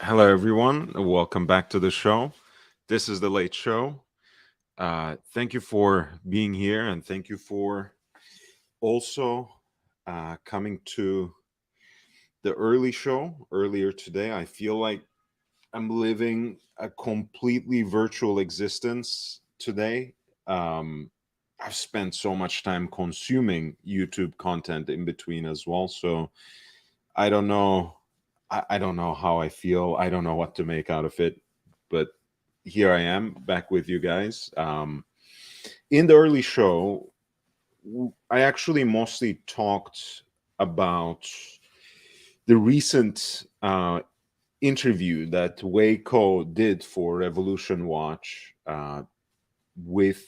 Hello, everyone. Welcome back to the show. This is the Late Show. Thank you for being here, and thank you for also coming to the early show earlier today. I feel like I'm living a completely virtual existence today. Um, I've spent so much time consuming YouTube content in between as well, so I don't know. I don't know how I feel. I don't know what to make out of it. But here I am back with you guys. In the early show, I actually mostly talked about the recent interview that Waco did for Revolution Watch with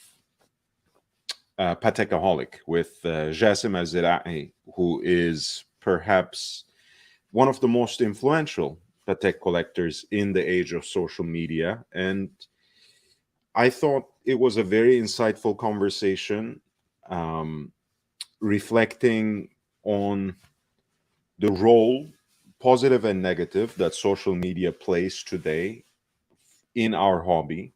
Patekaholic, with Jassim Azira'i, who is perhaps one of the most influential Patek collectors in the age of social media. And I thought it was a very insightful conversation, um, reflecting on the role, positive and negative, that social media plays today in our hobby,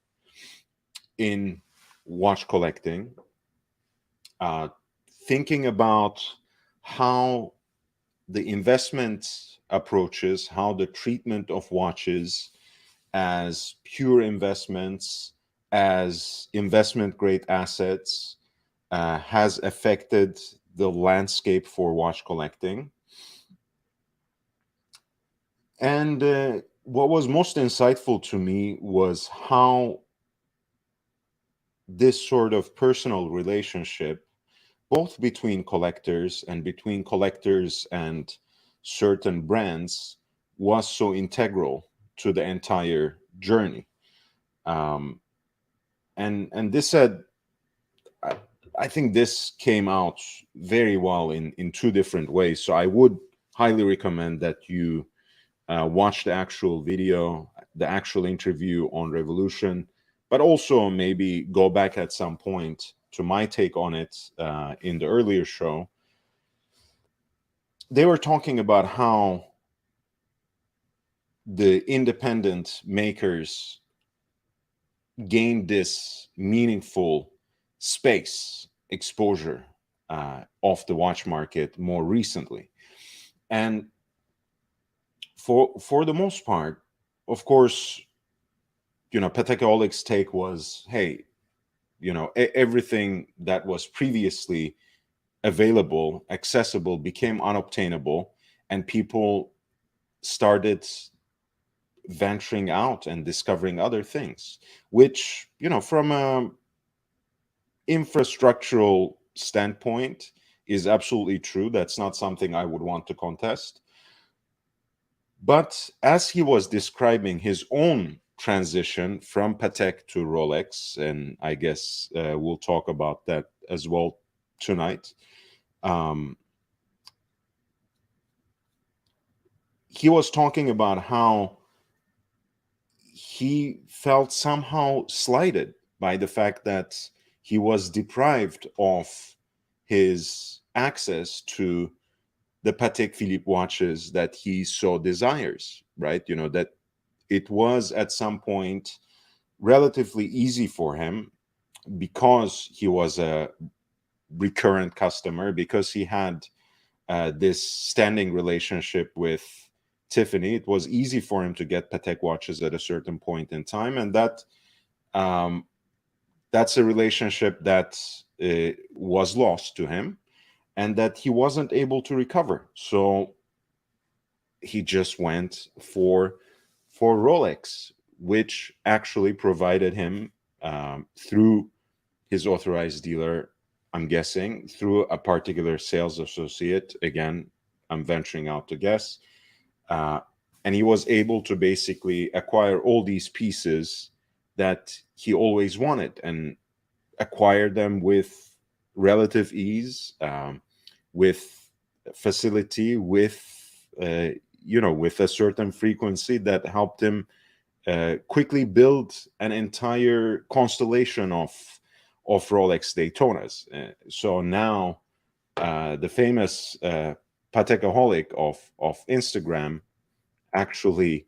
in watch collecting, uh, thinking about how the investment approaches, how the treatment of watches as pure investments, as investment grade assets, has affected the landscape for watch collecting. And what was most insightful to me was how this sort of personal relationship, both between collectors and between collectors and certain brands, was so integral to the entire journey. Um, and this said, I, I think this came out very well in two different ways. So I would highly recommend that you watch the actual video, the actual interview on Revolution, but also maybe go back at some point to my take on it in the earlier show. They were talking about how the independent makers gained this meaningful space exposure of the watch market more recently. And for the most part, of course, Patek Oleg's take was, hey, everything that was previously available, accessible, became unobtainable, and people started venturing out and discovering other things, which, from a infrastructural standpoint, is absolutely true. That's not something I would want to contest. But as he was describing his own transition from Patek to Rolex, and I guess we'll talk about that as well tonight, um, he was talking about how he felt somehow slighted by the fact that he was deprived of his access to the Patek Philippe watches that he so desires, right? That it was at some point relatively easy for him because he was a recurrent customer, because he had this standing relationship with Tiffany. It was easy for him to get Patek watches at a certain point in time, and um, that's a relationship that was lost to him, and that he wasn't able to recover. So he just went for Rolex, which actually provided him through his authorized dealer, I'm guessing, through a particular sales associate. Again, I'm venturing out to guess. Uh, and he was able to basically acquire all these pieces that he always wanted and acquire them with relative ease, with facility, with a certain frequency that helped him quickly build an entire constellation of Rolex Daytonas. So now the famous Patekaholic of Instagram actually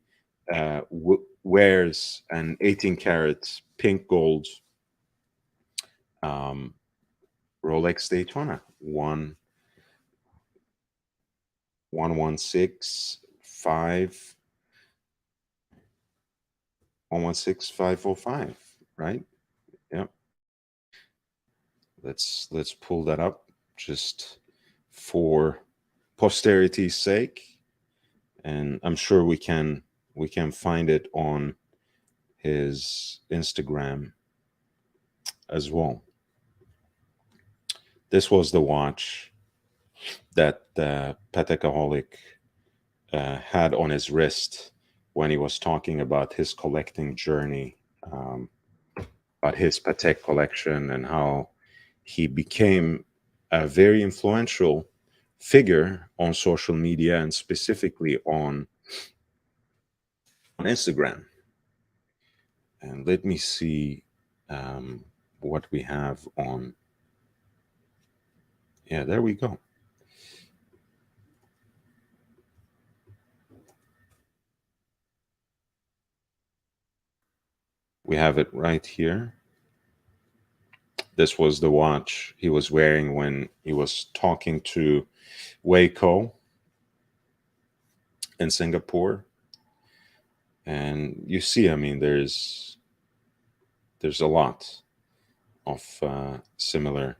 wears an 18 karat pink gold um, Rolex Daytona 1165 116505, right? Yep. Let's pull that up just for posterity's sake, and I'm sure we can find it on his Instagram as well. This was the watch that Patekaholic had on his wrist when he was talking about his collecting journey, um, about his Patek collection, and how he became a very influential figure on social media and specifically on Instagram. And let me see um, what we have on. Yeah, there we go. We have it right here. This was the watch he was wearing when he was talking to Waco in Singapore. And you see, I mean, there's a lot of similar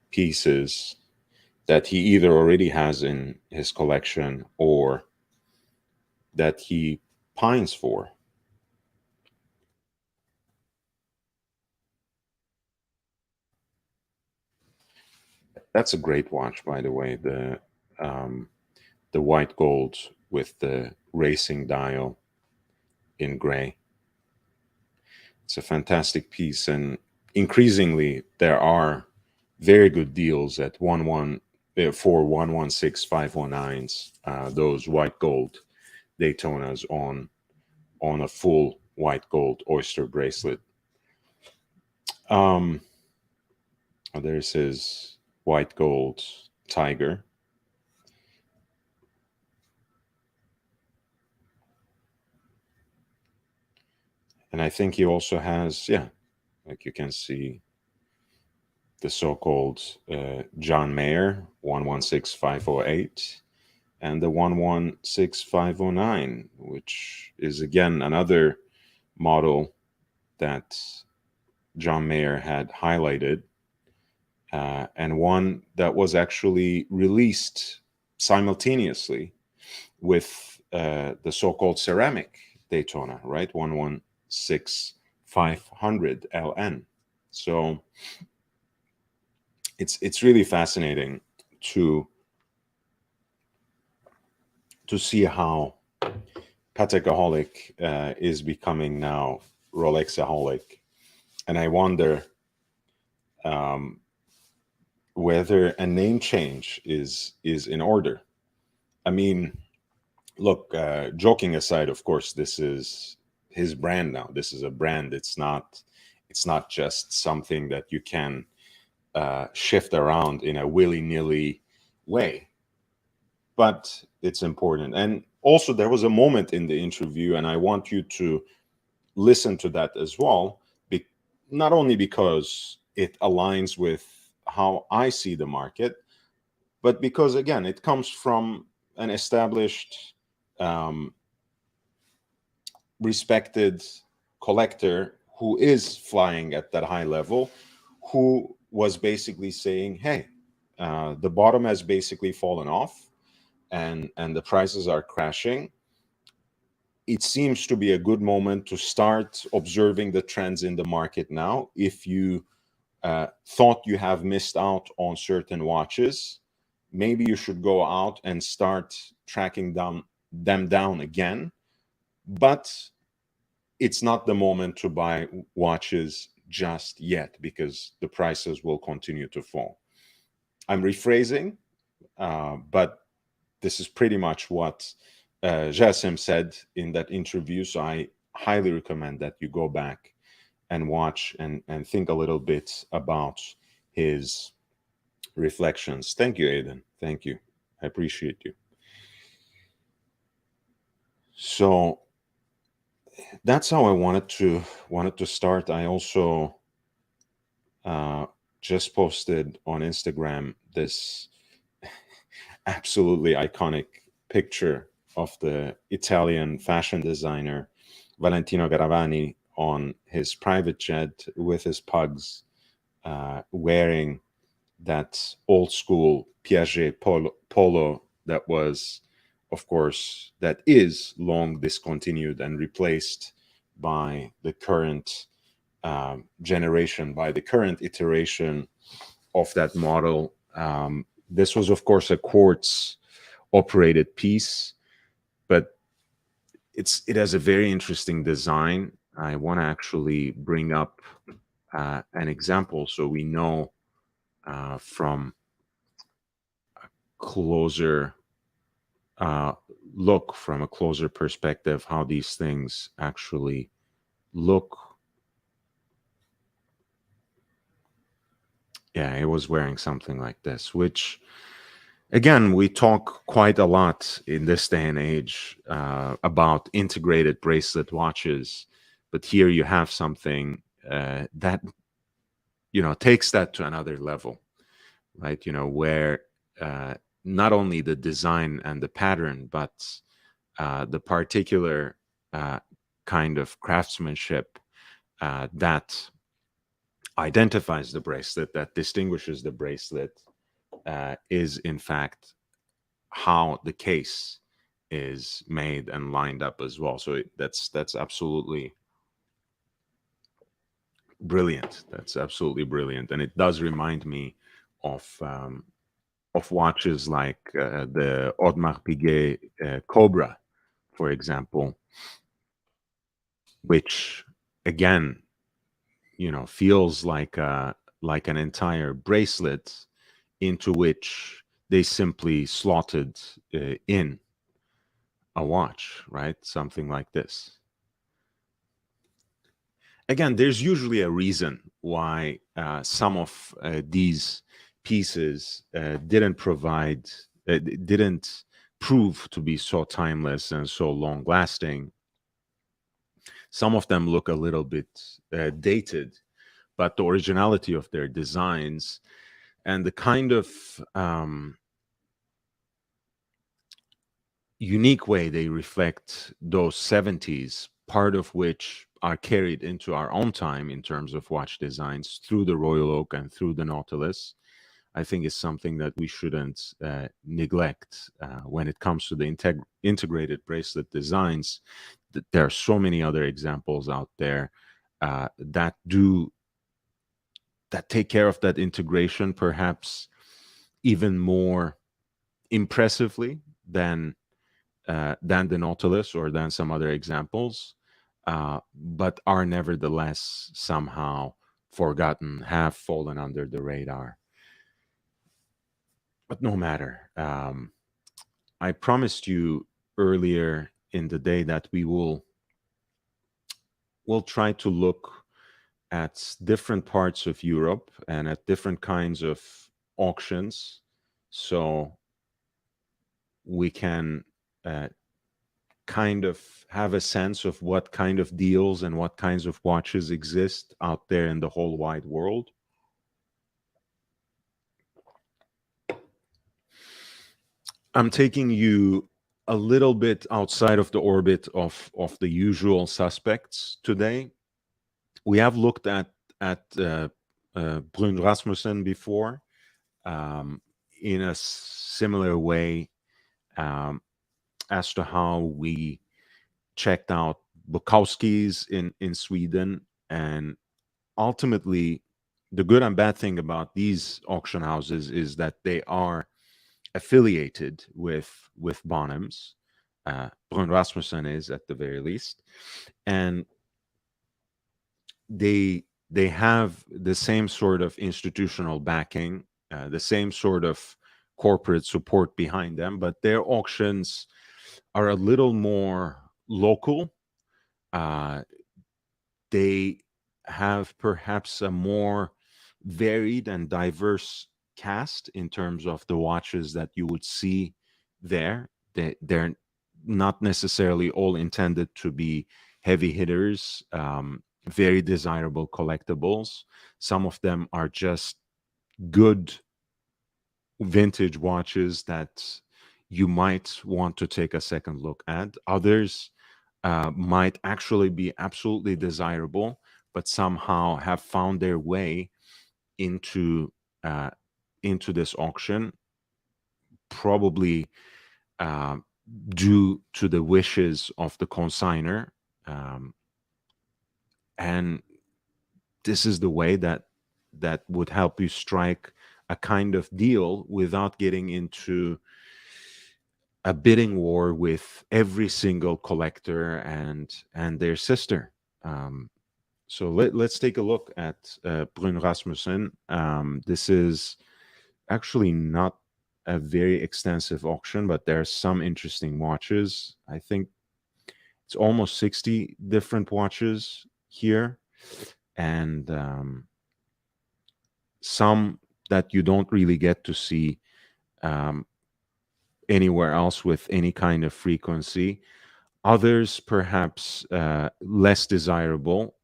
pieces that he either already has in his collection or that he pines for. That's a great watch, by the way. The white gold with the racing dial in gray. It's a fantastic piece, and increasingly there are very good deals at for 116509s. Those white gold Daytonas on a full white gold oyster bracelet. Um, there's his white gold tiger. And I think he also has, yeah, like you can see the so-called John Mayer 116508 and the 116509, which is again another model that John Mayer had highlighted, and one that was actually released simultaneously with the so-called ceramic Daytona, right? 116500 LN. So it's really fascinating to see how Patekaholic is becoming now Rolexaholic, and I wonder um, whether a name change is in order. I mean, look, joking aside, of course, this is his brand now. This is a brand. It's not just something that you can shift around in a willy-nilly way, but it's important. And also, there was a moment in the interview, and I want you to listen to that as well, not only because it aligns with how I see the market, but because, again, it comes from an established, um, respected collector who is flying at that high level, who was basically saying, hey, the bottom has basically fallen off, and the prices are crashing. It seems to be a good moment to start observing the trends in the market now. If you thought you have missed out on certain watches, maybe you should go out and start tracking them down again. But it's not the moment to buy watches just yet because the prices will continue to fall. I'm rephrasing, but this is pretty much what Jasim said in that interview. So I highly recommend that you go back and watch and think a little bit about his reflections. Thank you, Aidan. Thank you. I appreciate you. So that's how I wanted to start. I also uh, just posted on Instagram this absolutely iconic picture of the Italian fashion designer Valentino Garavani on his private jet with his pugs, wearing that old school Piaget polo that was, of course, that is long discontinued and replaced by the current generation, by the current iteration of that model. This was, of course, a quartz operated piece, but it has a very interesting design. I want to actually bring up an example so we know from closer uh, look, from a closer perspective, how these things actually look. Yeah, it was wearing something like this, which again, we talk quite a lot in this day and age about integrated bracelet watches, but here you have something that takes that to another level, right? Where uh, not only the design and the pattern, but the particular uh, kind of craftsmanship that identifies the bracelet, that distinguishes the bracelet, is in fact how the case is made and lined up as well. So that's absolutely brilliant. That's absolutely brilliant, and it does remind me of watches like the Audemars Piguet Cobra, for example, which again, feels like an entire bracelet into which they simply slotted in a watch, right? Something like this. Again, there's usually a reason why some of these pieces didn't prove to be so timeless and so long lasting. Some of them look a little bit dated, but the originality of their designs and the kind of unique way they reflect those 70s, part of which are carried into our own time in terms of watch designs through the Royal Oak and through the Nautilus, I think is something that we shouldn't neglect when it comes to the integrated bracelet designs. There are so many other examples out there that take care of that integration, perhaps even more impressively than the Nautilus or than some other examples, but are nevertheless somehow forgotten, have fallen under the radar. But no matter. I promised you earlier in the day that we'll try to look at different parts of Europe and at different kinds of auctions, so we can kind of have a sense of what kind of deals and what kinds of watches exist out there in the whole wide world. I'm taking you a little bit outside of the orbit of the usual suspects today. We have looked at Bruun-Rasmussen before, in a similar way, as to how we checked out Bukowski's in Sweden. And ultimately, the good and bad thing about these auction houses is that they are affiliated with Bonhams. Bruun-Rasmussen is, at the very least, and they have the same sort of institutional backing, the same sort of corporate support behind them, but their auctions are a little more local. Uh, they have perhaps a more varied and diverse cast in terms of the watches that you would see there. They're not necessarily all intended to be heavy hitters, very desirable collectibles. Some of them are just good vintage watches that you might want to take a second look at. Others might actually be absolutely desirable, but somehow have found their way into uh, into this auction, probably uh, due to the wishes of the consigner. Um, and this is the way that would help you strike a kind of deal without getting into a bidding war with every single collector and their sister. Um, so let's take a look at Bruun-Rasmussen. This is actually not a very extensive auction, but there are some interesting watches. I think it's almost 60 different watches here, and some that you don't really get to see um, anywhere else with any kind of frequency. Others perhaps less desirable,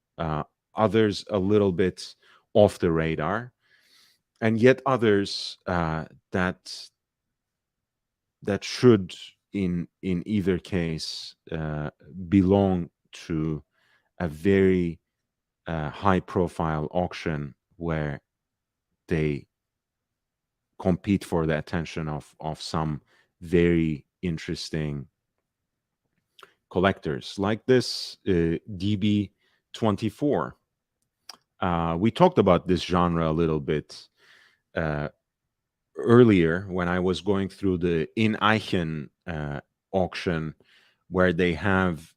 others a little bit off the radar, and yet others that should in either case belong to a very high profile auction where they compete for the attention of some very interesting collectors, like this DB24. We talked about this genre a little bit uh, earlier when I was going through the In Eichen auction, where they have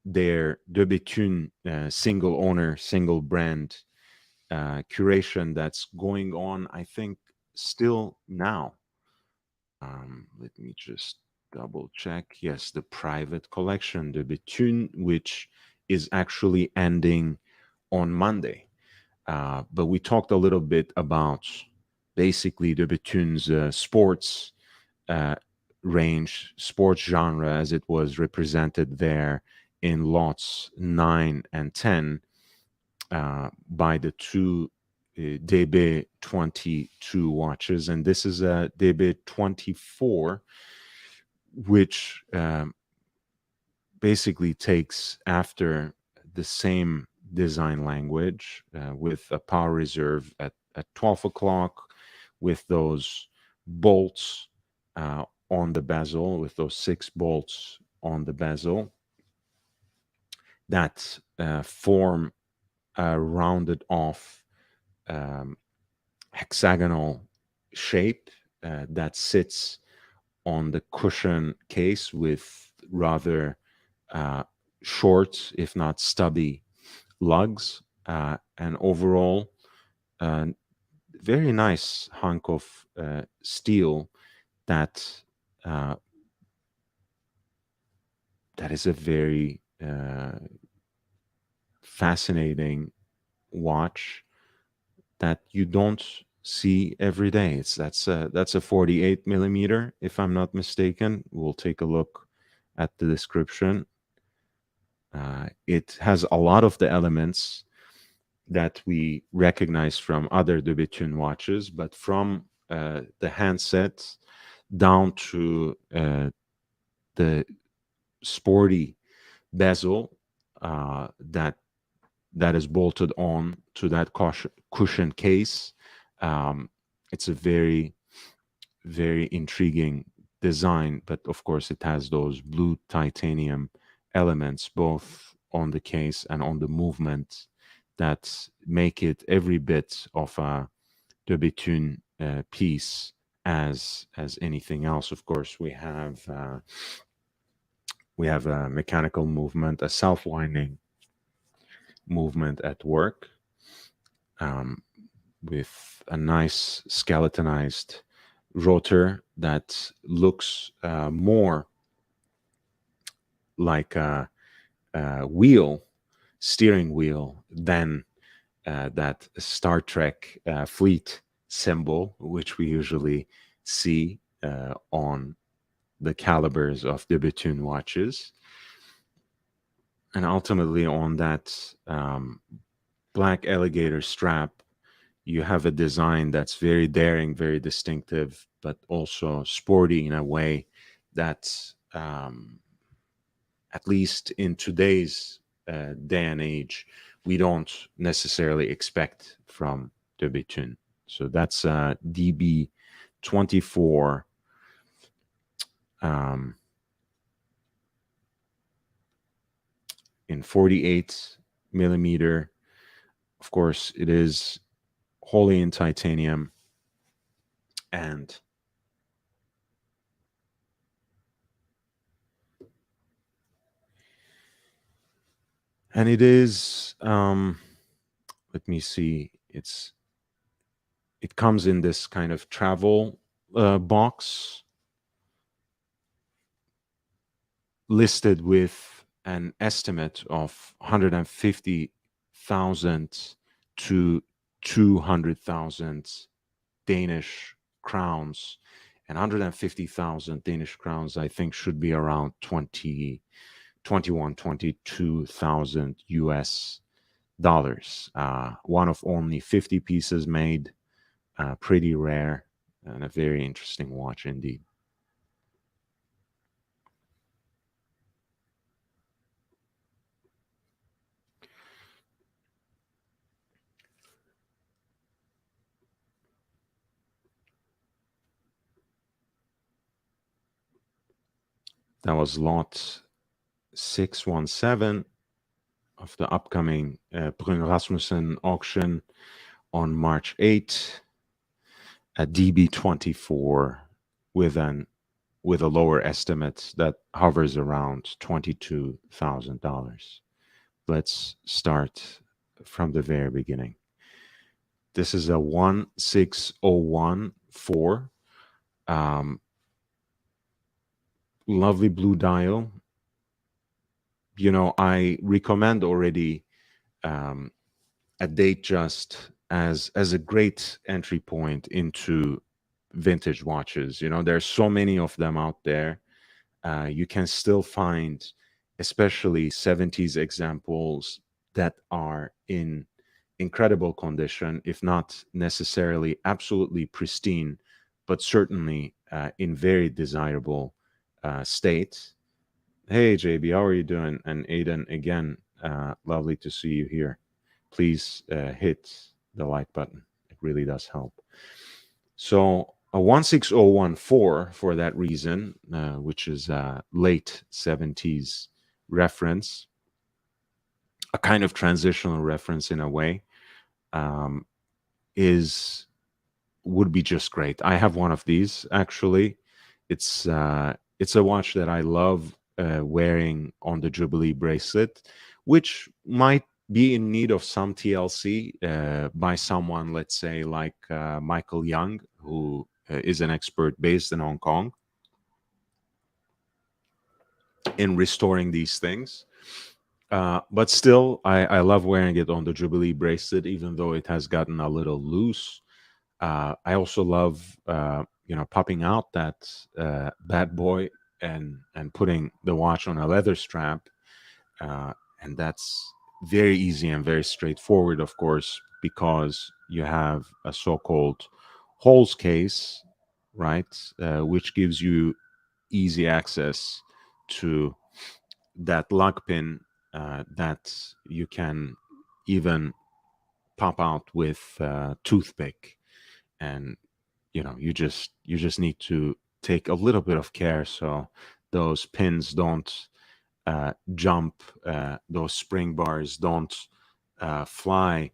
their De Bethune single owner, single brand curation that's going on, I think, still now. Let me just double check. Yes, the private collection, De Bethune, which is actually ending on Monday. But we talked a little bit about basically De Bethune's sports uh, range, sports genre, as it was represented there in lots 9 and 10 by the two DB22 watches. And this is a DB24, which basically takes after the same design language with a power reserve at 12 o'clock, with those bolts on the bezel, with those 6 bolts on the bezel that form a rounded off um, hexagonal shape that sits on the cushion case with rather uh, short, if not stubby, lugs, and overall, very nice hunk of steel that uh, that is a very fascinating watch that you don't see every day. That's a 48 millimeter, if I'm not mistaken. We'll take a look at the description. It has a lot of the elements that we recognize from other De Bethune watches, but from the handset down to the sporty bezel that is bolted on to that cushion case. Um, it's a very, very intriguing design, but of course it has those blue titanium elements both on the case and on the movement that make it every bit of a De Bethune piece as anything else. Of course, we have a mechanical movement, a self-winding movement at work, um, with a nice skeletonized rotor that looks more like a steering wheel, than that Star Trek fleet symbol, which we usually see on the calibers of the Bethune watches. And ultimately, on that black alligator strap, you have a design that's very daring, very distinctive, but also sporty in a way that, at least in today's day and age, we don't necessarily expect from the Bitun. So that's DB24 um, in 48 millimeter. Of course, it is wholly in titanium, and it is, let me see, it comes in this kind of travel box, listed with an estimate of 150,000 to 200,000 Danish crowns. And 150,000 Danish crowns, I think, should be around 22,000 US dollars. One of only 50 pieces made, pretty rare, and a very interesting watch indeed. That was lot 617 of the upcoming Bruun-Rasmussen auction on March 8th at DB24, with a lower estimate that hovers around $22,000. Let's start from the very beginning. This is a 16014, lovely blue dial. I recommend already um, a Datejust as a great entry point into vintage watches. There's so many of them out there. You can still find, especially 70s examples, that are in incredible condition, if not necessarily absolutely pristine, but certainly in very desirable state. Hey, JB, how are you doing? And Aiden, again, lovely to see you here. Please hit the like button. It really does help. So a 16014, for that reason, which is a late 70s reference, a kind of transitional reference in a way, um, is would be just great. I have one of these actually. It's a watch that I love wearing on the Jubilee bracelet, which might be in need of some TLC by someone, let's say, like Michael Young, who is an expert based in Hong Kong in restoring these things. But still, I love wearing it on the Jubilee bracelet, even though it has gotten a little loose. I also love, popping out that bad boy and putting the watch on a leather strap, and that's very easy and very straightforward, of course, because you have a so-called holes case, right, which gives you easy access to that lock pin that you can even pop out with toothpick. And you just need to take a little bit of care so those pins don't jump, those spring bars don't fly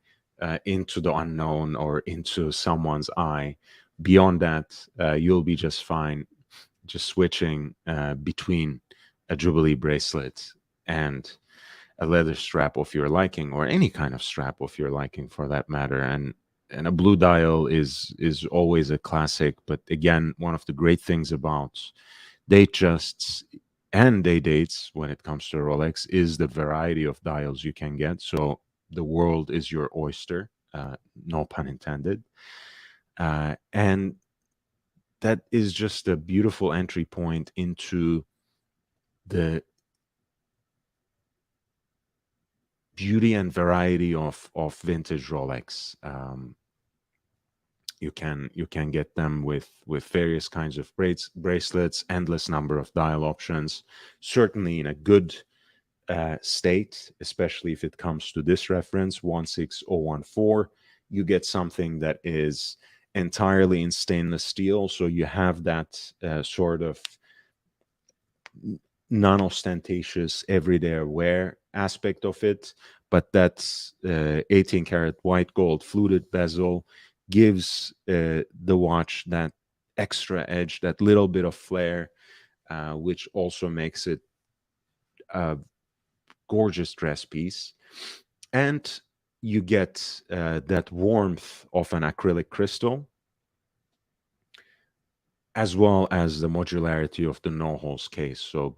into the unknown or into someone's eye. Beyond that, you'll be just fine, just switching between a Jubilee bracelet and a leather strap of your liking, or any kind of strap of your liking for that matter. And a blue dial is always a classic. But again, one of the great things about Datejusts and day dates when it comes to Rolex is the variety of dials you can get. So the world is your oyster, no pun intended. And that is just a beautiful entry point into the beauty and variety of vintage Rolex. You can get them with various kinds of bracelets, endless number of dial options, certainly in a good state, especially if it comes to this reference 16014. You get something that is entirely in stainless steel, so you have that sort of non-ostentatious everyday wear aspect of it, but that's 18 karat white gold fluted bezel gives the watch that extra edge, that little bit of flair, which also makes it a gorgeous dress piece. And you get that warmth of an acrylic crystal, as well as the modularity of the no holes case. So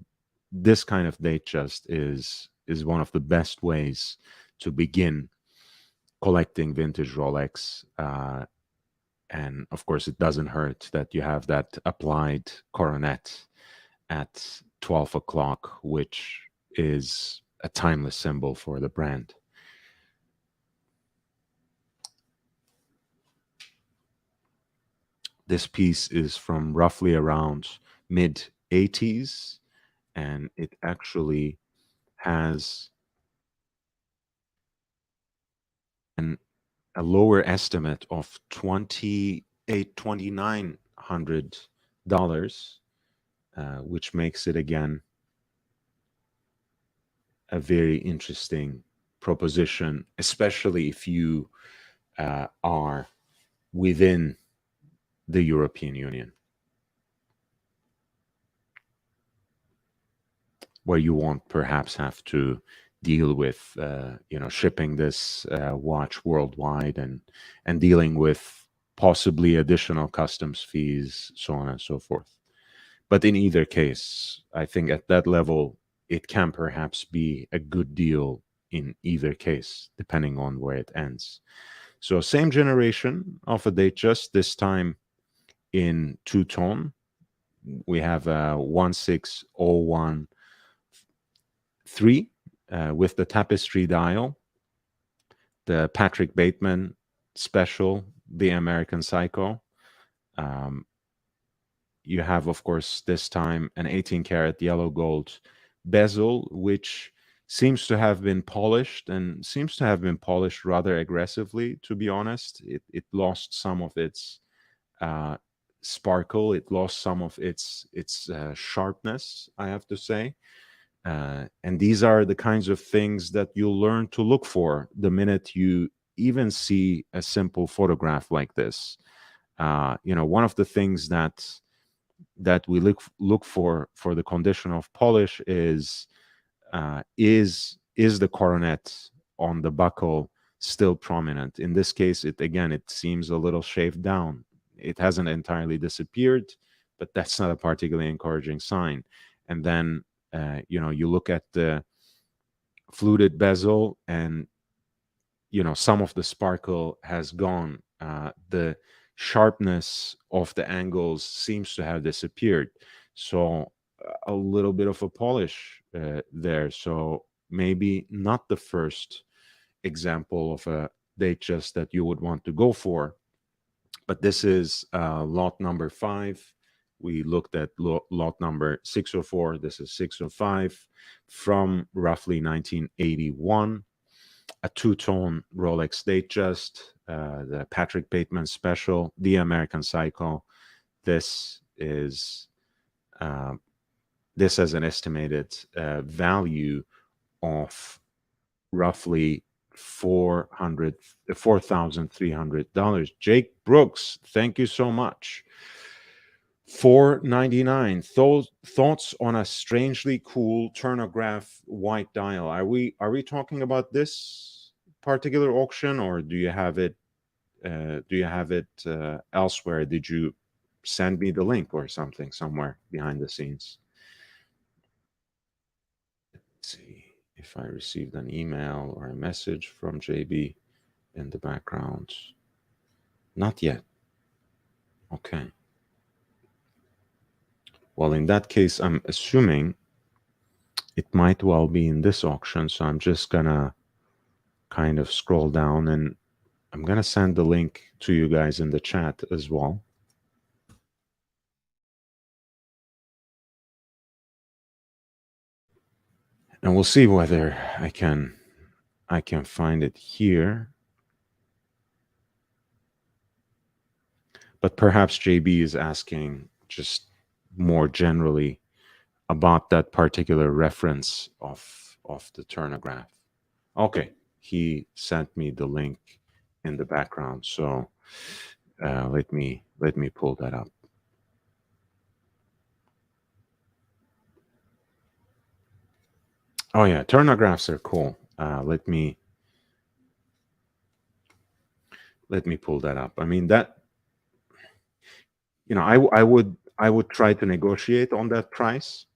this kind of Datejust is one of the best ways to begin collecting vintage Rolex. And of course, it doesn't hurt that you have that applied coronet at 12 o'clock, which is a timeless symbol for the brand. This piece is from roughly around mid 80s, and it actually has a lower estimate of $2,900, which makes it again a very interesting proposition, especially if you are within the European Union, where you won't perhaps have to deal with shipping this watch worldwide and dealing with possibly additional customs fees, so on and so forth. But in either case, I think at that level, it can perhaps be a good deal in either case, depending on where it ends. So same generation of a Datejust, this time in two-tone. We have a 16013 with the tapestry dial, the Patrick Bateman special, the American Psycho. You have, of course, this time an 18 karat yellow gold bezel, which seems to have been polished and seems to have been polished rather aggressively, to be honest. It lost some of its sparkle. It lost some of its sharpness, I have to say. And these are the kinds of things that you'll learn to look for the minute you even see a simple photograph like this. One of the things that we look for the condition of polish is the coronet on the buckle still prominent. In this case, it seems a little shaved down. It hasn't entirely disappeared, but that's not a particularly encouraging sign. And then you look at the fluted bezel, and some of the sparkle has gone. The sharpness of the angles seems to have disappeared. So a little bit of a polish there. So maybe not the first example of a Datejust that you would want to go for. But this is lot number 5. We looked at lot number 604. This is 605 from roughly 1981. A two-tone Rolex Datejust, the Patrick Bateman Special, the American Psycho. This has an estimated value of roughly $4,300. Jake Brooks, thank you so much. $499. Thoughts on a strangely cool turnograph white dial? Are we talking about this particular auction, or do you have it elsewhere? Did you send me the link or something somewhere behind the scenes? Let's see if I received an email or a message from JB in the background. Not yet. Okay. Well, in that case, I'm assuming it might well be in this auction, so I'm just gonna kind of scroll down, and I'm going to send the link to you guys in the chat as well. And we'll see whether I can find it here. But perhaps JB is asking just more generally about that particular reference of the turnograph. Okay, he sent me the link in the background, so let me pull that up. Oh yeah, turnographs are cool. Let me pull that up. I mean, that, you know, I would try to negotiate on that price.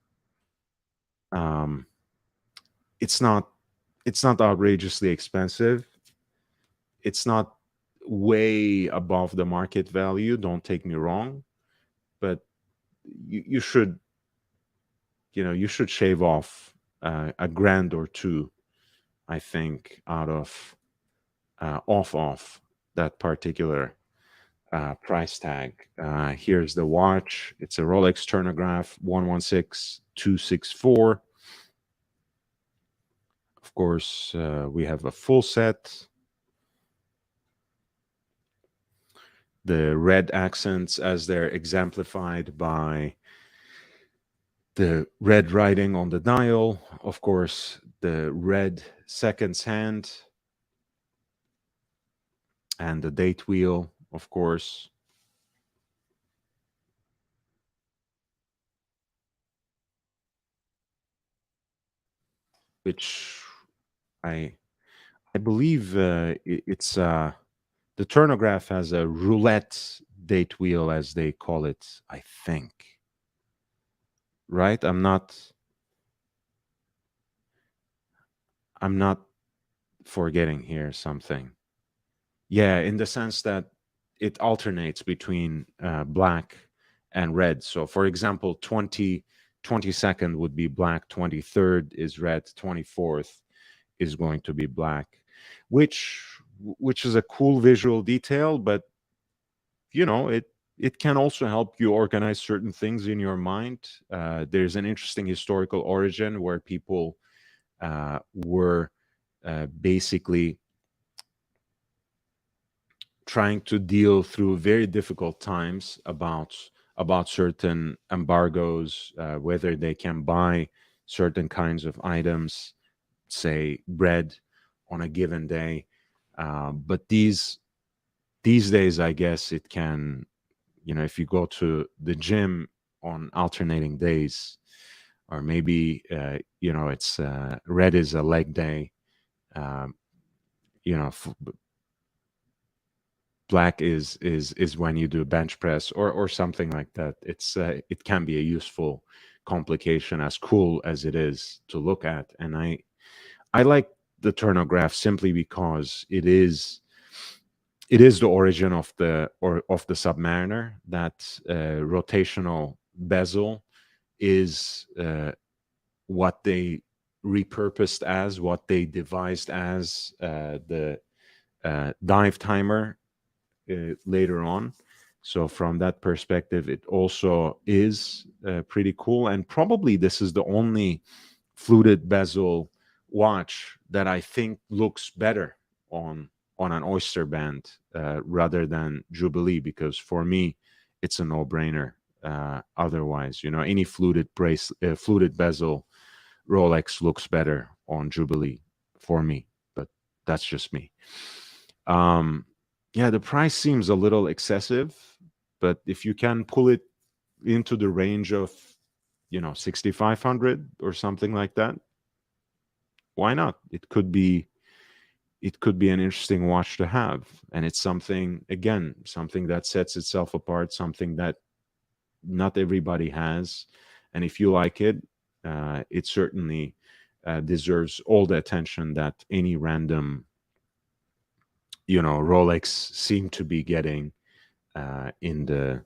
It's not outrageously expensive. It's not way above the market value. Don't take me wrong, but you should, you should shave off a grand or two, I think, out of off that particular price tag. Here's the watch. It's a Rolex Chronograph 116264. Of course, we have a full set. The red accents, as they're exemplified by the red writing on the dial. Of course, the red seconds hand and the date wheel, of course. Which I believe it's the turnograph has a roulette date wheel, as they call it, I think. Right? I'm not forgetting here something. Yeah, in the sense that it alternates between black and red. So for example, 22nd would be black, 23rd is red, 24th is going to be black, which is a cool visual detail, but it can also help you organize certain things in your mind. There's an interesting historical origin where people were basically trying to deal through very difficult times about certain embargoes, whether they can buy certain kinds of items, say bread, on a given day. But these days, I guess it can, if you go to the gym on alternating days, or maybe it's red is a leg day, um, black is when you do bench press or something like that. It can be a useful complication, as cool as it is to look at. And I like the turnograph simply because it is the origin of the Submariner. That rotational bezel is what they repurposed as, what they devised as the dive timer later on. So from that perspective, it also is pretty cool. And probably this is the only fluted bezel watch that I think looks better on an oyster band rather than Jubilee, because for me, it's a no-brainer. Otherwise, any fluted bezel Rolex looks better on Jubilee for me, but that's just me. Yeah, the price seems a little excessive, but if you can pull it into the range of 6,500 or something like that, why not? It could be an interesting watch to have, and it's something that sets itself apart, something that not everybody has. And if you like it, it certainly deserves all the attention that any random Rolex seem to be getting in the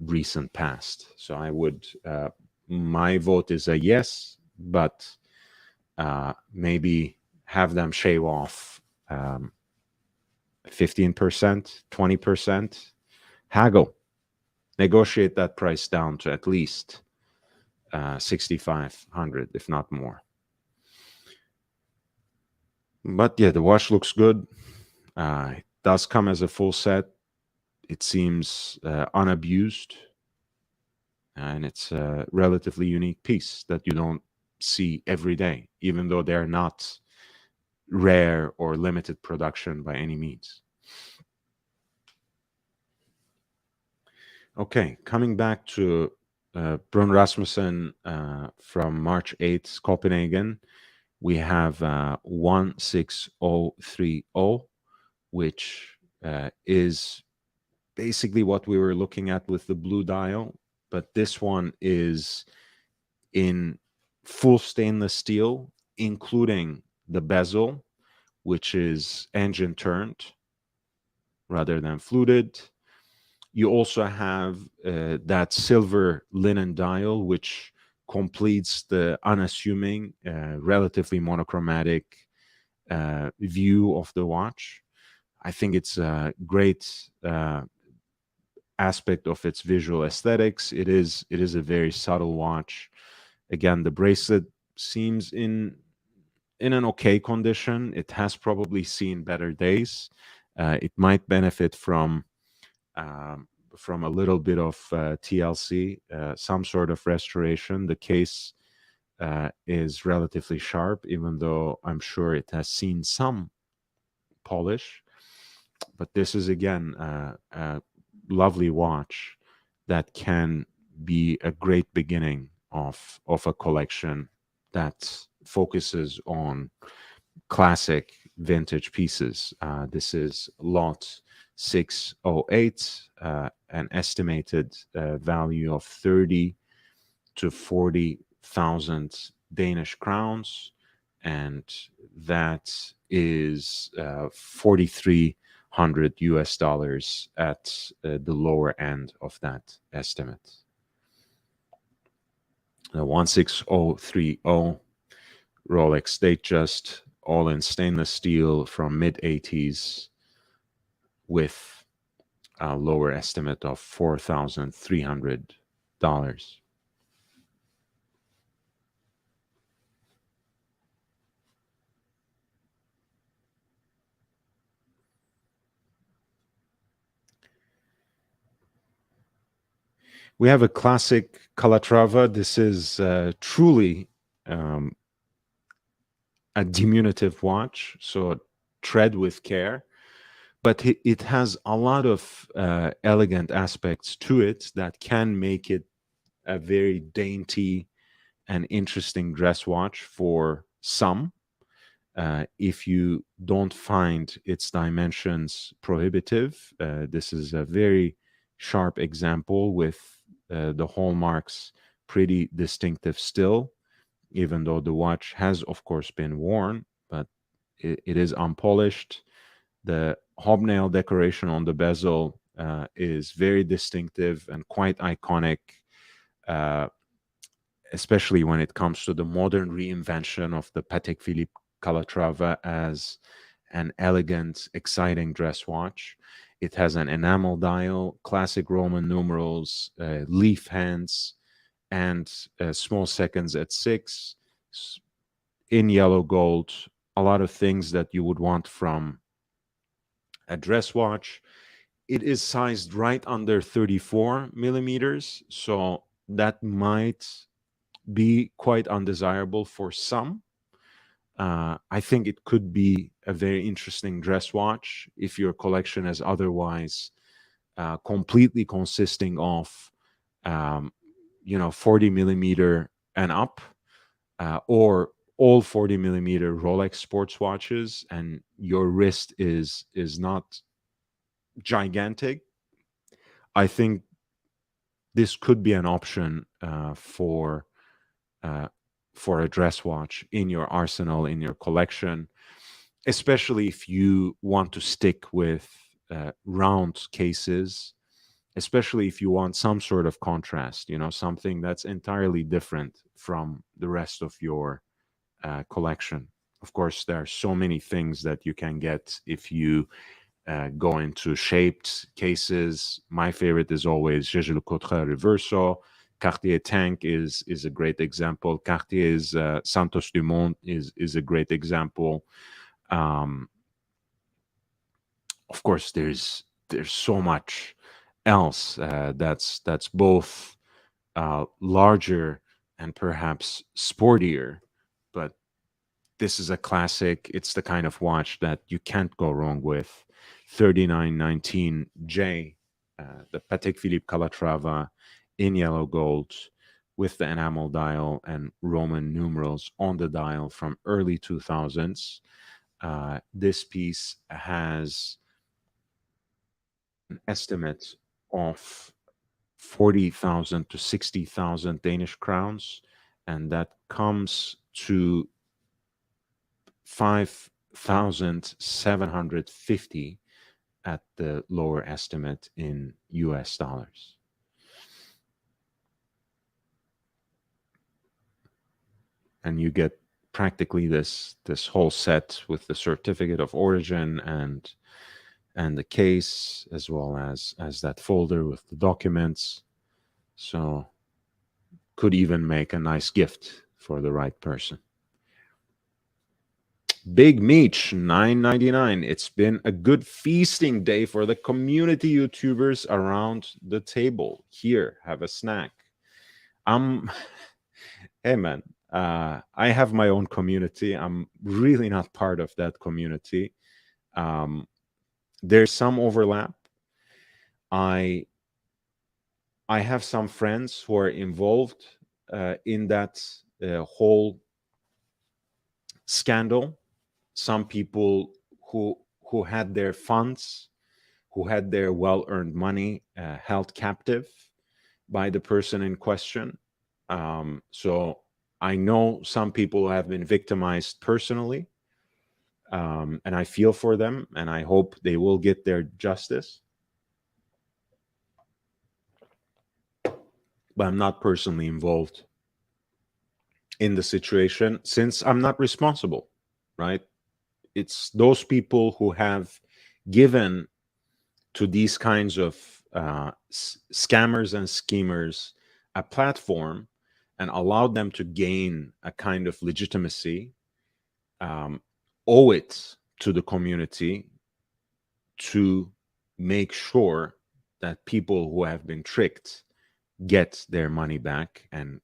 recent past. So I would, my vote is a yes, but maybe have them shave off 15%, 20%, haggle, negotiate that price down to at least 6,500, if not more. But yeah, the watch looks good. It does come as a full set. It seems unabused, and it's a relatively unique piece that you don't see every day, even though they're not rare or limited production by any means. Okay, coming back to Bruun-Rasmussen from March 8th, Copenhagen, we have 16030, which is basically what we were looking at with the blue dial, but this one is in full stainless steel, including the bezel, which is engine turned rather than fluted. You also have that silver linen dial, which completes the unassuming, relatively monochromatic view of the watch. I think it's a great aspect of its visual aesthetics. It is a very subtle watch. Again, the bracelet seems in an okay condition. It has probably seen better days. It might benefit from a little bit of TLC, some sort of restoration. The case is relatively sharp, even though I'm sure it has seen some polish. But this is, again, a lovely watch that can be a great beginning of a collection that focuses on classic vintage pieces. This is lot 608, an estimated value of 30 to 40,000 Danish crowns, and that is 4,300 US dollars at the lower end of that estimate. The 16030 Rolex Datejust, all in stainless steel from mid-80s, with a lower estimate of $4,300. We have a classic Calatrava. This is truly a diminutive watch, so tread with care. But it has a lot of elegant aspects to it that can make it a very dainty and interesting dress watch for some. If you don't find its dimensions prohibitive, this is a very sharp example with the hallmarks pretty distinctive still, even though the watch has, of course, been worn, but it is unpolished. The hobnail decoration on the bezel is very distinctive and quite iconic, especially when it comes to the modern reinvention of the Patek Philippe Calatrava as an elegant, exciting dress watch. It has an enamel dial, classic Roman numerals, leaf hands, and small seconds at 6 in yellow gold. A lot of things that you would want from a dress watch. It is sized right under 34 millimeters, so that might be quite undesirable for some. I think it could be a very interesting dress watch if your collection is otherwise completely consisting of 40 millimeter and up, or all 40 millimeter Rolex sports watches, and your wrist is not gigantic. I think this could be an option for a dress watch in your arsenal, in your collection, especially if you want to stick with round cases, especially if you want some sort of contrast, something that's entirely different from the rest of your collection. Of course, there are so many things that you can get if you go into shaped cases. My favorite is always Jaeger-LeCoultre Reverso. Cartier Tank is a great example. Cartier's Santos Dumont is a great example. Um, of course, there's so much else that's both larger and perhaps sportier, but this is a classic. It's the kind of watch that you can't go wrong with. 3919J, the Patek Philippe Calatrava in yellow gold with the enamel dial and Roman numerals on the dial from early 2000s. This piece has an estimate of 40,000 to 60,000 Danish crowns, and that comes to 5,750 at the lower estimate in US dollars. And you get practically this whole set with the certificate of origin and the case, as well as that folder with the documents. So could even make a nice gift for the right person. Big Meech, $9.99. It's been a good feasting day for the community YouTubers around the table. Here, have a snack. Hey man, I have my own community. I'm really not part of that community. There's some overlap. I have some friends who are involved in that whole scandal. Some people who had their funds, who had their well-earned money held captive by the person in question. So I know some people have been victimized personally, and I feel for them, and I hope they will get their justice. But I'm not personally involved in the situation since I'm not responsible, right? It's those people who have given to these kinds of scammers and schemers a platform and allowed them to gain a kind of legitimacy, owe it to the community to make sure that people who have been tricked get their money back and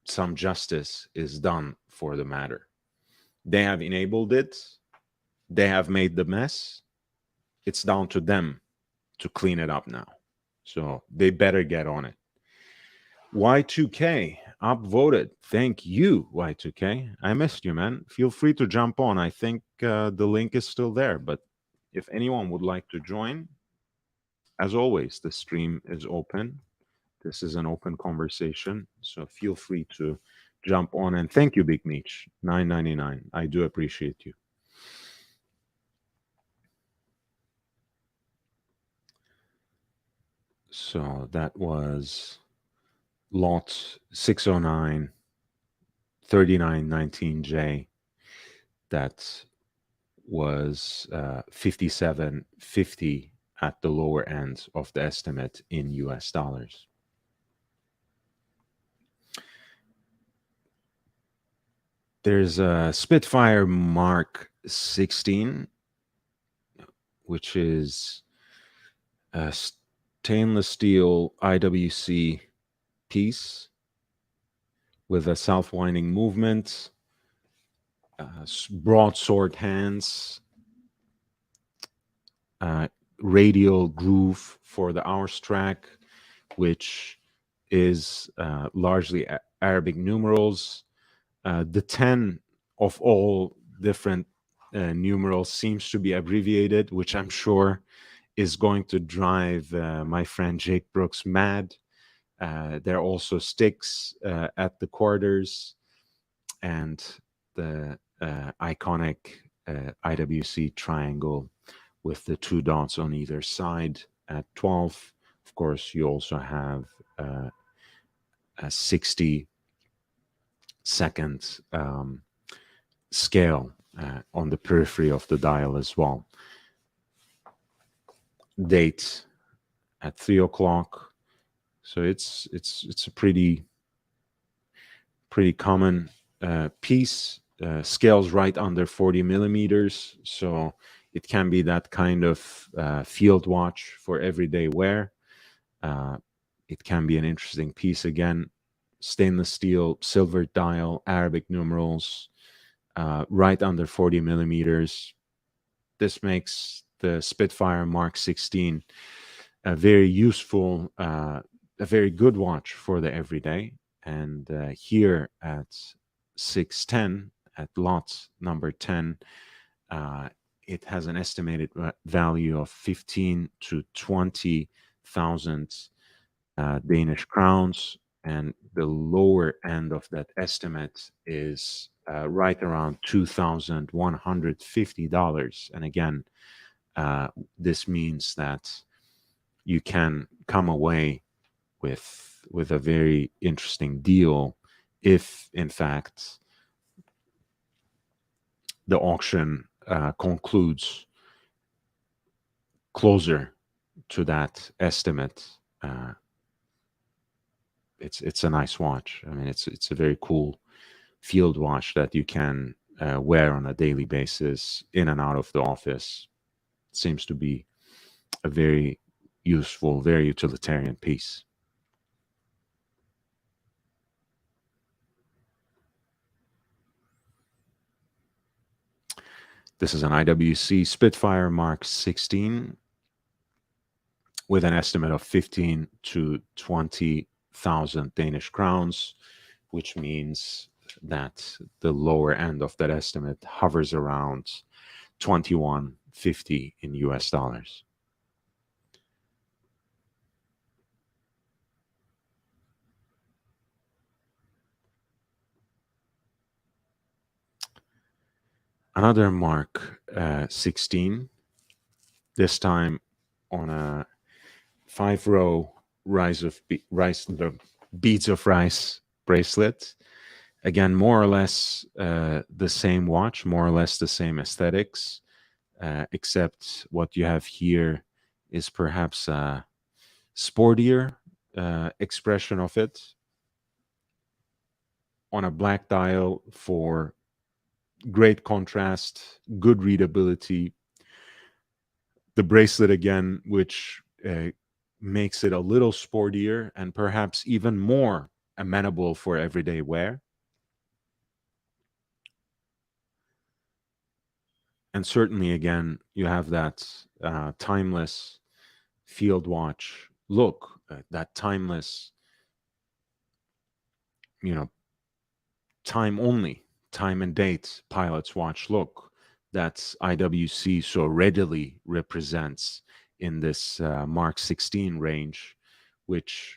some justice is done for the matter. They have enabled it. They have made the mess. It's down to them to clean it up now. So they better get on it. Y2K upvoted. Thank you, Y2K. I missed you, man. Feel free to jump on. I think the link is still there. But if anyone would like to join, as always, the stream is open. This is an open conversation. So feel free to jump on. And thank you, Big Meech. $9.99. I do appreciate you. So that was lot 609 3919J. That was 5750 at the lower end of the estimate in US dollars. There's a Spitfire Mark 16, which is a stainless steel IWC piece with a self-winding movement, broadsword hands, radial groove for the hours track, which is largely Arabic numerals. The 10 of all different numerals seems to be abbreviated, which I'm sure is going to drive my friend Jake Brooks mad. There are also sticks at the quarters and the iconic IWC triangle with the two dots on either side at 12. Of course, you also have a 60-second scale on the periphery of the dial as well. Date at 3 o'clock. So it's a pretty common piece. Scales right under 40 millimeters, so it can be that kind of field watch for everyday wear. It can be an interesting piece. Again, stainless steel, silver dial, Arabic numerals, right under 40 millimeters. This makes the Spitfire Mark 16 a very useful, a very good watch for the everyday. And here at 610, at lot number 10, it has an estimated value of 15 to 20,000 Danish crowns, and the lower end of that estimate is right around $2,150. And again, this means that you can come away with a very interesting deal if, in fact, the auction concludes closer to that estimate. It's a nice watch. I mean, it's a very cool field watch that you can wear on a daily basis in and out of the office. It seems to be a very useful, very utilitarian piece. This is an IWC Spitfire Mark 16 with an estimate of 15 to 20,000 Danish crowns, which means that the lower end of that estimate hovers around 2150 in US dollars. Another Mark 16, this time on a 5-row the beads of rice bracelet. Again, more or less the same watch, more or less the same aesthetics, except what you have here is perhaps a sportier expression of it on a black dial for great contrast, good readability. The bracelet again, which makes it a little sportier and perhaps even more amenable for everyday wear. And certainly, again, you have that timeless field watch look, that timeless, time only, time and date pilot's watch look that IWC so readily represents in this Mark 16 range, which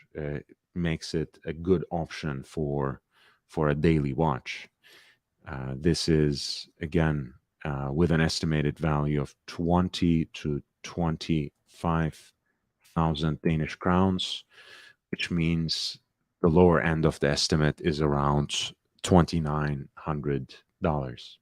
makes it a good option for a daily watch. This is, again, with an estimated value of 20 to 25,000 Danish crowns, which means the lower end of the estimate is around $2,900.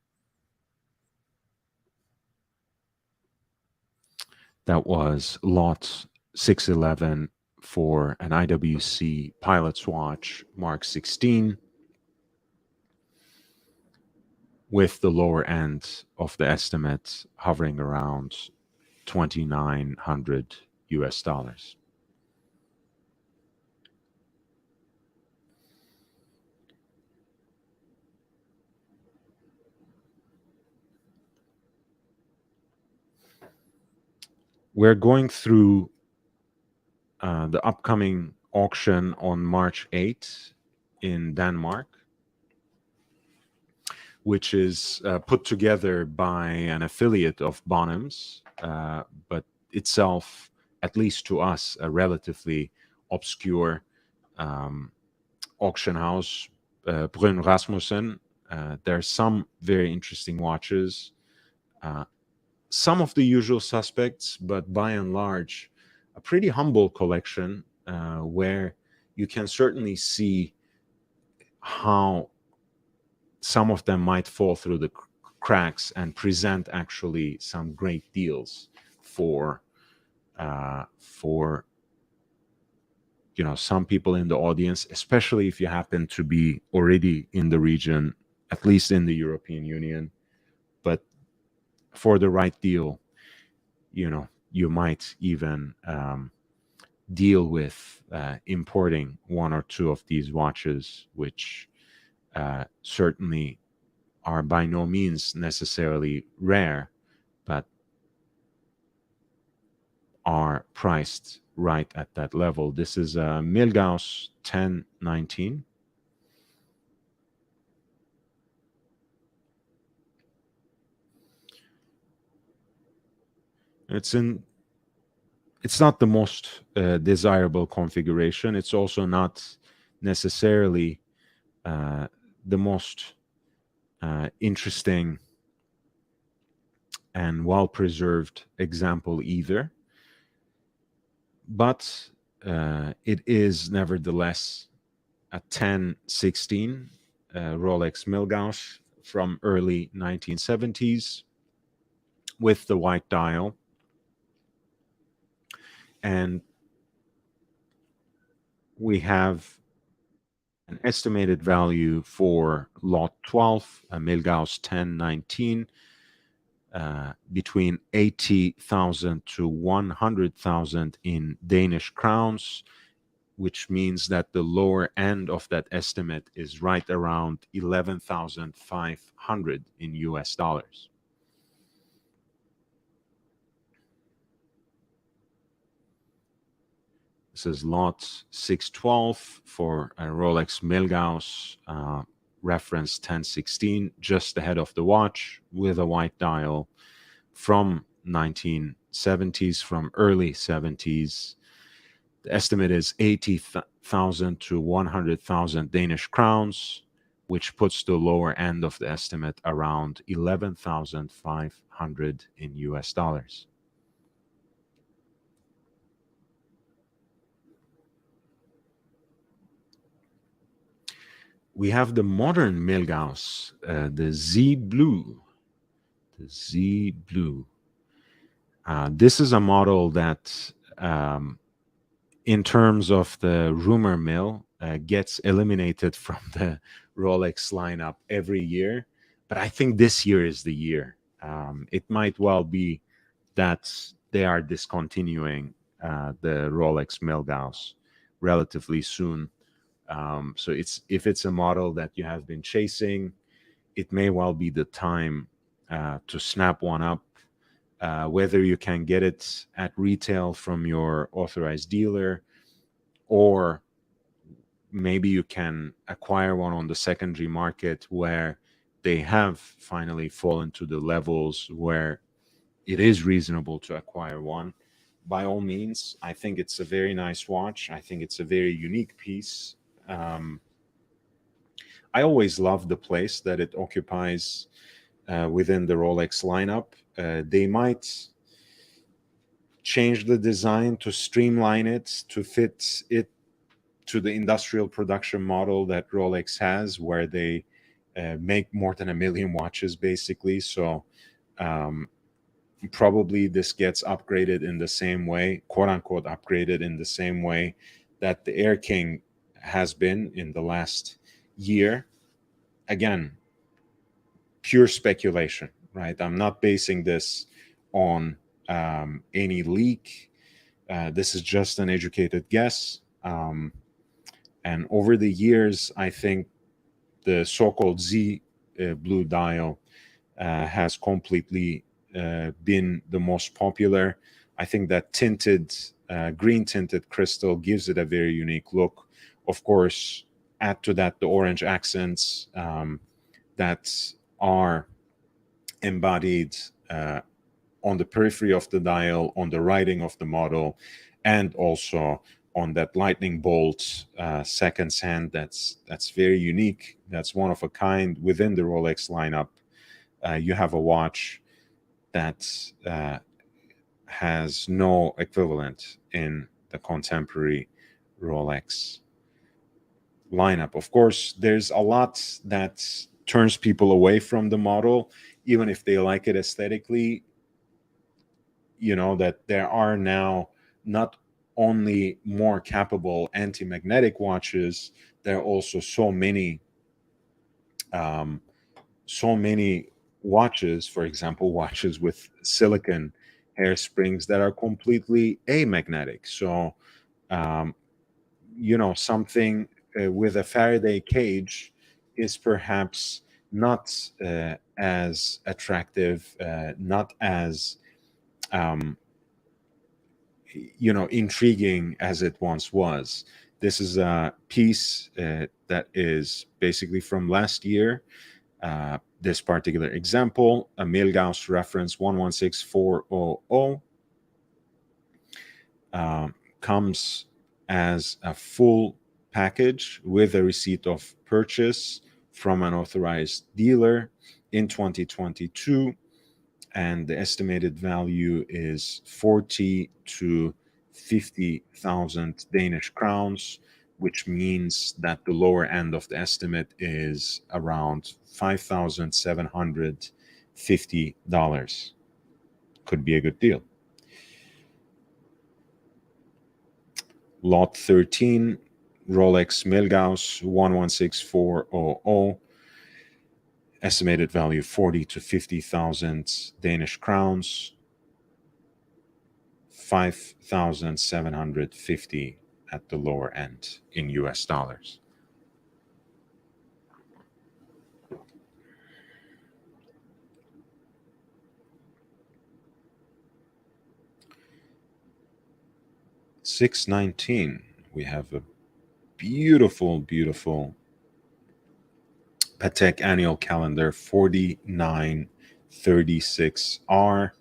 That was lot 611 for an IWC pilot's watch Mark 16, with the lower end of the estimate hovering around 2,900 US dollars. We're going through the upcoming auction on March 8th in Denmark, which is put together by an affiliate of Bonham's, but itself, at least to us, a relatively obscure auction house, Bruun-Rasmussen. There are some very interesting watches, some of the usual suspects, but by and large, a pretty humble collection where you can certainly see how some of them might fall through the cracks and present actually some great deals for some people in the audience, especially if you happen to be already in the region, at least in the European Union. But for the right deal, you might even deal with importing one or two of these watches, which certainly are by no means necessarily rare, but are priced right at that level. This is a Milgauss 1019. It's not the most desirable configuration. It's also not necessarily the most interesting and well-preserved example either. But it is nevertheless a 1016 Rolex Milgauss from early 1970s with the white dial. And we have an estimated value for lot 12, a Milgauss 1019, between 80,000 to 100,000 in Danish crowns, which means that the lower end of that estimate is right around 11,500 in US dollars. This is lot 612 for a Rolex Milgauss reference 1016, just ahead of the watch with a white dial from 1970s, from early 70s. The estimate is 80,000 to 100,000 Danish crowns, which puts the lower end of the estimate around 11,500 in US dollars. We have the modern Milgauss, the Z Blue. The Z Blue. This is a model that, in terms of the rumor mill, gets eliminated from the Rolex lineup every year. But I think this year is the year. It might well be that they are discontinuing the Rolex Milgauss relatively soon. So if it's a model that you have been chasing, it may well be the time to snap one up. Whether you can get it at retail from your authorized dealer, or maybe you can acquire one on the secondary market where they have finally fallen to the levels where it is reasonable to acquire one. By all means, I think it's a very nice watch. I think it's a very unique piece. I always love the place that it occupies within the Rolex lineup. They might change the design to streamline it, to fit it to the industrial production model that Rolex has, where they make more than 1 million watches, basically. So probably this gets upgraded in the same way, quote unquote, upgraded in the same way that the Air King has been in the last year. Again, pure speculation, right? I'm not basing this on any leak. This is just an educated guess. And over the years, I think the so-called Z blue dial has completely been the most popular. I think that tinted, green tinted crystal gives it a very unique look. Of course, add to that the orange accents that are embodied on the periphery of the dial, on the writing of the model, and also on that lightning bolt seconds hand. That's very unique. That's one of a kind within the Rolex lineup. You have a watch that has no equivalent in the contemporary Rolex lineup. Of course, there's a lot that turns people away from the model, even if they like it aesthetically. That there are now not only more capable anti-magnetic watches, there are also um, so many watches, for example, watches with silicon hairsprings that are completely amagnetic. So um, something with a Faraday cage is perhaps not as attractive, not as um, intriguing as it once was. This is a piece that is basically from last year. This particular example, a Milgauss reference 116400, comes as a full package with a receipt of purchase from an authorized dealer in 2022, and the estimated value is 40 to 50,000 Danish crowns, which means that the lower end of the estimate is around $5,750. Could be a good deal. Lot 13, Rolex Milgauss 116400, estimated value 40 to 50,000 Danish crowns, 5,750 at the lower end in US dollars. $619, we have a beautiful, beautiful Patek annual calendar 4936R.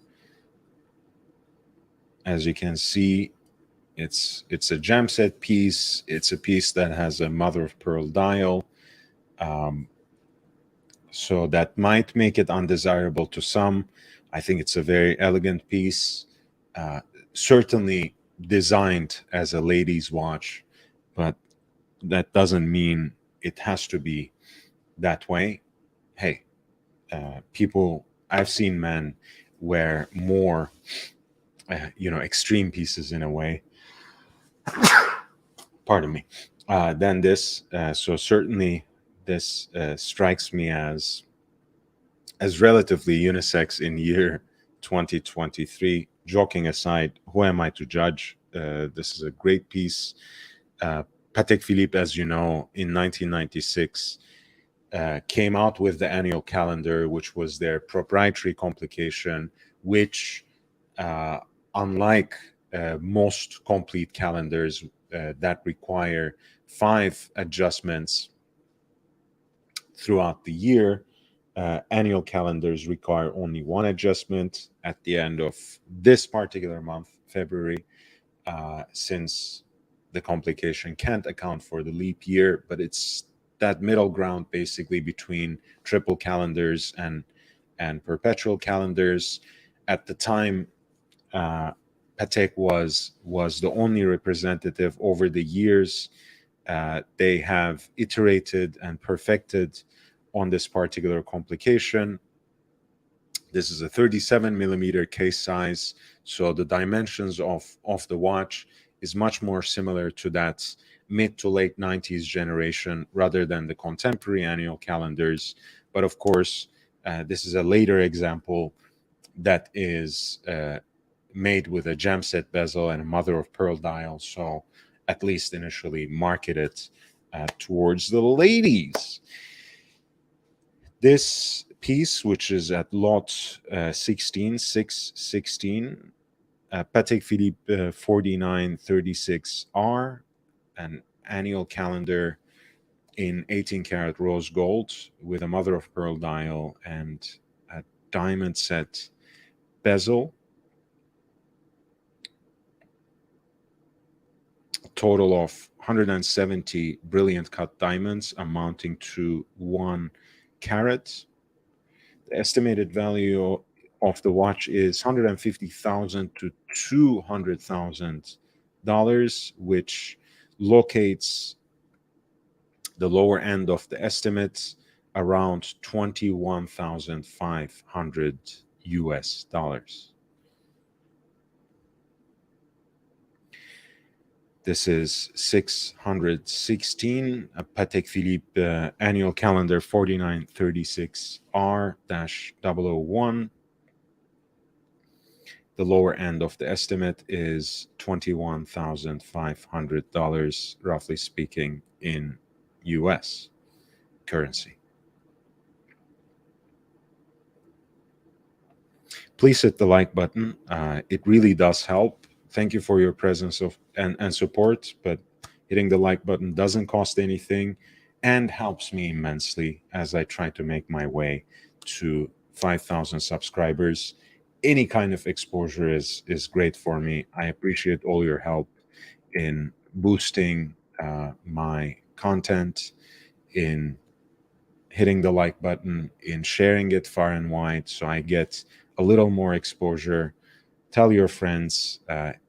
As you can see, it's a gem set piece. It's a piece that has a mother of pearl dial. So that might make it undesirable to some. I think it's a very elegant piece, certainly designed as a lady's watch, but that doesn't mean it has to be that way. Hey, people, I've seen men wear more, extreme pieces in a way, pardon me, than this. So certainly this strikes me as relatively unisex in year 2023. Joking aside, who am I to judge? This is a great piece. Patek Philippe, as you know, in 1996 came out with the annual calendar, which was their proprietary complication, which, unlike most complete calendars that require 5 adjustments throughout the year, annual calendars require only 1 adjustment at the end of this particular month, February, since the complication can't account for the leap year, but it's that middle ground basically between triple calendars and perpetual calendars. At the time, Patek was the only representative. Over the years, they have iterated and perfected on this particular complication. This is a 37 millimeter case size, so the dimensions of the watch is much more similar to that mid to late 90s generation rather than the contemporary annual calendars. But of course, this is a later example that is made with a gem set bezel and a mother of pearl dial, so at least initially marketed towards the ladies. This piece, which is at lot 616, Patek Philippe 4936R, an annual calendar in 18 karat rose gold with a mother of pearl dial and a diamond set bezel. A total of 170 brilliant cut diamonds amounting to 1 carat. The estimated value of the watch is $150,000 to $200,000, which locates the lower end of the estimates around $21,500. This is 616, a Patek Philippe annual calendar 4936R-001. The lower end of the estimate is $21,500, roughly speaking, in US currency. Please hit the like button. It really does help. Thank you for your presence and support, but hitting the like button doesn't cost anything and helps me immensely as I try to make my way to 5,000 subscribers. Any kind of exposure is great for me. I appreciate all your help in boosting my content, in hitting the like button, in sharing it far and wide so I get a little more exposure. Tell your friends.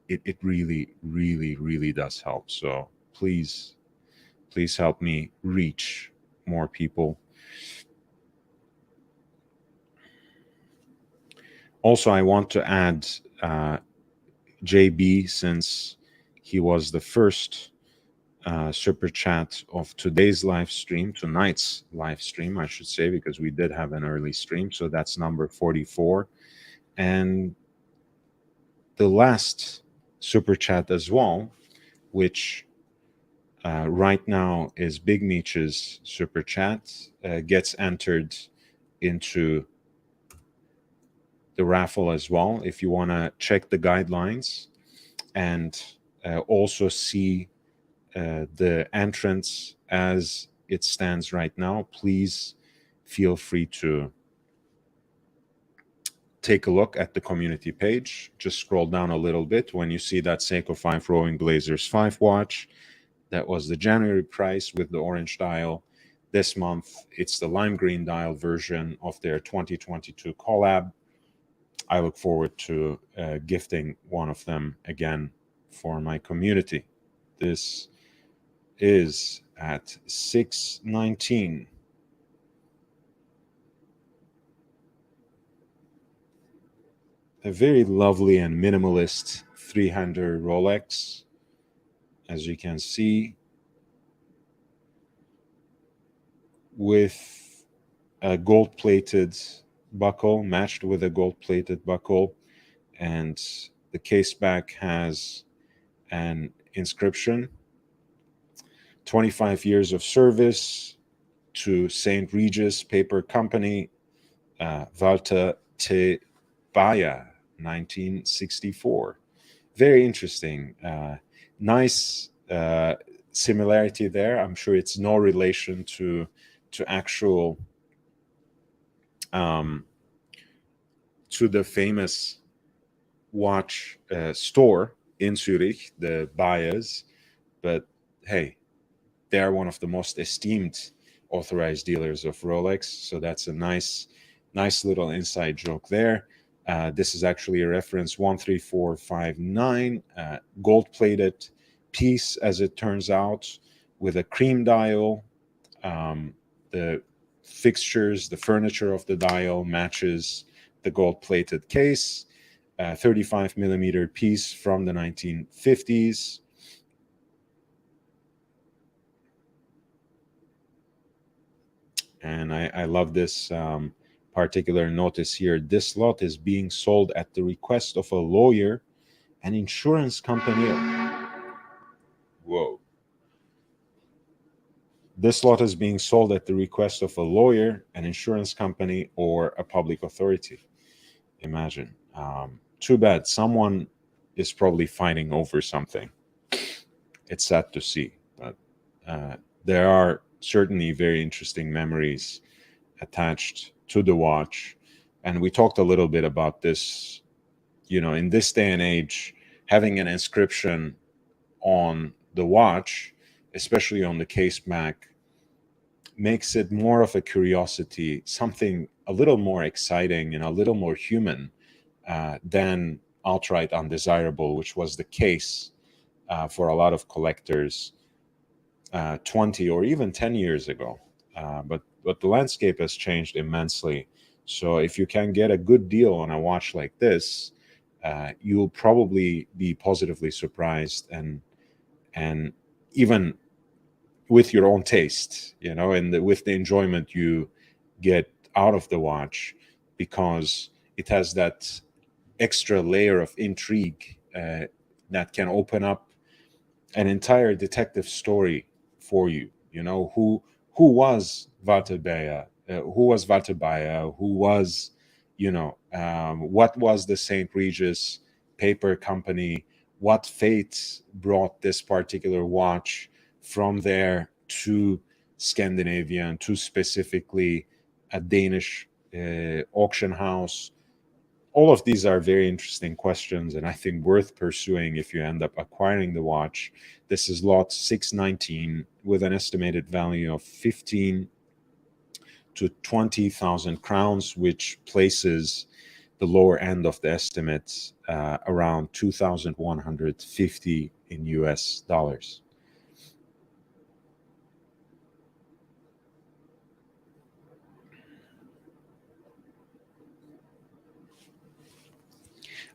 It really, really, really does help. So please help me reach more people. Also, I want to add JB, since he was the first super chat of tonight's live stream, I should say, because we did have an early stream. So that's number 44. And the last super chat as well, which right now is Big Meech's super chat, gets entered into the raffle as well. If you want to check the guidelines and also see the entrance as it stands right now, please feel free to take a look at the community page. Just scroll down a little bit. When you see that Seiko 5 Rowing Blazers 5 watch, that was the January price with the orange dial. This month, it's the lime green dial version of their 2022 collab. I look forward to gifting one of them again for my community. This is at 619. A very lovely and minimalist three-hander Rolex, as you can see, with a gold-plated buckle, matched with a gold-plated buckle, and the case back has an inscription: 25 years of service to St. Regis Paper Company, Walter T. Bayer, 1964. Very interesting. Nice similarity there. I'm sure it's no relation to actual to the famous watch store in Zurich, the Bayers, but hey, they are one of the most esteemed authorized dealers of Rolex. So that's a nice little inside joke there. This is actually a reference 13459, gold-plated piece, as it turns out, with a cream dial. The fixtures, the furniture of the dial matches the gold-plated case. 35 millimeter piece from the 1950s. And I love this particular notice here. This lot is being sold at the request of a lawyer, an insurance company. Whoa. This lot is being sold at the request of a lawyer, an insurance company, or a public authority. Imagine. Too bad. Someone is probably fighting over something. It's sad to see, but there are certainly very interesting memories attached to the watch. And we talked a little bit about this, in this day and age, having an inscription on the watch, especially on the case back, makes it more of a curiosity, something a little more exciting and a little more human than outright undesirable, which was the case for a lot of collectors 20 or even 10 years ago. But but the landscape has changed immensely. So if you can get a good deal on a watch like this, you'll probably be positively surprised, and even with your own taste, and with the enjoyment you get out of the watch, because it has that extra layer of intrigue that can open up an entire detective story for you. Who was Walter Bayer? Who was Walter Bayer? Who was, what was the St. Regis paper company? What fate brought this particular watch from there to Scandinavia, and to specifically a Danish auction house? All of these are very interesting questions, and I think worth pursuing if you end up acquiring the watch. This is lot 619 with an estimated value of 15 to 20,000 crowns, which places the lower end of the estimate around 2,150 in US dollars.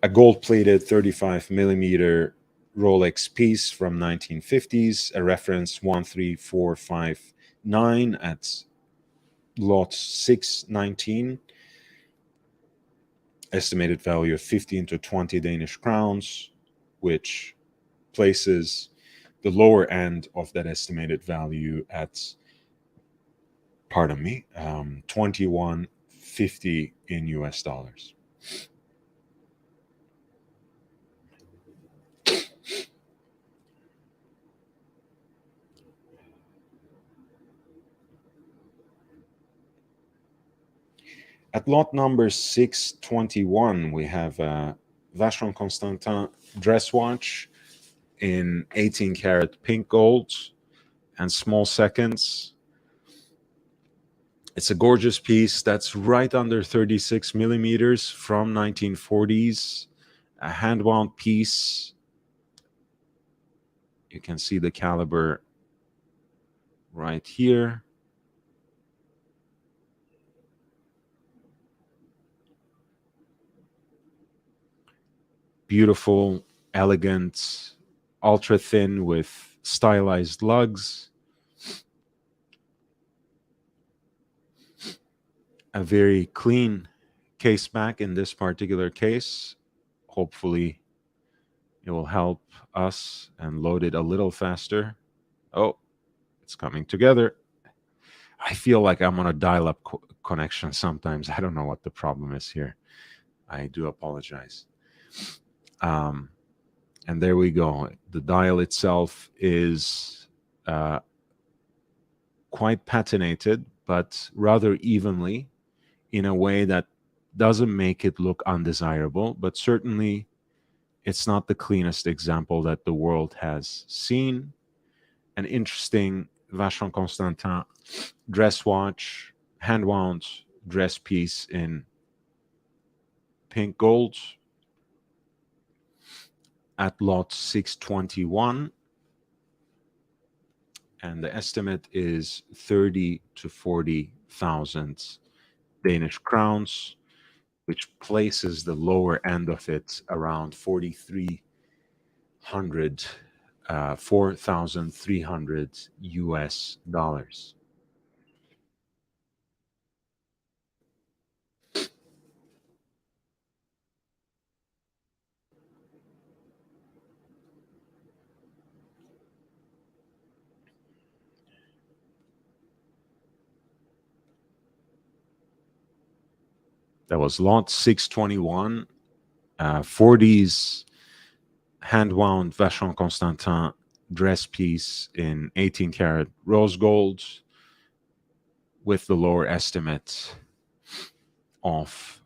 A gold-plated 35 millimeter Rolex piece from 1950s, a reference 13459 at lot 619, estimated value of 15 to 20 Danish crowns, which places the lower end of that estimated value at, pardon me, 2150 in US dollars. At lot number 621, we have a Vacheron Constantin dress watch in 18 karat pink gold and small seconds. It's a gorgeous piece that's right under 36 millimeters from 1940s, a hand-wound piece. You can see the caliber right here. Beautiful, elegant, ultra thin with stylized lugs. A very clean case back in this particular case. Hopefully it will help us and load it a little faster. Oh, it's coming together. I feel like I'm on a dial-up connection sometimes. I don't know what the problem is here. I do apologize. And there we go. The dial itself is quite patinated, but rather evenly, in a way that doesn't make it look undesirable, but certainly it's not the cleanest example that the world has seen. An interesting Vacheron Constantin dress watch, hand-wound dress piece in pink gold at lot 621. And the estimate is 30 to 40,000 Danish crowns, which places the lower end of it around 4,300, 4,300 US dollars. That was lot 621, 40s hand-wound Vacheron Constantin dress piece in 18 karat rose gold, with the lower estimate of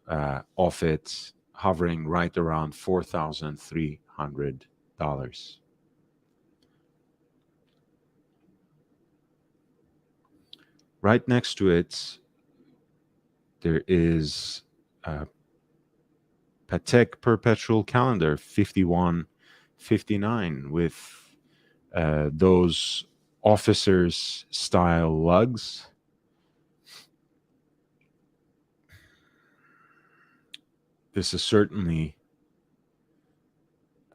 it hovering right around $4,300. Right next to it, there is a Patek Perpetual Calendar 5159 with those officers style lugs. this is certainly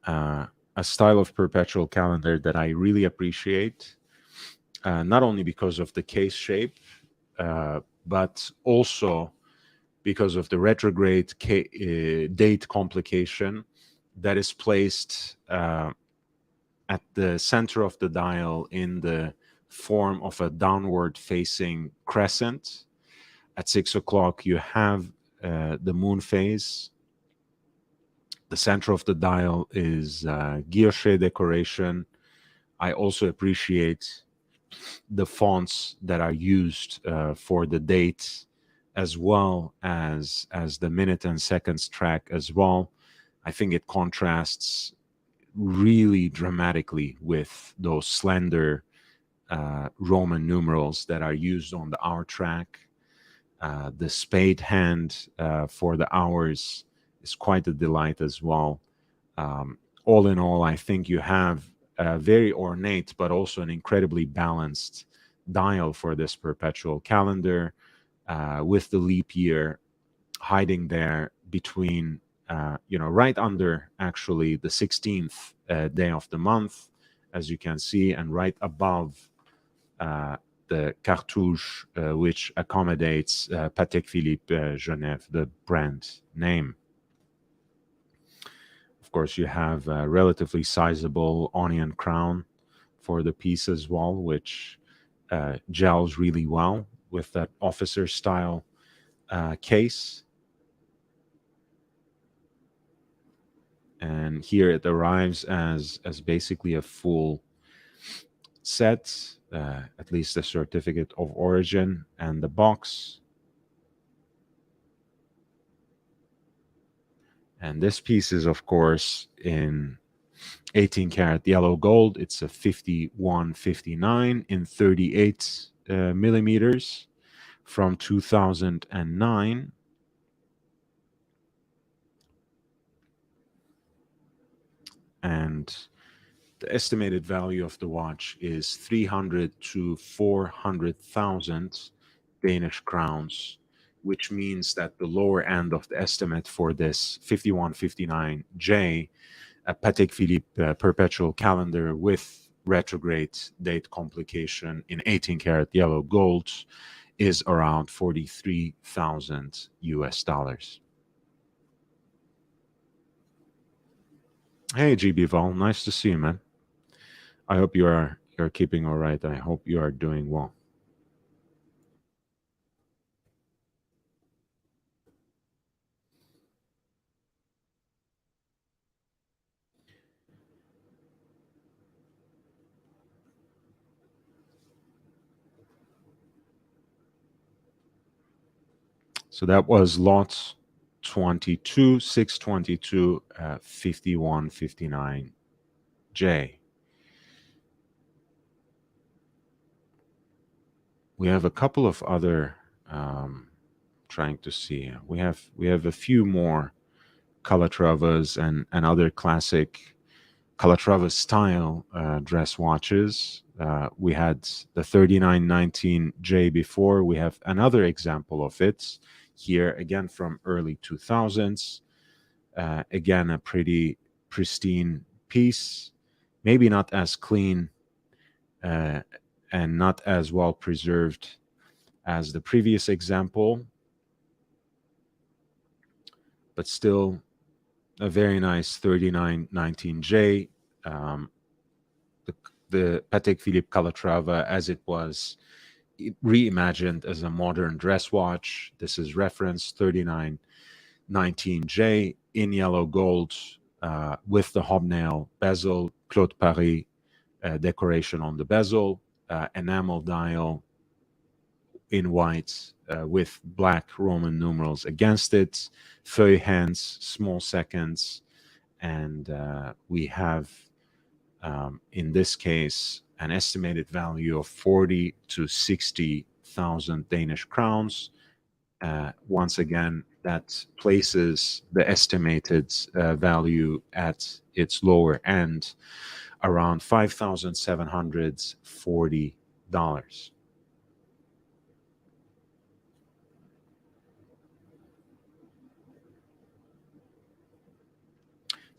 a style of perpetual calendar that I really appreciate, not only because of the case shape, but also because of the retrograde date complication that is placed at the center of the dial in the form of a downward facing crescent. At 6 o'clock, you have the moon phase. The center of the dial is guilloche decoration. I also appreciate the fonts that are used for the date, as well as the minute and seconds track as well. I think it contrasts really dramatically with those slender Roman numerals that are used on the hour track. The spade hand for the hours is quite a delight as well. All in all, I think you have a very ornate but also an incredibly balanced dial for this perpetual calendar, with the leap year hiding there between, right under actually the 16th day of the month, as you can see, and right above the cartouche, which accommodates Patek Philippe Genève, the brand name. Of course, you have a relatively sizable onion crown for the piece as well, which gels really well with that officer style case. And here it arrives as basically a full set, at least a certificate of origin and the box. And this piece is, of course, in 18 karat yellow gold. It's a 5159 in 38 millimeters from 2009. And the estimated value of the watch is 300 to 400,000 Danish crowns, which means that the lower end of the estimate for this 5159J, a Patek Philippe perpetual calendar with retrograde date complication in 18 karat yellow gold, is around 43,000 US dollars. Hey, GB Vol, nice to see you, man. I hope you're keeping all right. I hope you are doing well. So that was lot 22, 622, 5159J. We have a couple of other, trying to see. We have a few more Calatravas and other classic Calatrava style dress watches. We had the 3919J before. We have another example of it here, again from early 2000s. Again, a pretty pristine piece, maybe not as clean and not as well preserved as the previous example, but still a very nice 3919J. The Patek Philippe Calatrava, as it was reimagined as a modern dress watch. This is reference 3919J in yellow gold with the hobnail bezel, Claude Paris decoration on the bezel, enamel dial in white with black Roman numerals against it, feuille hands, small seconds, and we have, in this case, an estimated value of 40 to 60,000 Danish crowns. Once again, that places the estimated value at its lower end, around $5,740.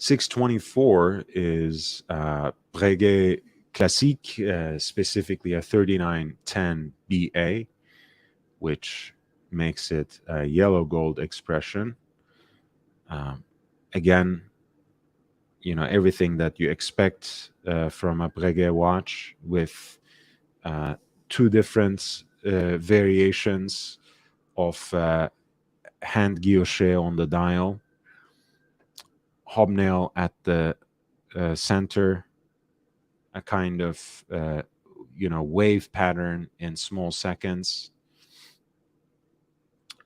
624 is Breguet Classique, specifically a 3910 BA, which makes it a yellow gold expression. Again, everything that you expect from a Breguet watch, with two different variations of hand guilloche on the dial, hobnail at the center, a kind of wave pattern in small seconds,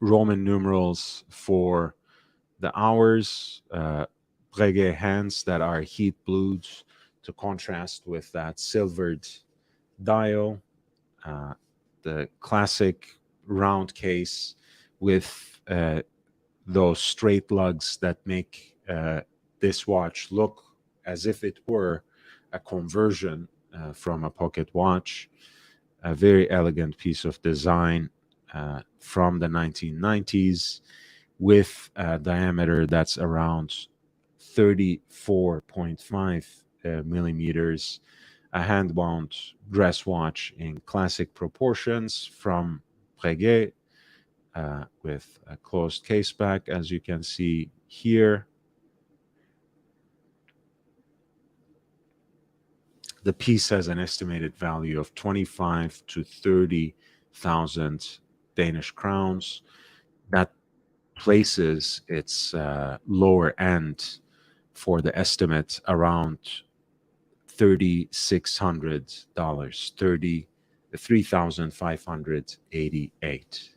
Roman numerals for the hours, Breguet hands that are heat blued to contrast with that silvered dial, the classic round case with those straight lugs that make this watch look as if it were a conversion from a pocket watch. A very elegant piece of design from the 1990s, with a diameter that's around 34.5 millimeters, a hand-wound dress watch in classic proportions from Breguet, with a closed case back, as you can see here. The piece has an estimated value of 25 to 30,000 Danish crowns. That places its lower end for the estimate around $3,600, 3,588.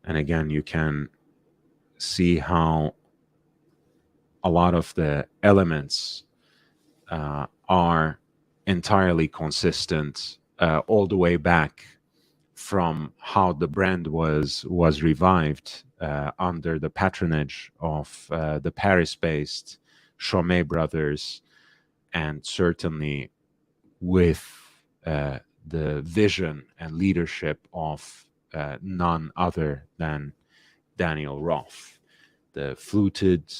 And again, you can see how a lot of the elements are entirely consistent all the way back from how the brand was revived under the patronage of the Paris-based Chomet brothers, and certainly with the vision and leadership of none other than Daniel Roth. The fluted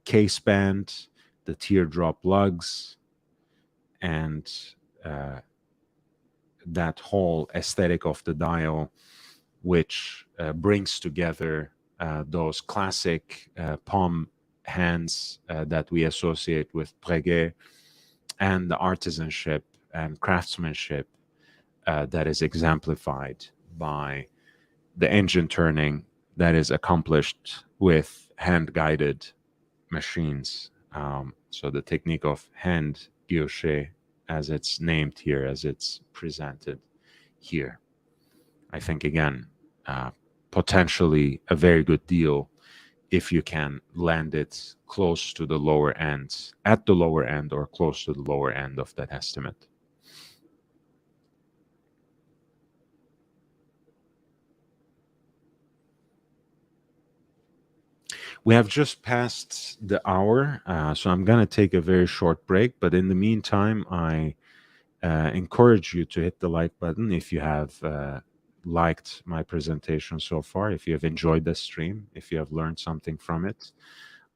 case band, the teardrop lugs, and that whole aesthetic of the dial, which brings together those classic palm hands that we associate with Breguet, and the artisanship and craftsmanship that is exemplified by the engine turning that is accomplished with hand-guided machines. So the technique of hand guilloche, as it's named here, as it's presented here. I think, again, potentially a very good deal if you can land it close to the lower end, at the lower end or close to the lower end of that estimate. We have just passed the hour, so I'm going to take a very short break. But in the meantime, I encourage you to hit the like button if you have liked my presentation so far, if you have enjoyed the stream, if you have learned something from it.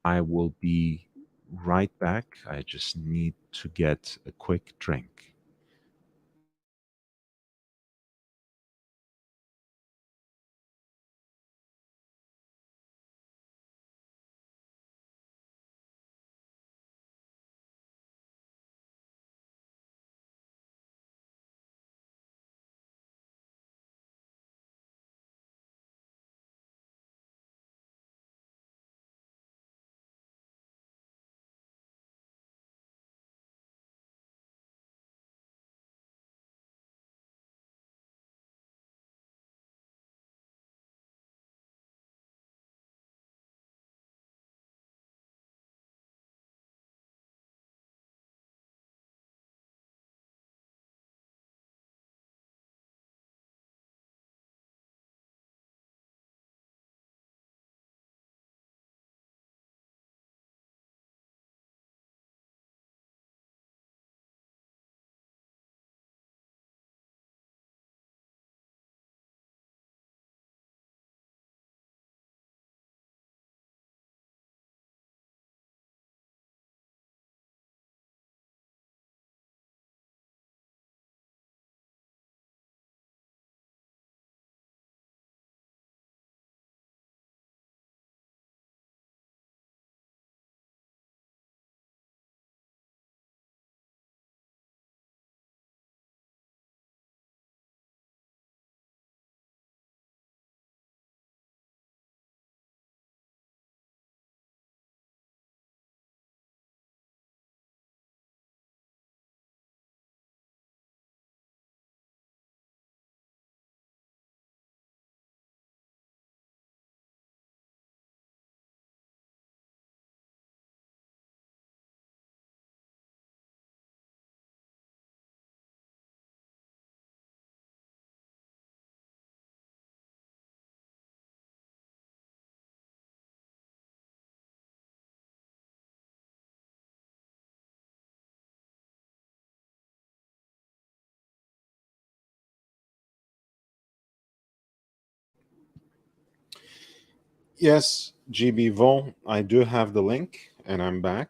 I will be right back. I just need to get a quick drink. Yes, GB Vol, I do have the link and I'm back.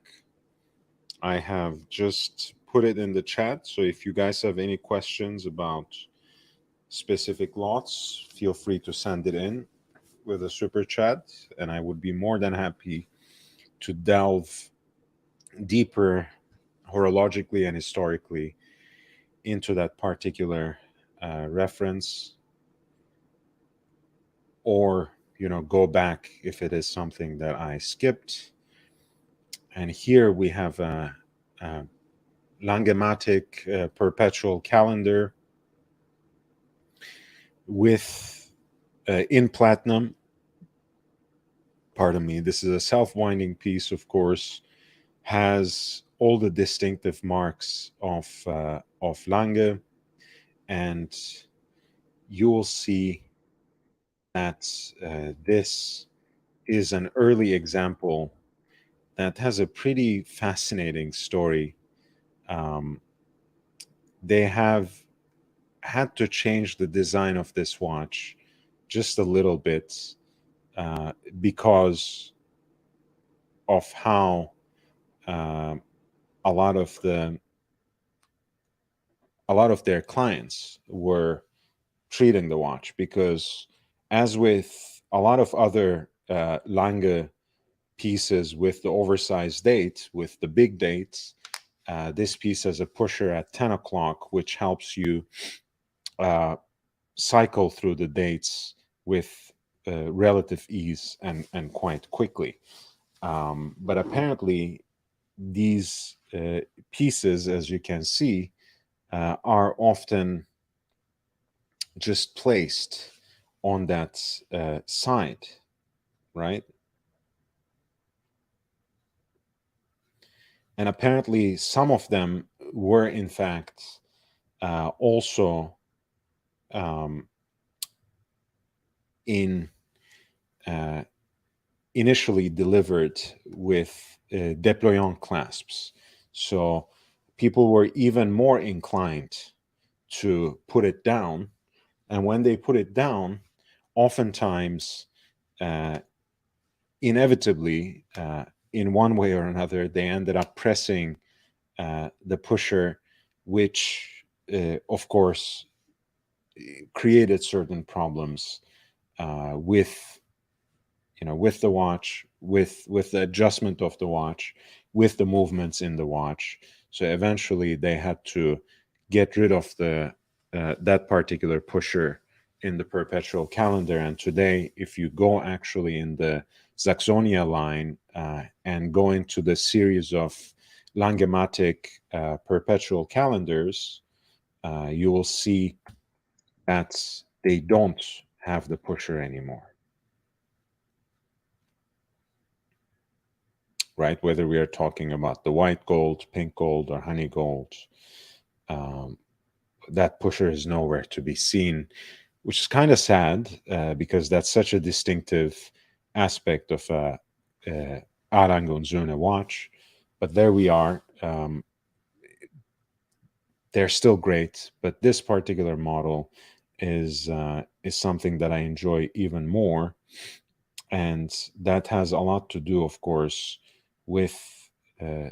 I have just put it in the chat. So if you guys have any questions about specific lots, feel free to send it in with a super chat, and I would be more than happy to delve deeper horologically and historically into that particular reference, or go back if it is something that I skipped. And here we have a Langematic perpetual calendar with in platinum. Pardon me. This is a self-winding piece, of course, has all the distinctive marks of Lange, and you will see that this is an early example that has a pretty fascinating story. Um, they have had to change the design of this watch just a little bit uh, because of how uh, a lot of their clients were treating the watch. Because as with a lot of other Lange pieces with the oversized date, with the big dates, this piece has a pusher at 10 o'clock, which helps you uh, cycle through the dates with relative ease and quite quickly. But apparently, these pieces, as you can see, are often just placed on that side, right? And apparently, some of them were, in fact, also um, in uh, initially delivered with déployant clasps. So people were even more inclined to put it down. And when they put it down, oftentimes, uh, inevitably, in one way or another, they ended up pressing the pusher, which, of course, created certain problems with with the watch, with the adjustment of the watch, with the movements in the watch. So eventually they had to get rid of the that particular pusher in the perpetual calendar. And today, if you go actually in the Saxonia line and go into the series of Langematic perpetual calendars, you will see that they don't have the pusher anymore. Right? Whether we are talking about the white gold, pink gold, or honey gold, um, that pusher is nowhere to be seen, which is kind of sad because that's such a distinctive aspect of a Arangonzune watch. But there we are. They're still great, but this particular model is something that I enjoy even more, and that has a lot to do, of course, with uh,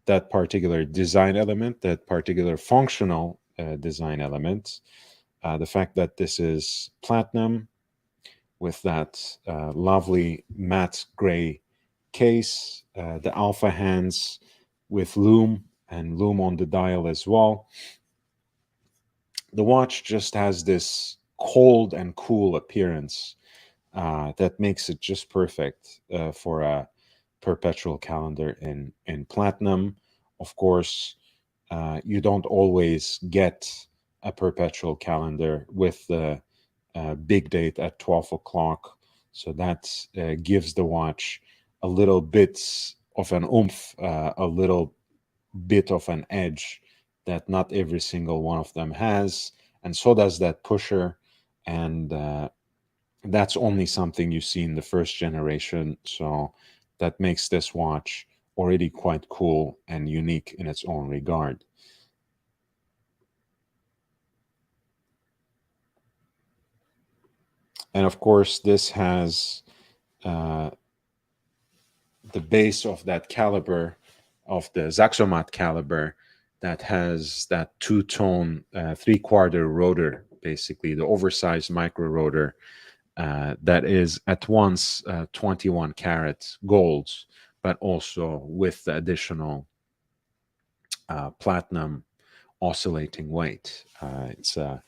that particular design element, that particular functional design element. The fact that this is platinum with that lovely matte gray case, the alpha hands with loom and loom on the dial as well. The watch just has this cold and cool appearance that makes it just perfect for a perpetual calendar in platinum. Of course, you don't always get a perpetual calendar with the big date at 12 o'clock. So that gives the watch a little bit of an oomph, a little bit of an edge that not every single one of them has. And so does that pusher. And that's only something you see in the first generation. So that makes this watch already quite cool and unique in its own regard. And of course, this has uh, the base of that caliber, of the Zaxomat caliber, that has that two-tone three-quarter rotor, basically the oversized micro rotor, that is at once 21 karat gold, but also with the additional platinum oscillating weight. It's a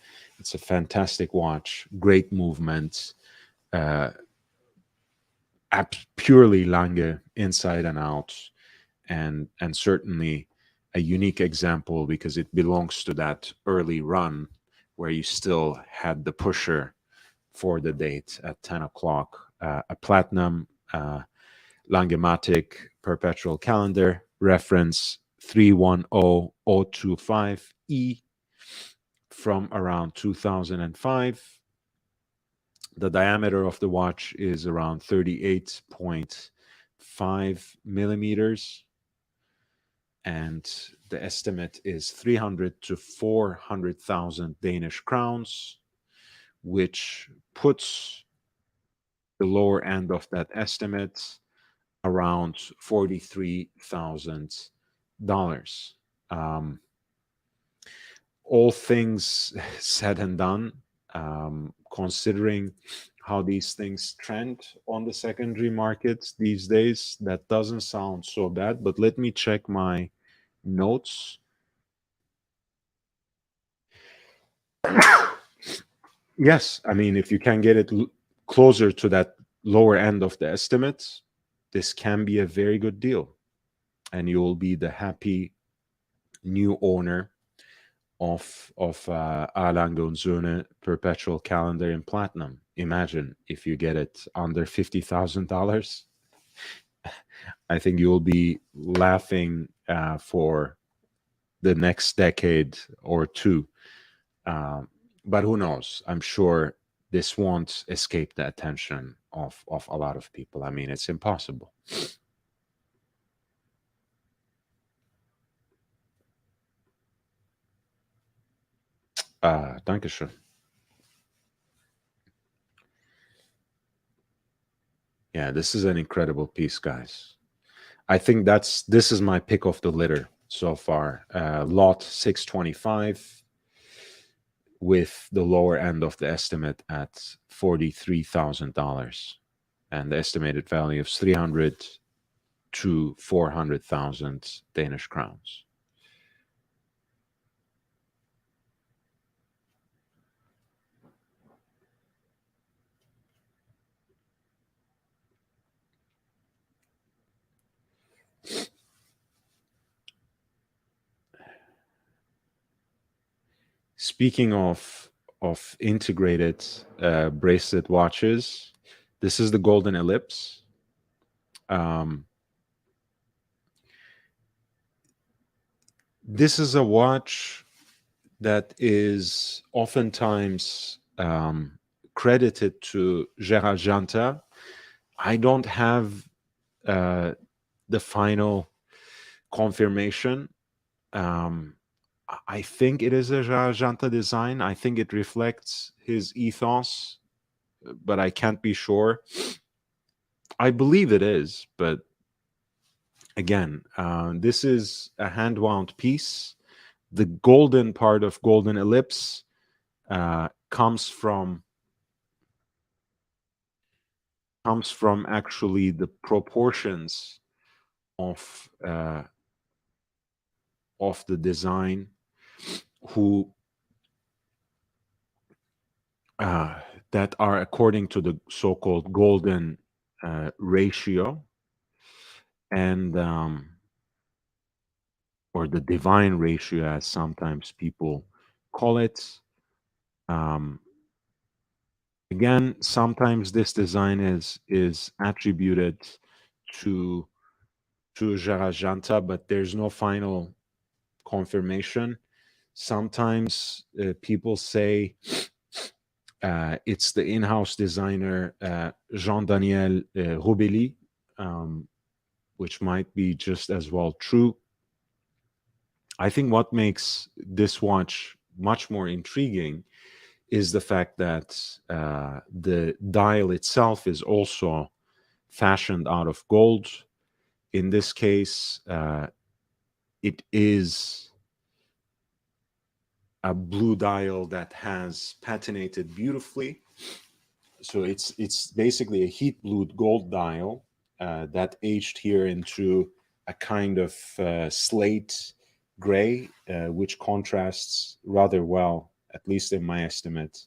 fantastic watch, great movement, uh, purely Lange inside and out, and certainly a unique example because it belongs to that early run where you still had the pusher for the date at 10 o'clock, a platinum Langematic perpetual calendar, reference 310025E from around 2005. The diameter of the watch is around 38.5 millimeters, and the estimate is 300 to 400,000 Danish crowns, which puts the lower end of that estimate around $43,000. All things said and done, considering how these things trend on the secondary markets these days, that doesn't sound so bad. But let me check my notes. Yes, I mean, if you can get it closer to that lower end of the estimates, this can be a very good deal, and you will be the happy new owner of Erlang und Söhne perpetual calendar in platinum. Imagine if you get it under $50,000. I think you'll be laughing for the next decade or two. But who knows? I'm sure this won't escape the attention of a lot of people. I mean, it's impossible. Dankeschön. Yeah, this is an incredible piece, guys. I think this is my pick of the litter so far. Lot 625 with the lower end of the estimate at $43,000, and the estimated value is 300 to 400,000 Danish crowns. Speaking of integrated bracelet watches, this is the Golden Ellipse. This is a watch that is oftentimes credited to Gerard Janta. I don't have the final confirmation. I think it is a Gerard Janta design. I think it reflects his ethos, but I can't be sure. I believe it is, but again, this is a hand-wound piece. The golden part of Golden Ellipse comes from actually the proportions of the design, who that are according to the so-called golden ratio, and or the divine ratio, as sometimes people call it. Again, sometimes this design is attributed to Gerard Janta, but there's no final confirmation. Sometimes people say it's the in-house designer Jean-Daniel Robelli, which might be just as well true. I think what makes this watch much more intriguing is the fact that the dial itself is also fashioned out of gold. In this case, it is a blue dial that has patinated beautifully. So it's basically a heat blued gold dial that aged here into a kind of slate gray, which contrasts rather well, at least in my estimate,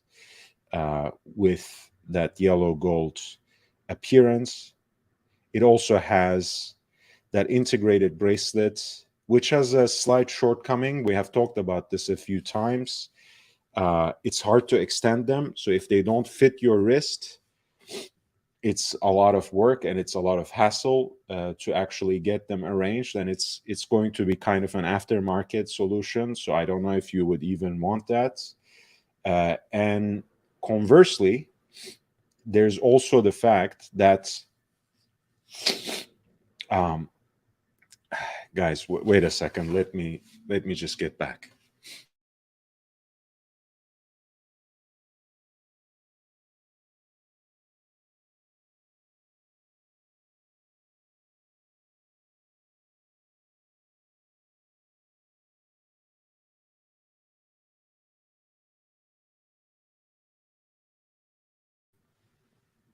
with that yellow gold appearance. It also has that integrated bracelet, which has a slight shortcoming. We have talked about this a few times. It's hard to extend them. So if they don't fit your wrist, it's a lot of work and it's a lot of hassle to actually get them arranged. And it's going to be kind of an aftermarket solution. So I don't know if you would even want that. And conversely, there's also the fact that um, guys, wait a second. Let me just get back.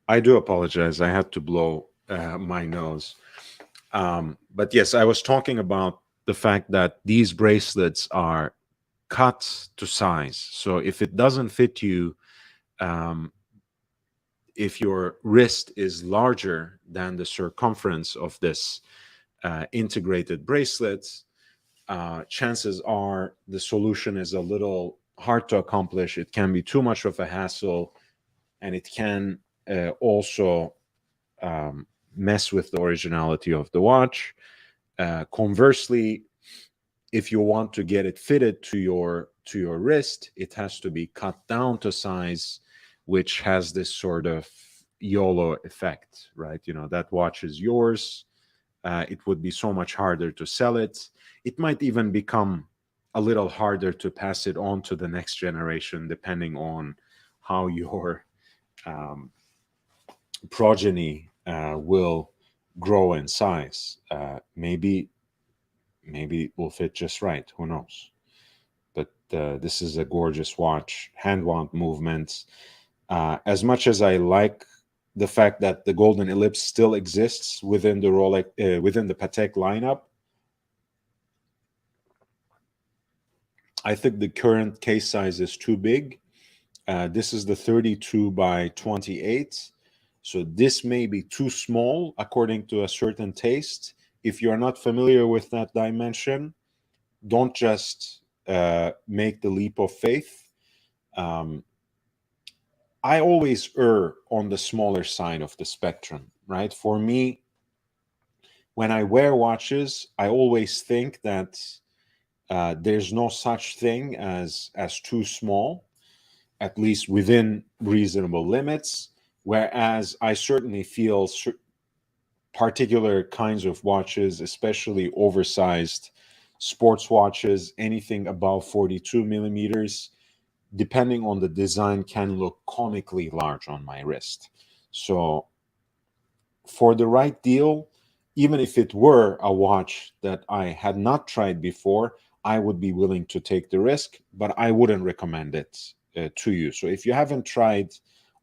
I do apologize. I had to blow my nose. But yes, I was talking about the fact that these bracelets are cut to size. So if it doesn't fit you, um, if your wrist is larger than the circumference of this integrated bracelet, chances are the solution is a little hard to accomplish. It can be too much of a hassle, and it can also mess with the originality of the watch. Conversely, if you want to get it fitted to your wrist, it has to be cut down to size, which has this sort of YOLO effect, right? You know, that watch is yours. It would be so much harder to sell it. It might even become a little harder to pass it on to the next generation, depending on how your um, progeny will grow in size. Maybe it will fit just right. Who knows? But this is a gorgeous watch, hand wound movements. As much as I like the fact that the golden ellipse still exists within the Rolex, within the Patek lineup, I think the current case size is too big. This is the 32 by 28. So this may be too small according to a certain taste. If you're not familiar with that dimension, don't just make the leap of faith. Um, I always err on the smaller side of the spectrum, right? For me, when I wear watches, I always think that there's no such thing as too small, at least within reasonable limits. Whereas I certainly feel particular kinds of watches, especially oversized sports watches, anything above 42 millimeters, depending on the design, can look comically large on my wrist. So, for the right deal, even if it were a watch that I had not tried before, I would be willing to take the risk, but I wouldn't recommend it to you. So, if you haven't tried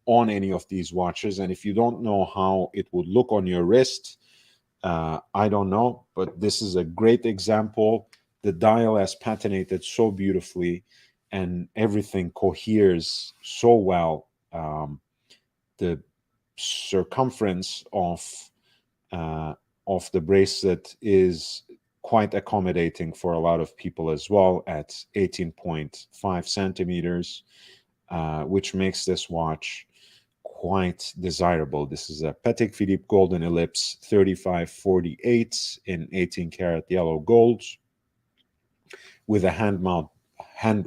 on any of these watches and if you don't know how it would look on your wrist, I don't know, but this is a great example. The dial has patinated so beautifully and everything coheres so well. The circumference uh, of the bracelet is quite accommodating for a lot of people as well at 18.5 centimeters, which makes this watch quite desirable. This is a Patek Philippe Golden Ellipse 3548 in 18 karat yellow gold with a hand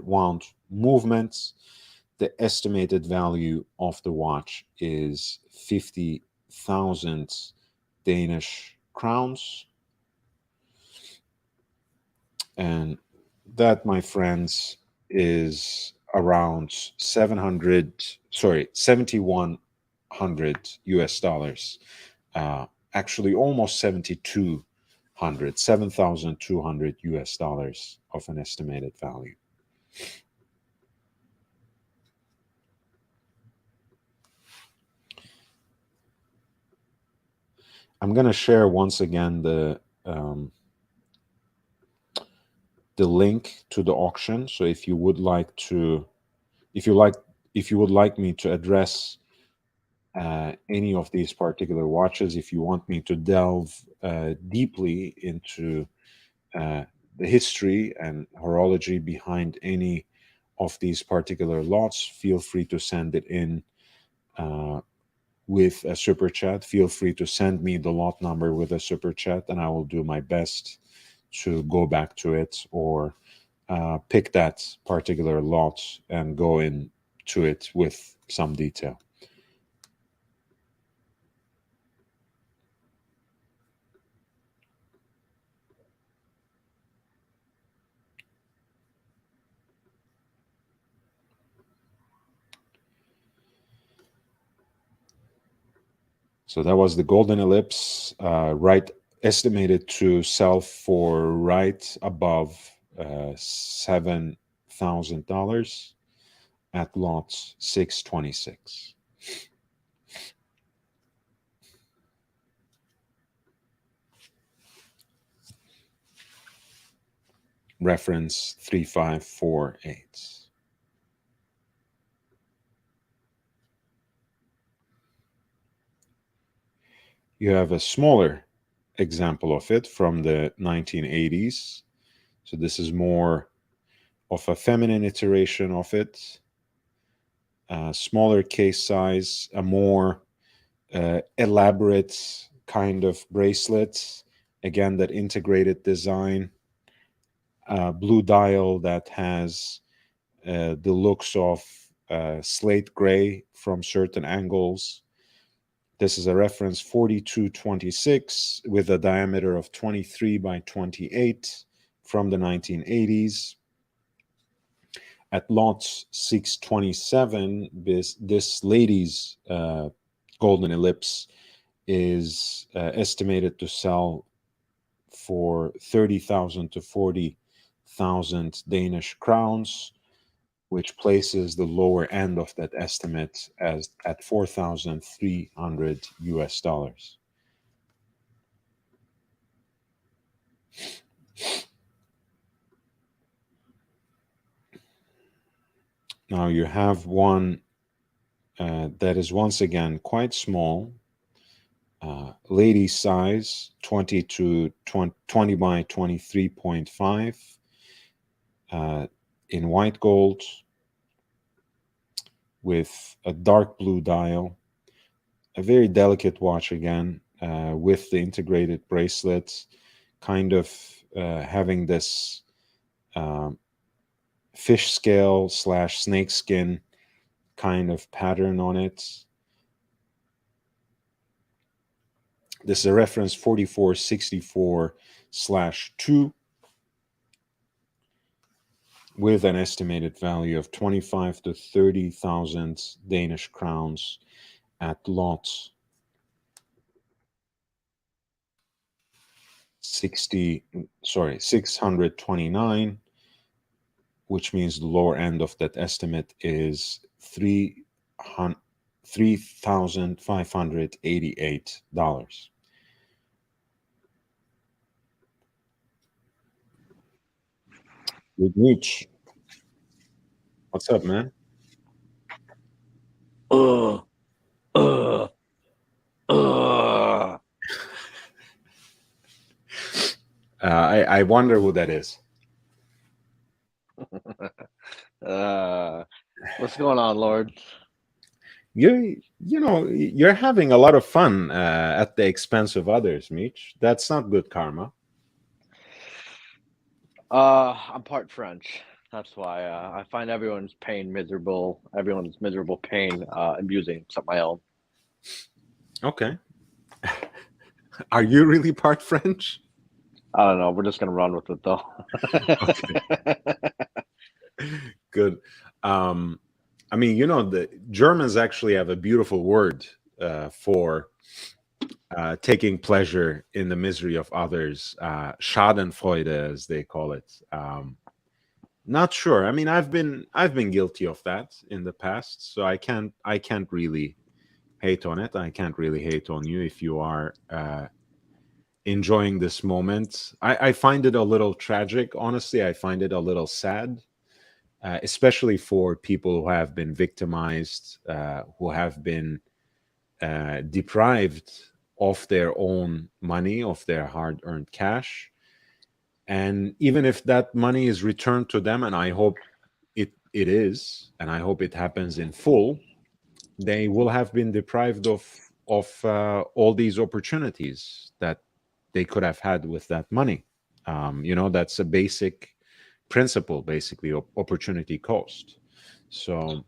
wound movement. The estimated value of the watch is 50,000 Danish crowns. And that, my friends, is around 700, sorry, 7,100 US dollars. actually almost 7,200 US dollars of an estimated value. I'm going to share once again the link to the auction. So if you would like to, if you like, if you would like me to address any of these particular watches, if you want me to delve deeply into the history and horology behind any of these particular lots, feel free to send it in with a super chat. Feel free to send me the lot number with a super chat, and I will do my best to go back to it or pick that particular lot and go into it with some detail. So that was the Golden Ellipse, right, estimated to sell for right above $7,000 at lot 626. Reference 3548. You have a smaller example of it from the 1980s. So this is more of a feminine iteration of it. Smaller case size, a more elaborate kind of bracelet. Again, that integrated design. Blue dial that has the looks of slate gray from certain angles. This is a reference 4226 with a diameter of 23 by 28 from the 1980s. At lot 627, this lady's Golden Ellipse is estimated to sell for 30,000 to 40,000 Danish crowns, which places the lower end of that estimate as at 4,300 US dollars. Now you have one that is once again quite small, lady size 20 to 20 by 23.5 in white gold with a dark blue dial, a very delicate watch again with the integrated bracelets, kind of having this fish scale / snake skin kind of pattern on it. This is a reference 4464/2 with an estimated value of 25 to 30,000 Danish crowns at lot 629, which means the lower end of that estimate is $3,588. Good Mitch. What's up, man? Uh. I wonder who that is. What's going on, Lord? You're having a lot of fun at the expense of others, Mitch. That's not good karma. I'm part French. That's why I find everyone's pain miserable. Everyone's miserable pain amusing, except my own. Okay. Are you really part French? I don't know. We're just gonna run with it, though. Good. I mean, the Germans actually have a beautiful word for taking pleasure in the misery of others, Schadenfreude, as they call it. Not sure. I mean, I've been guilty of that in the past, so I can't really hate on it. I can't really hate on you if you are enjoying this moment. I find it a little tragic, honestly. I find it a little sad, especially for people who have been victimized, who have been deprived of their own money, of their hard earned cash. And even if that money is returned to them, and I hope it is, and I hope it happens in full, they will have been deprived of all these opportunities that they could have had with that money. That's a basic principle, basically, opportunity cost. So,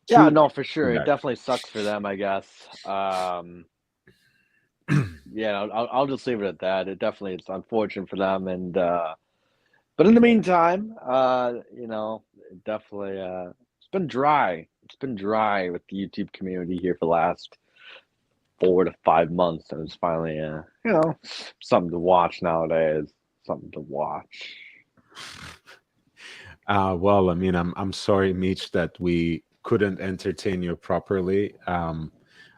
Yeah, too no, for sure. It bad. definitely sucks for them, I guess. Yeah, I'll just leave it at that. It definitely it's unfortunate for them, and but in the meantime, it definitely it's been dry. It's been dry with the YouTube community here for the last 4 to 5 months, and it's finally something to watch nowadays. Something to watch. Well, I mean, I'm sorry, Mitch, that we couldn't entertain you properly.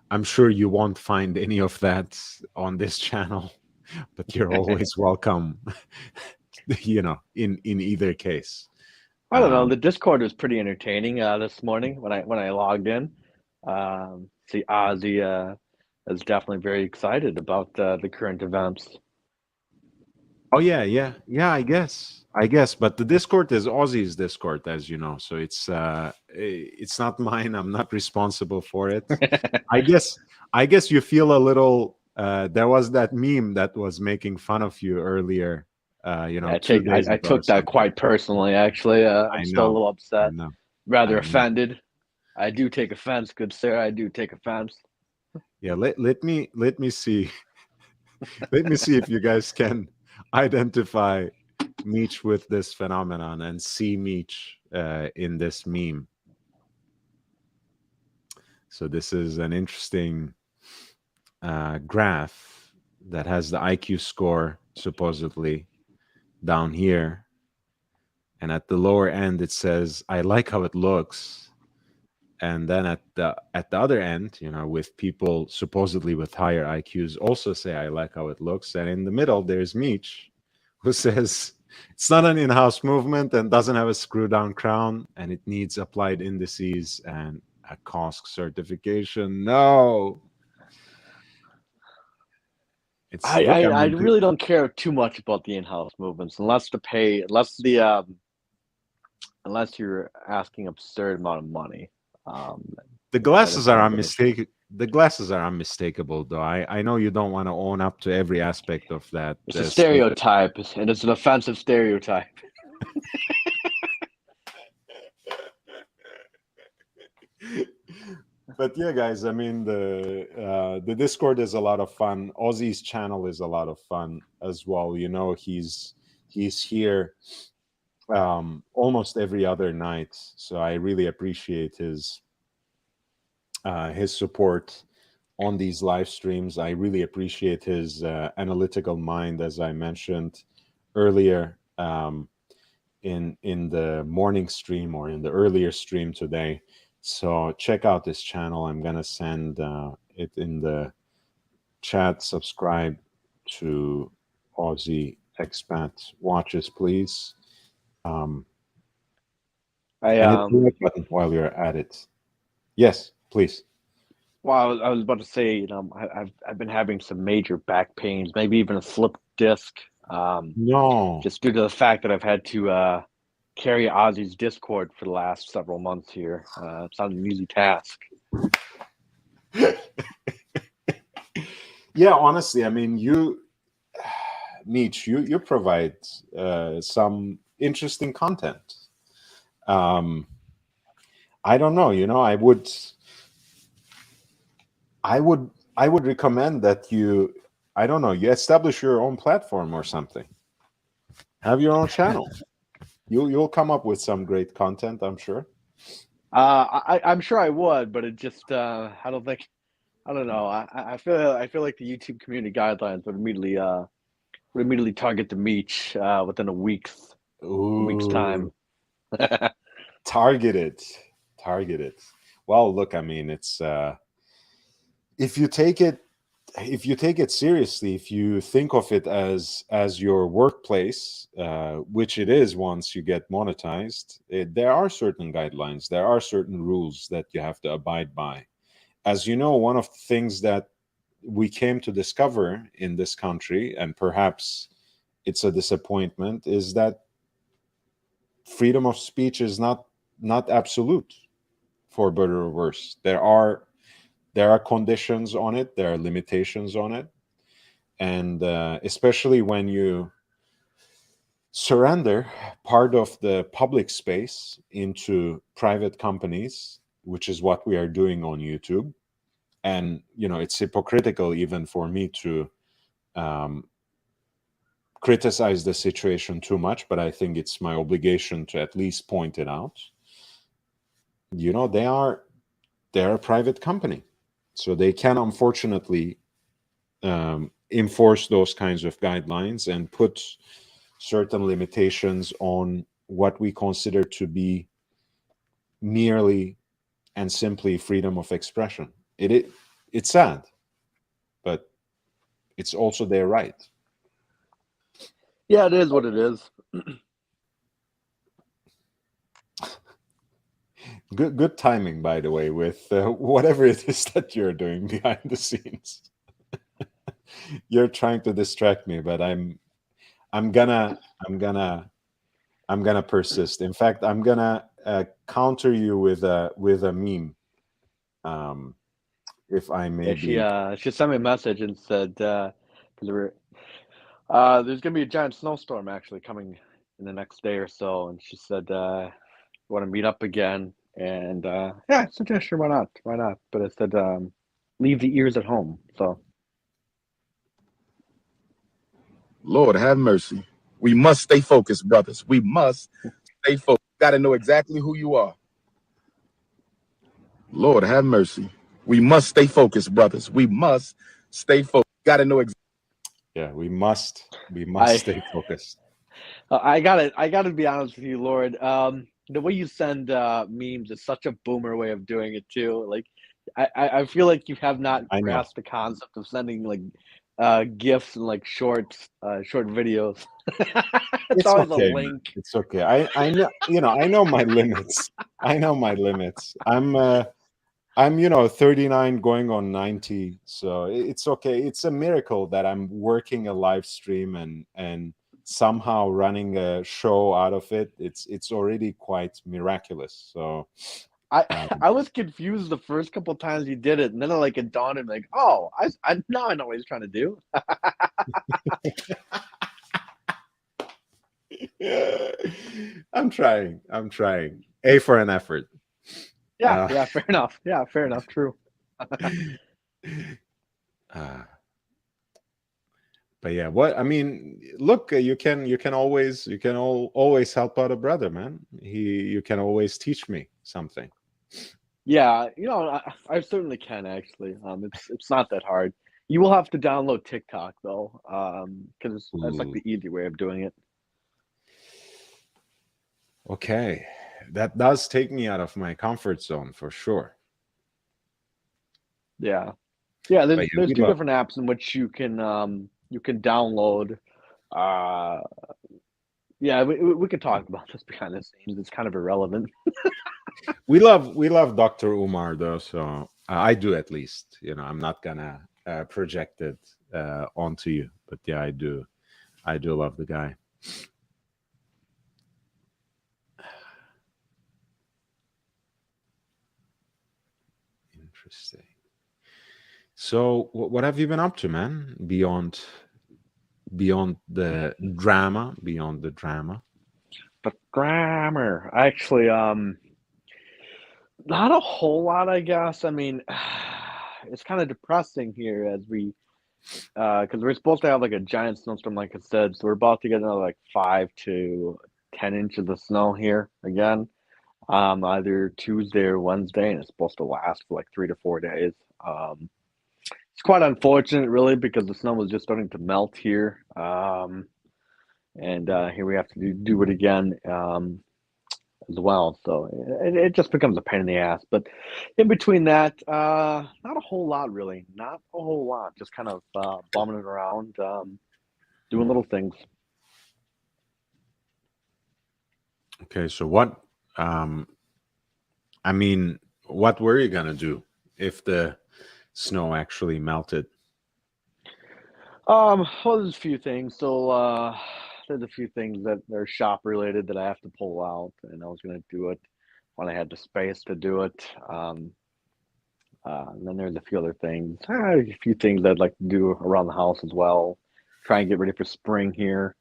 I'm sure you won't find any of that on this channel, but you're always welcome. In either case. I don't know. Um, The Discord was pretty entertaining this morning when I logged in. See, Ozzy is definitely very excited about the current events. oh yeah, yeah, yeah. I guess, but the Discord is Aussie's Discord, as you know, so it's not mine. I'm not responsible for it. I guess I guess you feel a little. There was that meme that was making fun of you earlier. I 2 days I ago or took that something. quite personally. Actually, I'm I still a know, little I upset, know, rather I know. offended. I do take offense, good sir. I do take offense. Yeah, let me see. Let me see if you guys can identify Meech with this phenomenon and see Meech in this meme. So this is an interesting graph that has the IQ score supposedly down here, and at the lower end it says, "I like how it looks." And then at the other end, with people supposedly with higher IQs also say, "I like how it looks." And in the middle there's Meech, who says it's not an in-house movement and doesn't have a screw down crown, and it needs applied indices and a COSC certification. No, it's look, I I mean, really don't care too much about the in-house movements unless you're asking absurd amount of money. Um, the that is glasses are one of an issue. unmistakable. The glasses are unmistakable, though. I know you don't want to own up to every aspect of that It's a statement. stereotype, and it's an offensive stereotype. But yeah, guys, I mean, the Discord is a lot of fun. Ozzy's channel is a lot of fun as well. He's here almost every other night, so I really appreciate his support on these live streams. I really appreciate his analytical mind, as I mentioned earlier, in the morning stream or in the earlier stream today. So check out this channel. I'm gonna send it in the chat. Subscribe to Aussie Expat Watches, please. Um, I and hit the like button while you're at it. Yes, please. Well, I was about to say, I've been having some major back pains, maybe even a slip disc, No. just due to the fact that I've had to carry Ozzy's Discord for the last several months here. It's not an easy task. Yeah, honestly, I mean, Nietzsche, you provide some interesting content. Um, I don't know, I would recommend that I don't know, you establish your own platform or something. Have your own channel. You'll come up with some great content, I'm sure. I'm sure I would, but it just I don't know. I feel like the YouTube community guidelines would immediately target the Meech within a week's Ooh, time. Yeah, targeted, targeted. Well, look, I mean, it's if you take it if you take it seriously, if you think of it as your workplace, which it is once you get monetized, there are certain guidelines, there are certain rules that you have to abide by. As you know, one of the things that we came to discover in this country, and perhaps it's a disappointment, is that freedom of speech is not absolute, for better or worse. There are conditions on it, there are limitations on it, and especially when you surrender part of the public space into private companies, which is what we are doing on YouTube. And it's hypocritical even for me to um, criticize the situation too much, but I think it's my obligation to at least point it out. They're a private company, so they can unfortunately enforce those kinds of guidelines and put certain limitations on what we consider to be merely and simply freedom of expression. It's sad, but it's also their right. it is what it is. Good timing, by the way, with whatever it is that you're doing behind the scenes. You're trying to distract me, but I'm gonna I'm gonna I'm gonna persist. In fact, I'm gonna counter you with a meme, um, if I may Yeah, she be. uh she sent me a message and said because there's gonna be a giant snowstorm actually coming in the next day or so, and she said want to meet up again, and yeah, I said yeah, sure, why not? But I said leave the ears at home. So Lord have mercy. We must stay focused, brothers. We must stay focused. Got to know exactly who you are. Lord have mercy. We must stay focused, brothers. We must stay focused. Got to know exactly. Yeah, we must I stay focused. I gotta be honest with you, Lord. The way you send memes is such a boomer way of doing it too. Like, I feel like you have not I know. grasped the concept of sending like gifs and like short videos. It's It's always a okay, man. link. It's okay. I know, I know my limits. I know my limits. I'm 39 going on 90, so it's okay. It's a miracle that I'm working a live stream and somehow running a show out of it. It's already quite miraculous. So I um, I was confused the first couple times you did it, and then it dawned on me like, oh, I now I know what he's trying to do. I'm trying. I'm trying. A for an effort. Yeah, Uh, yeah, fair enough. Yeah, fair enough. True. uh, but yeah, what I mean, look, you can always help out a brother, man. You can always teach me something. Yeah, I certainly can actually. It's not that hard. You will have to download TikTok though, because that's like Ooh, the easy way of doing it. okay, that does take me out of my comfort zone for sure. Yeah, yeah. But There's yeah, there's we two love. different apps in which you can download. Uh, yeah, we could talk about this behind the scenes. It's kind of irrelevant. We love Dr. Umar though, so I do at least. I'm not gonna project it onto you, but yeah, I do. I do love the guy. Interesting. So, what have you been up to, man? Beyond the drama, beyond the drama. But grammar, actually, not a whole lot, I guess. I mean, it's kind of depressing here as because we're supposed to have like a giant snowstorm, like I said. So we're about to get another like 5 to 10 inches of snow here again, either Tuesday or Wednesday, and it's supposed to last for like 3 to 4 days. Um, It's quite unfortunate, really, because the snow was just starting to melt here. And here we have to do it again as well. So it just becomes a pain in the ass. But in between that, not a whole lot, really. Not a whole lot. Just kind of bumming it around, doing little things. Okay, so what? I mean, what were you gonna do if the snow actually melted? Well, there's a few things. So there's a few things that are shop related that I have to pull out, and I was going to do it when I had the space to do it. And then there's a few other things, a few things I'd like to do around the house as well. Try and get ready for spring here.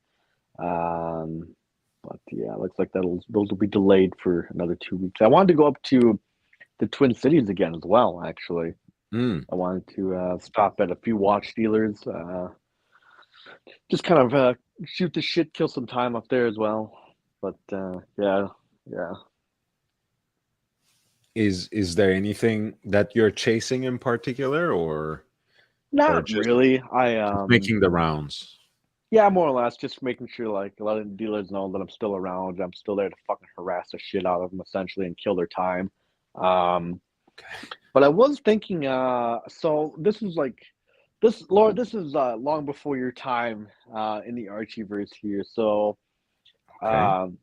But yeah, it looks like those will be delayed for another 2 weeks. I wanted to go up to the Twin Cities again as well, actually. Mm. I wanted to stop at a few watch dealers, just kind of shoot the shit, kill some time up there as well. But yeah. Is there anything that you're chasing in particular, or Not just really. making the rounds? Yeah, more or less, just making sure like a lot of the dealers know that I'm still around. I'm still there to fucking harass the shit out of them essentially and kill their time. Um, Okay. but I was thinking, so this was like this, Lord, this is long before your time in the Archieverse here. So Okay. um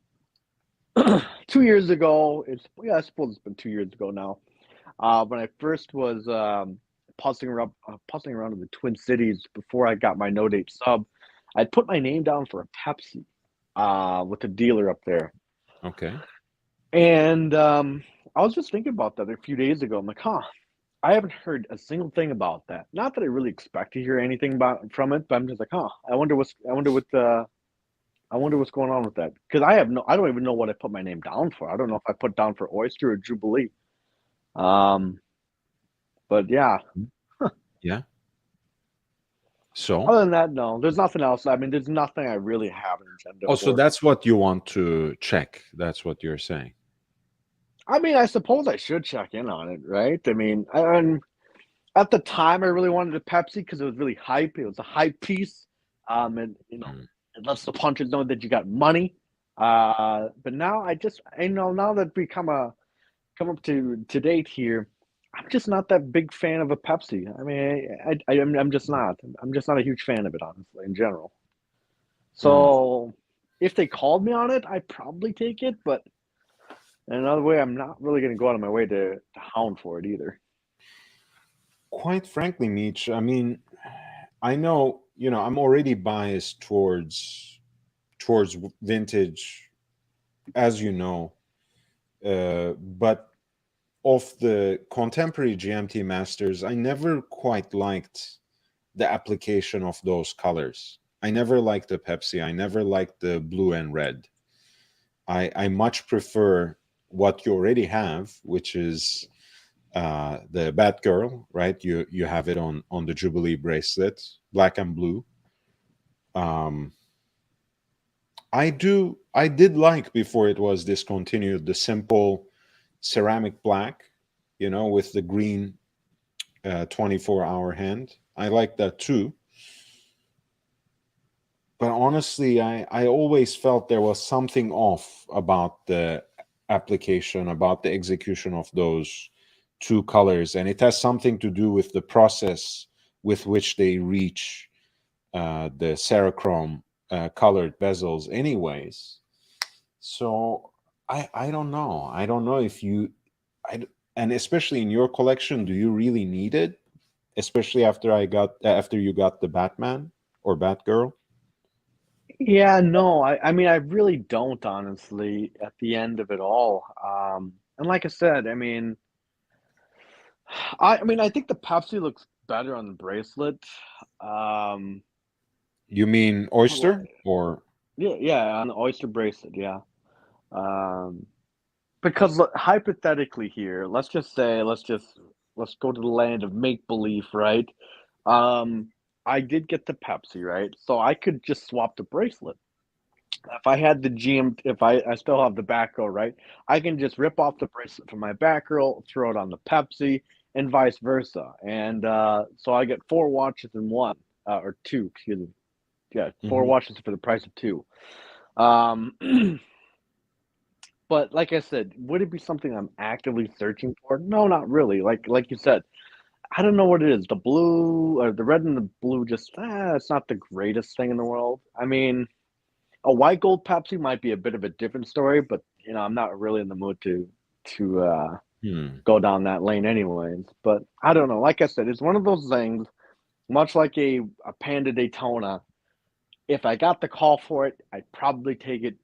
2 years ago, I suppose it's been 2 years ago now. When I first was puzzling around in the Twin Cities before I got my no date sub, I'd put my name down for a Pepsi with the dealer up there. Okay. And I was just thinking about that a few days ago. I'm like, huh, I haven't heard a single thing about that. Not that I really expect to hear anything from it, but I'm just like, huh, I wonder what's going on with that. Because I don't even know what I put my name down for. I don't know if I put down for Oyster or Jubilee. But yeah, Yeah. So, other than that, no, there's nothing else. I mean, there's nothing I really have an agenda oh, so for. that's what you want to check. That's what you're saying. I mean, I suppose I should check in on it, right? I mean, at the time, I really wanted a Pepsi because it was really hype. It was a hype piece, and Mm. it lets the punchers know that you got money. But now now that we come up to date here, I'm just not that big fan of a Pepsi. I mean, I'm just not. I'm just not a huge fan of it, honestly, in general. Mm. So if they called me on it, I'd probably take it. But in another way, I'm not really going to go out of my way to hound for it either. Quite frankly, Meech, I mean, I know, I'm already biased towards vintage, as you know, but of the contemporary GMT masters, I never quite liked the application of those colors. I never liked the Pepsi. I never liked the blue and red. I much prefer what you already have, which is the Batgirl, right? You have it on the Jubilee bracelet, black and blue. I did like, before it was discontinued, the simple ceramic black, with the green 24-hour hand. I like that too. But honestly, I always felt there was something off about the application, about the execution of those two colors. And it has something to do with the process with which they reach the Cerachrome colored bezels anyways. So I don't know. I don't know if and especially in your collection, do you really need it? Especially after you got the Batman or Batgirl? Yeah, no, I mean, I really don't, honestly, at the end of it all. And like I said, I think the Pepsi looks better on the bracelet. Um, You mean Oyster or? yeah, on the Oyster bracelet, yeah. Um, because hypothetically here, let's go to the land of make believe, right? Um, I did get the Pepsi, right? So I could just swap the bracelet. If I had the GM, if I still have the back row, right? I can just rip off the bracelet from my back row, throw it on the Pepsi, and vice versa. And so I get 4 watches in one, or two, excuse me. Yeah, 4 watches for the price of two. Um, but like I said, would it be something I'm actively searching for? No, not really. Like you said, I don't know what it is. The blue or the red and the blue just it's not the greatest thing in the world. I mean, a white gold Pepsi might be a bit of a different story, but I'm not really in the mood to go down that lane anyways. But I don't know. Like I said, it's one of those things, much like a Panda Daytona. If I got the call for it, I'd probably take it,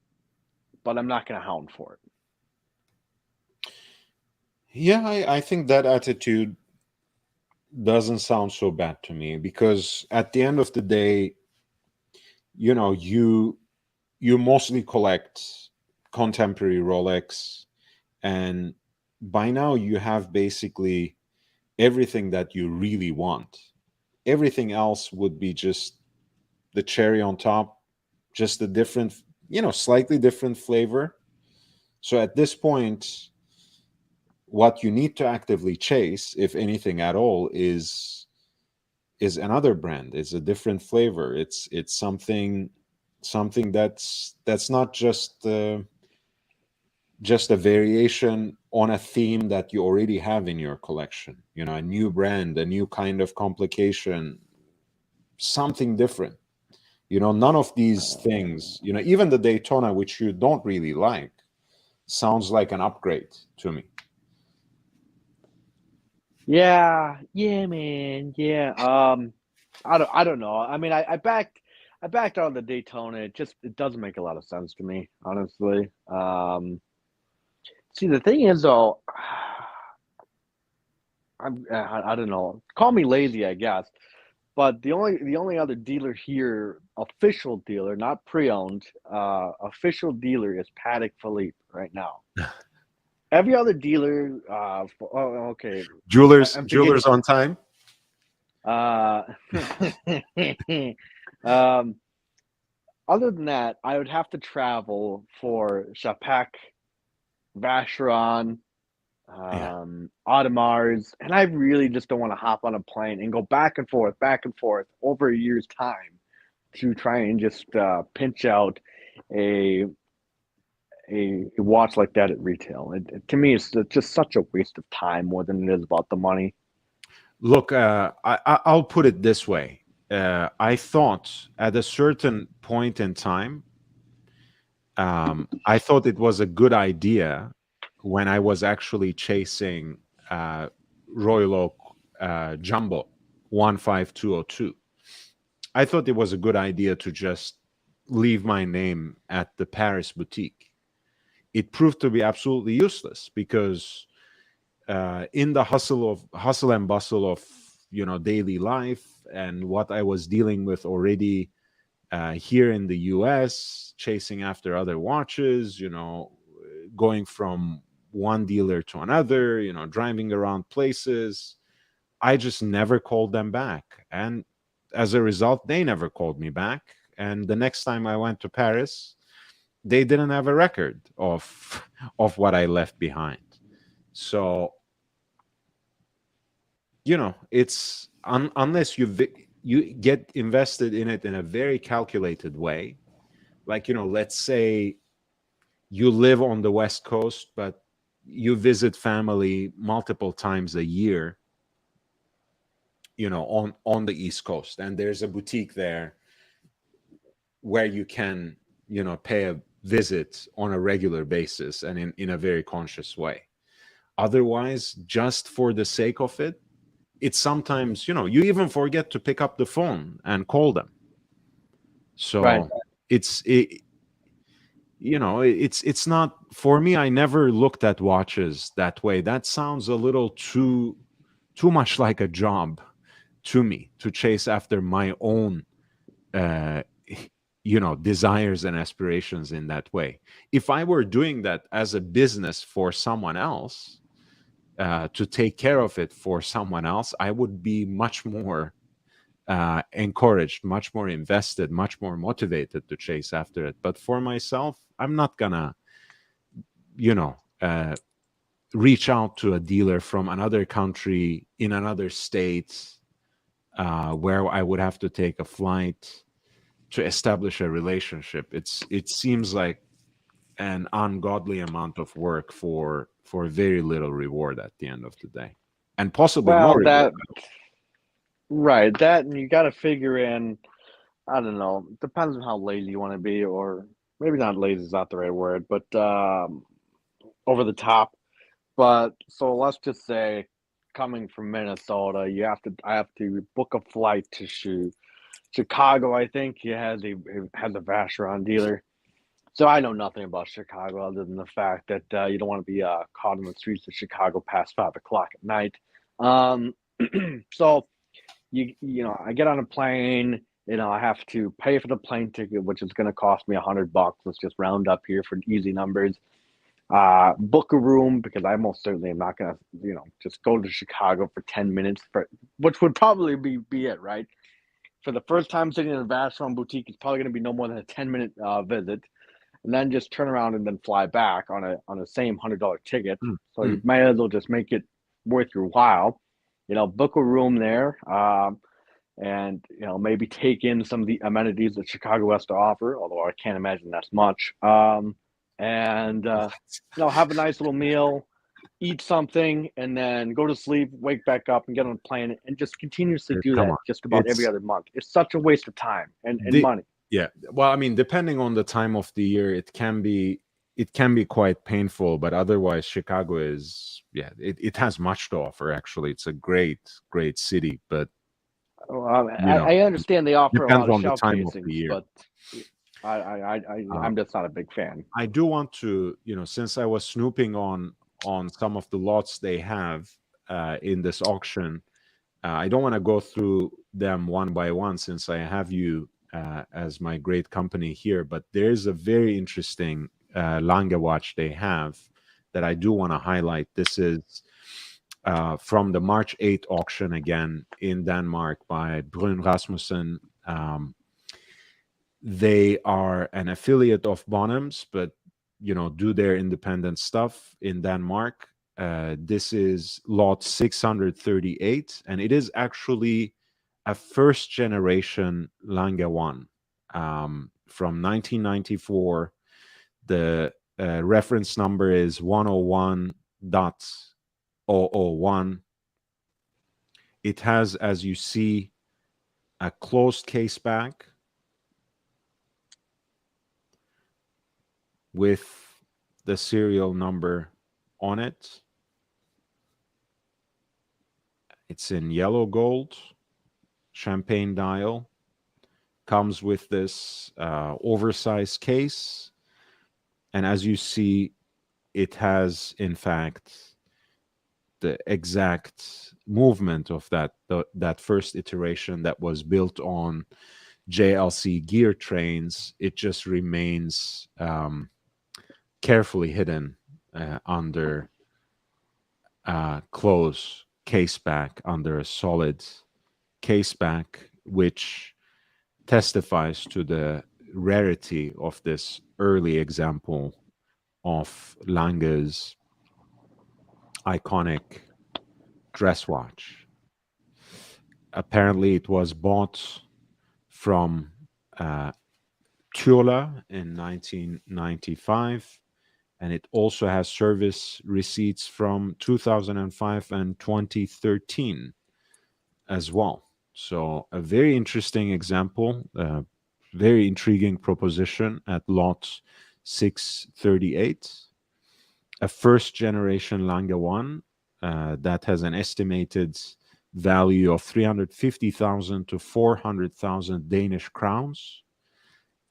but I'm not going to hound for it. Yeah, I think that attitude doesn't sound so bad to me, because at the end of the day, you mostly collect contemporary Rolex, and by now you have basically everything that you really want. Everything else would be just the cherry on top, just a different, slightly different flavor. So at this point, what you need to actively chase, if anything at all, is another brand. It's a different flavor. It's something that's not just a variation on a theme that you already have in your collection. A new brand, a new kind of complication, something different. None of these things, even the Daytona, which you don't really like, sounds like an upgrade to me. Yeah, man. Yeah. I don't know. I mean, I backed out of the Daytona. It doesn't make a lot of sense to me, honestly. See, the thing is though, I don't know. Call me lazy, I guess. But the only other dealer here, official dealer, not pre-owned, official dealer is Patek Philippe right now. Every other dealer, okay, I'm Jewelers forgetting. on time. Uh, um, other than that, I would have to travel for Chapac, Vacheron, Yeah. Audemars, and I really just don't want to hop on a plane and go back and forth over a year's time to try and just pinch out a a watch like that at retail. To me, it's just such a waste of time more than it is about the money. Look, I'll put it this way. I thought at a certain point in time, I thought it was a good idea when I was actually chasing Royal Oak Jumbo 15202. I thought it was a good idea to just leave my name at the Paris boutique. It proved to be absolutely useless, because in the hustle and bustle of daily life, and what I was dealing with already here in the US, chasing after other watches, going from one dealer to another, driving around places, I just never called them back. And as a result, they never called me back. And the next time I went to Paris, they didn't have a record of what I left behind. So it's unless you get invested in it in a very calculated way, like let's say you live on the West Coast, but you visit family multiple times a year, on the East Coast, and there's a boutique there where you can pay a visit on a regular basis and in a very conscious way. Otherwise, just for the sake of it, it's sometimes you even forget to pick up the phone and call them. So Right. it's not for me. I never looked at watches that way. That sounds a little too much like a job to me, to chase after my own uh desires and aspirations in that way. If I were doing that as a business for someone else, to take care of it for someone else, I would be much more encouraged, much more invested, much more motivated to chase after it. But for myself, I'm not gonna, you know, uh, reach out to a dealer from another country in another state, where I would have to take a flight to establish a relationship. It seems like an ungodly amount of work for very little reward at the end of the day, and possibly no Well, reward. right, that, and you got to figure in, I don't know, depends on how lazy you want to be, or maybe not lazy is not the right word, but over the top. But so let's just say, coming from Minnesota, I have to book a flight to Chicago. I think he has a Vacheron dealer. So I know nothing about Chicago other than the fact that you don't want to be caught in the streets of Chicago past 5 o'clock at night. Um, so I get on a plane. I have to pay for the plane ticket, which is going to cost me $100. Let's just round up here for easy numbers. Book a room, because I most certainly am not going to, just go to Chicago for 10 minutes, which would probably be it, right? For the first time sitting in a Vacheron boutique, it's probably going to be no more than a 10-minute visit, and then just turn around and then fly back on a same $100 ticket. So you might as well just make it worth your while. Book a room there, and maybe take in some of the amenities that Chicago has to offer. Although I can't imagine that's much. And have a nice little meal, eat something, and then go to sleep, wake back up, and get on a plane, and just continuously do Come that on, just about every it's other month. It's such a waste of time and the money. yeah. Well, I mean, depending on the time of the year, it can be quite painful. But otherwise, Chicago is it has much to offer. Actually, it's a great city, but I understand they offer a depends lot of on the shelf time of the casings, year. but I'm just not a big fan. I do want to, since I was snooping on some of the lots they have in this auction, I don't want to go through them one by one since I have you as my great company here. But there's a very interesting Lange watch they have that I do want to highlight. This is from the March 8th auction, again in Denmark, by Bruun-Rasmussen. They are an affiliate of Bonhams, but do their independent stuff in Denmark. This is lot 638, and it is actually a first generation Lange 1 from 1994. The reference number is 101.001. It has, as you see, a closed case back with the serial number on it. It's in yellow gold, champagne dial. Comes with this oversized case. And as you see, it has, in fact, the exact movement of that first iteration that was built on JLC gear trains. It just remains carefully hidden under close case back, under a solid case back, which testifies to the rarity of this early example of Lange's iconic dress watch. Apparently, it was bought from Tula in 1995, and it also has service receipts from 2005 and 2013 as well. So a very interesting example, very intriguing proposition at lot 638. A first generation Lange 1 that has an estimated value of 350,000 to 400,000 Danish crowns.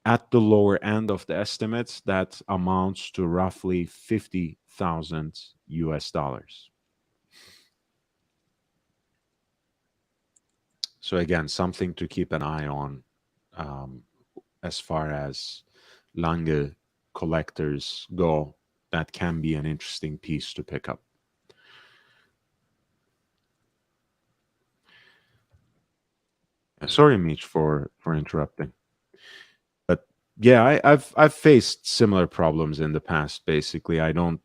At the lower end of the estimates, that amounts to roughly 50,000 US dollars. So again, something to keep an eye on as far as Lange collectors go. That can be an interesting piece to pick up. Sorry, Mitch, for interrupting. But yeah, I've faced similar problems in the past. Basically, I don't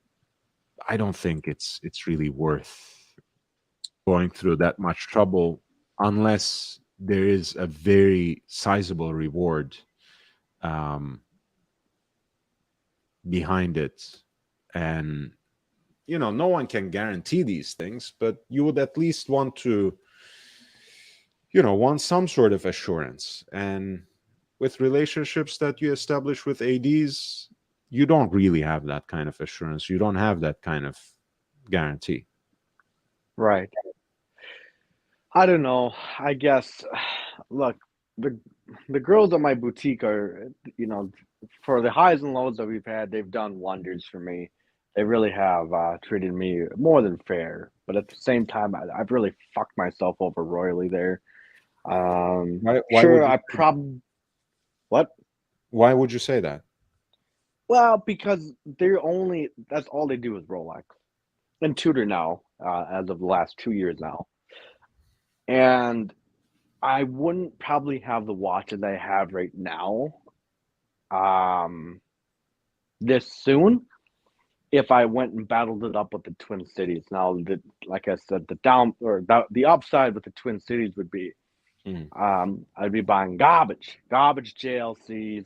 I don't think it's really worth going through that much trouble unless there is a very sizable reward um, behind it. And no one can guarantee these things, but you would at least want to want some sort of assurance. And with relationships that you establish with ads, you don't really have that kind of assurance. You don't have that kind of guarantee. Right. I don't know. I guess, look, the the girls at my boutique are, for the highs and lows that we've had, they've done wonders for me. They really have treated me more than fair, but at the same time, I've really fucked myself over royally there. Why would Sure, you I say that? probably what? Why would you say that? Well, because that's all they do is Rolex and Tudor now, as of the last 2 years now, and I wouldn't probably have the watches I have right now, um, this soon if I went and battled it up with the Twin Cities. Now, like I said, the upside with the Twin Cities would be, Mm. I'd be buying garbage JLCs,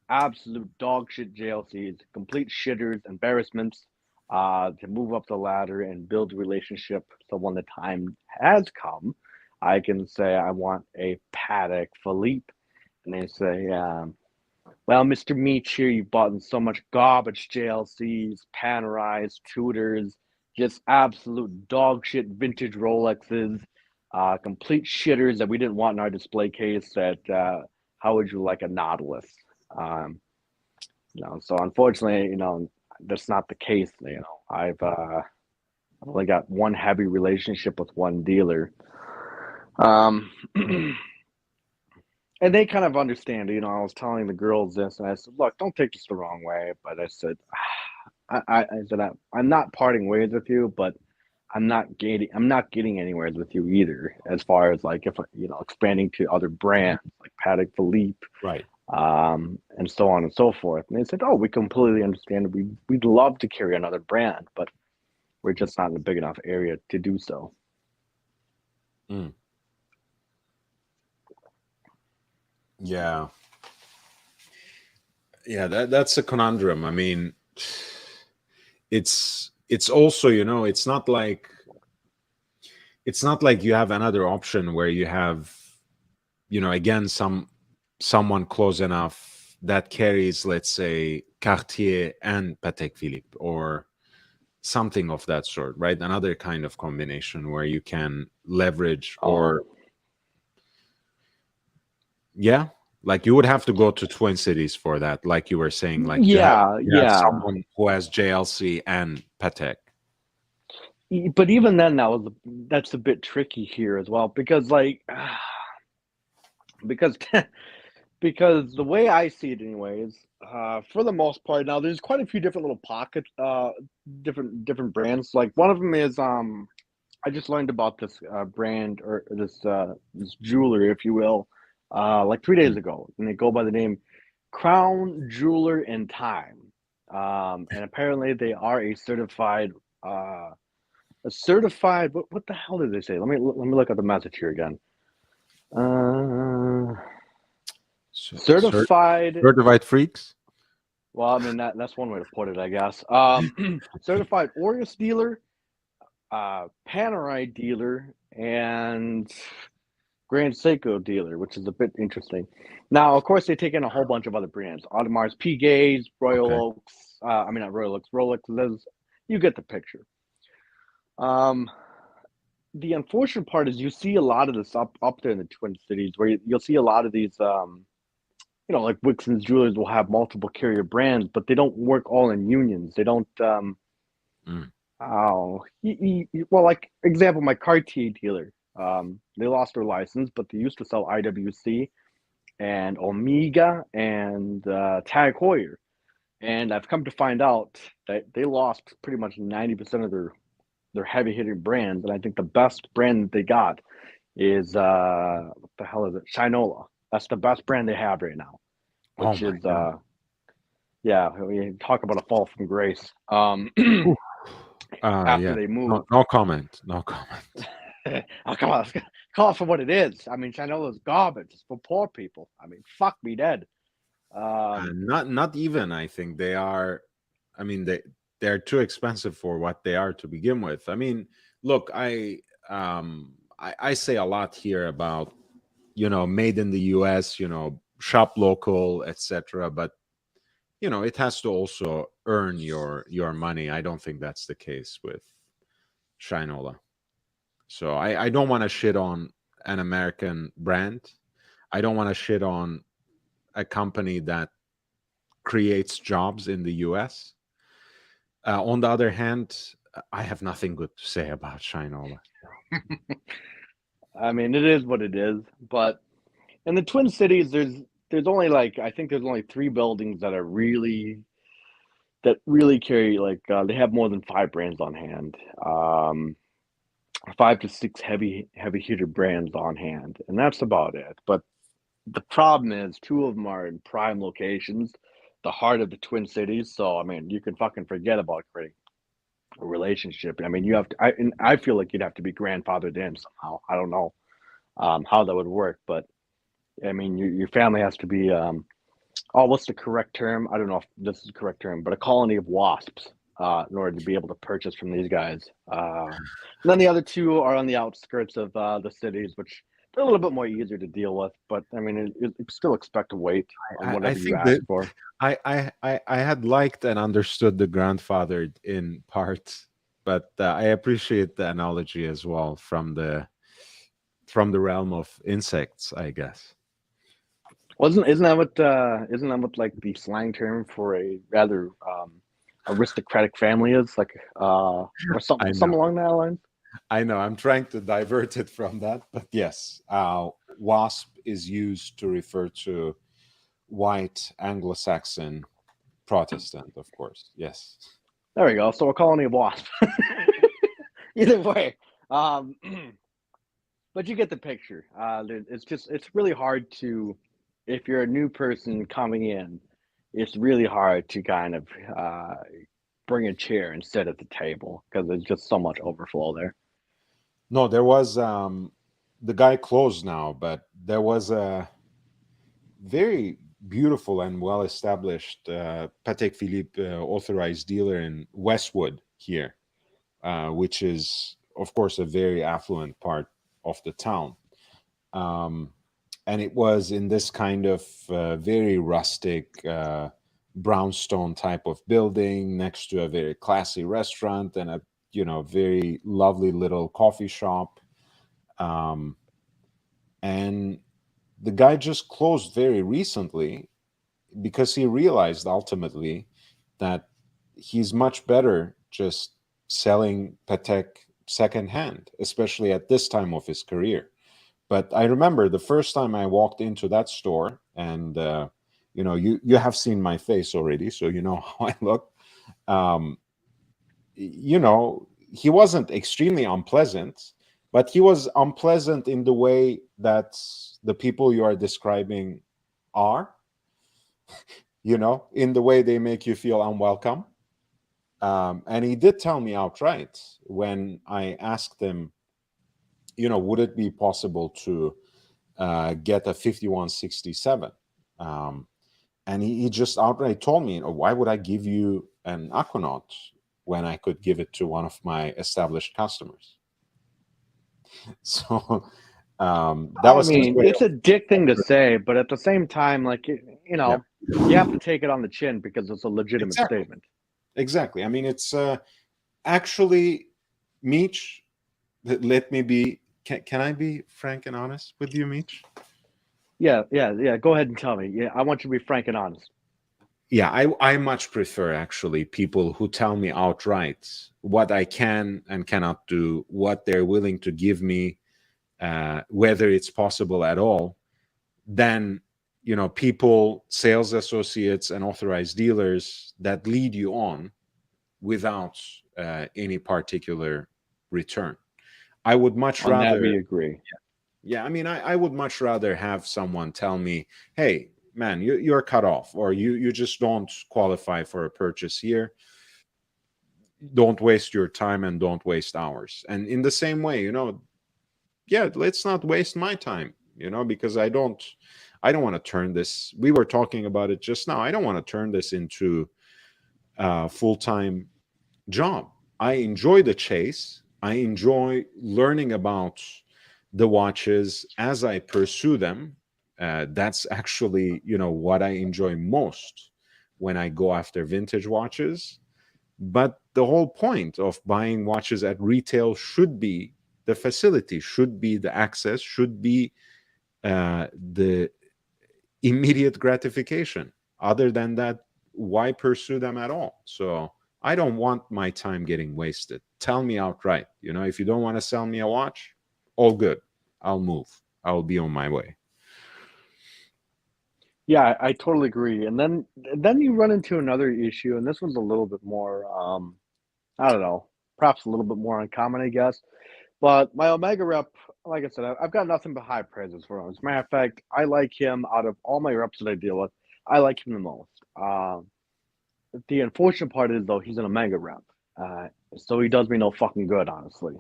absolute dog shit JLCs, complete shitters, embarrassments, to move up the ladder and build a relationship. So when the time has come, I can say I want a Patek Philippe, and they say, well, Mr. Meach here, you bought in so much garbage JLCs, Panerais, Tudors, just absolute dog shit vintage Rolexes, complete shitters that we didn't want in our display case. How would you like a Nautilus? Um, so unfortunately, that's not the case. I've only got one heavy relationship with one dealer. Um, And they kind of understand. I was telling the girls this, and I said, "Look, don't take this the wrong way." But I said, I said, I'm not parting ways with you, but I'm not getting anywhere with you either. As far as like if expanding to other brands like Patek Philippe, Right. and so on and so forth. And they said, "Oh, we completely understand. We'd love to carry another brand, but we're just not in a big enough area to do so." Mm. Yeah. Yeah, that's a conundrum. I mean, it's also, it's not like you have another option where you have, again, someone close enough that carries, let's say, Cartier and Patek Philippe or something of that sort, right? Another kind of combination where you can leverage, or yeah, like you would have to go to Twin Cities for that, like you were saying, like Yeah, you have yeah. someone who has JLC and Patek. But even then, that's a bit tricky here as well because because because the way I see it, anyways, for the most part, now there's quite a few different little pockets, different brands. Like one of them is I just learned about this brand or this jeweler, if you will, like 3 days ago, and they go by the name Crown Jeweler in Time, and apparently they are a certified. What the hell did they say? Let me look at the message here again. Certified. Certified freaks. Well, I mean that's one way to put it, I guess. Certified Orius dealer, Panerai dealer, and Grand Seiko dealer, which is a bit interesting. Now, of course, they take in a whole bunch of other brands: Audemars Piguet's, Royal Okay. Oaks. I mean, not Royal Oaks, Rolex. You get the picture. The unfortunate part is you see a lot of this up there in the Twin Cities, where you'll see a lot of these, like Wixon's Jewelers will have multiple carrier brands, but they don't work all in unions. They don't. Mm. Well, like example, my Cartier dealer. They lost their license, but they used to sell IWC and Omega and Tag Heuer. And I've come to find out that they lost pretty much 90% of their heavy hitting brands. And I think the best brand that they got is what the hell is it? Shinola. That's the best brand they have right now, Oh which my is God. yeah. We talk about a fall from grace. Oof. after Yeah. they No, move. no comment. No comment. Oh, come on, call it for what it is. I mean, Shinola is garbage. It's for poor people. I mean, fuck me dead. Not even. I think they are. I mean, they're too expensive for what they are to begin with. I mean, look, I say a lot here about made in the U.S. Shop local, etc. But it has to also earn your money. I don't think that's the case with Shinola. So I don't want to shit on an American brand. I don't want to shit on a company that creates jobs in the US. On the other hand, I have nothing good to say about Shinola. I mean, it is what it is. But in the Twin Cities, there's only like I think there's only 3 buildings that really carry they have more than 5 brands on hand. 5 to 6 heavy hitter brands on hand, and that's about it. But the problem is 2 of them are in prime locations, the heart of the Twin Cities. So I mean, you can fucking forget about creating a relationship. I mean, you have to. I feel like you'd have to be grandfathered in somehow. I don't know how that would work, but I mean, your family has to be. What's the correct term? I don't know if this is the correct term, but a colony of wasps in order to be able to purchase from these guys. And then the other 2 are on the outskirts of the cities, which they're a little bit more easier to deal with. But I mean, you still expect to wait on I whatever you think ask that for. I had liked and understood the grandfathered in part, but I appreciate the analogy as well from the realm of insects, I guess. Isn't that what like the slang term for a rather aristocratic family is like or I something know. along that line? I know. I'm trying to divert it from that, but yes, wasp is used to refer to white Anglo-Saxon Protestant, of course. Yes. There we go. So a colony of wasps. Either way, um, but you get the picture. It's really hard to if you're a new person coming in. It's really hard to kind of bring a chair and sit at the table because there's just so much overflow there. No, there was the guy closed now, but there was a very beautiful and well established Patek Philippe authorized dealer in Westwood here, which is, of course, a very affluent part of the town. And it was in this kind of very rustic brownstone type of building next to a very classy restaurant and a very lovely little coffee shop. And the guy just closed very recently because he realized ultimately that he's much better just selling Patek secondhand, especially at this time of his career. But I remember the first time I walked into that store, and you have seen my face already, so you know how I look. Um, he wasn't extremely unpleasant, but he was unpleasant in the way that the people you are describing are. In the way they make you feel unwelcome. And he did tell me outright when I asked him, would it be possible to get a 5167? And he just outright told me, why would I give you an Aquanaut when I could give it to one of my established customers? So that was his way It's a dick thing to say, but at the same time, Yeah. you have to take it on the chin because it's a legitimate statement. Exactly. I mean, it's actually, Meech, let me be, can I be frank and honest with you, Meech? Yeah. Go ahead and tell me. Yeah, I want you to be frank and honest. Yeah, I much prefer actually people who tell me outright what I can and cannot do, what they're willing to give me, whether it's possible at all, than people, sales associates, and authorized dealers that lead you on without any particular return. I would much On rather. that, we agree. Yeah, I mean, I would much rather have someone tell me, "Hey, man, you're cut off, or you just don't qualify for a purchase here." don't waste your time and don't waste ours. And in the same way, yeah, let's not waste my time, because I don't want to turn this. We were talking about it just now. I don't want to turn this into a full-time job. I enjoy the chase. I enjoy learning about the watches as I pursue them. That's actually, what I enjoy most when I go after vintage watches. But the whole point of buying watches at retail should be the facility, should be the access, should be the immediate gratification. Other than that, why pursue them at all? So I don't want my time getting wasted. Tell me outright. If you don't want to sell me a watch, all good. I'll move. I'll be on my way. Yeah, I totally agree. And then you run into another issue, and this one's a little bit more, I don't know, perhaps a little bit more uncommon, I guess. But my Omega rep, like I said, I've got nothing but high praises for him. As a matter of fact, I like him out of all my reps that I deal with. I like him the most. The unfortunate part is, though, he's an Omega rep. So he does me no fucking good, honestly.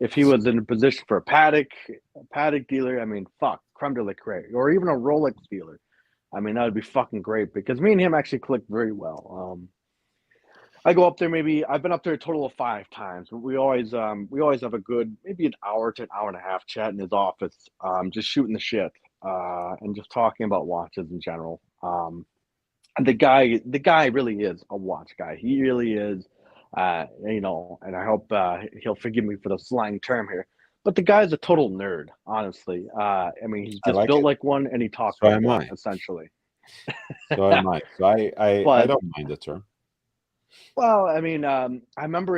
If he was in a position for a Patek dealer, I mean, fuck, creme de la creme, or even a Rolex dealer. I mean, that would be fucking great because me and him actually click very well. I go up there I've been up there a total of 5 times. We always have a good maybe an hour to an hour and a half chat in his office, just shooting the shit, and just talking about watches in general. And the guy really is a watch guy. He really is, and I hope he'll forgive me for the slang term here. But the guy's a total nerd, honestly. I mean, he's just like built it. like one, and he talks So like am one, I. essentially. So am I. So I But don't mind the term. well, I mean, I remember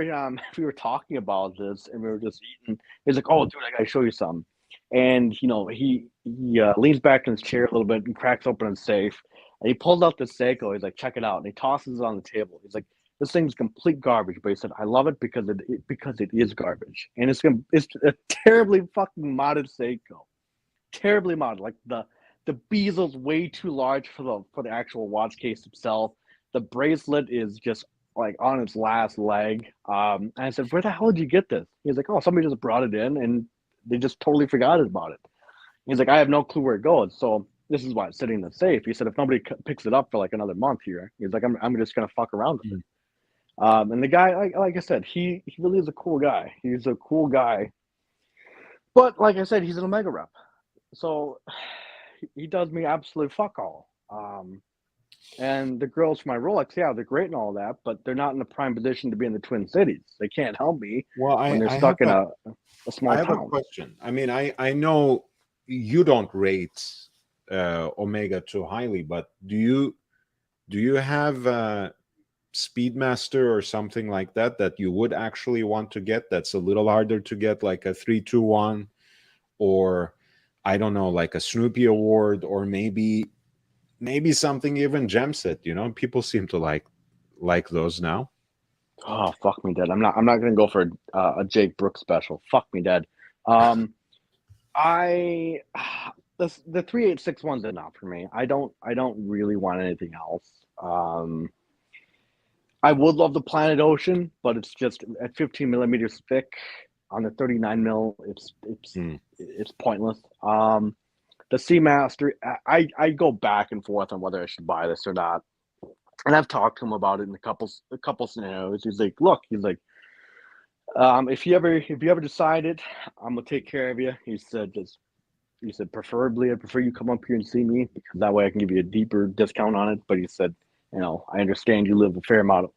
we were talking about this, and we were just eating. He's like, "Oh, dude, I gotta show you something." And he leans back in his chair a little bit and cracks open his safe, and he pulls out the Seiko. He's like, "Check it out," and he tosses it on the table. He's like, "This thing's complete garbage," but he said, "I love it because it is garbage, and it's a terribly fucking modded Seiko, terribly modded. Like the bezel's way too large for the actual watch case itself. The bracelet is just like on its last leg. And I said, "Where the hell did you get this?" He's like, "Oh, somebody just brought it in and they just totally forgot about it." He's like, "I have no clue where it goes. So this is why it's sitting in the safe." He said, "If nobody picks it up for like another month here," he's like, I'm just going to fuck around with it. And the guy, like I said, he really is a cool guy. He's a cool guy. But like I said, he's an Omega rep. So he does me absolute fuck all. And the girls for my Rolex, yeah, they're great and all that, but they're not in a prime position to be in the Twin Cities. They can't help me Well, when they're I have stuck in a a small I have a town. question. I mean, I know you don't rate Omega too highly, but do you have Speedmaster or something like that you would actually want to get that's a little harder to get, like a 321, or I don't know, like a Snoopy Award, or maybe something even Gemset? People seem to like those now. Oh, fuck me dead. I'm not gonna go for a Jake Brooks special. Fuck me dead. I the 3861's enough for me. I don't really want anything else. I would love the Planet Ocean, but it's just at 15 millimeters thick on the 39 mil. It's pointless. The Seamaster, I go back and forth on whether I should buy this or not. And I've talked to him about it in a couple scenarios. He's like, "Look," he's like, if you ever decide it, I'm gonna take care of you." He said, preferably I prefer you come up here and see me because that way I can give you a deeper discount on it. But he said, "I understand you live a fair amount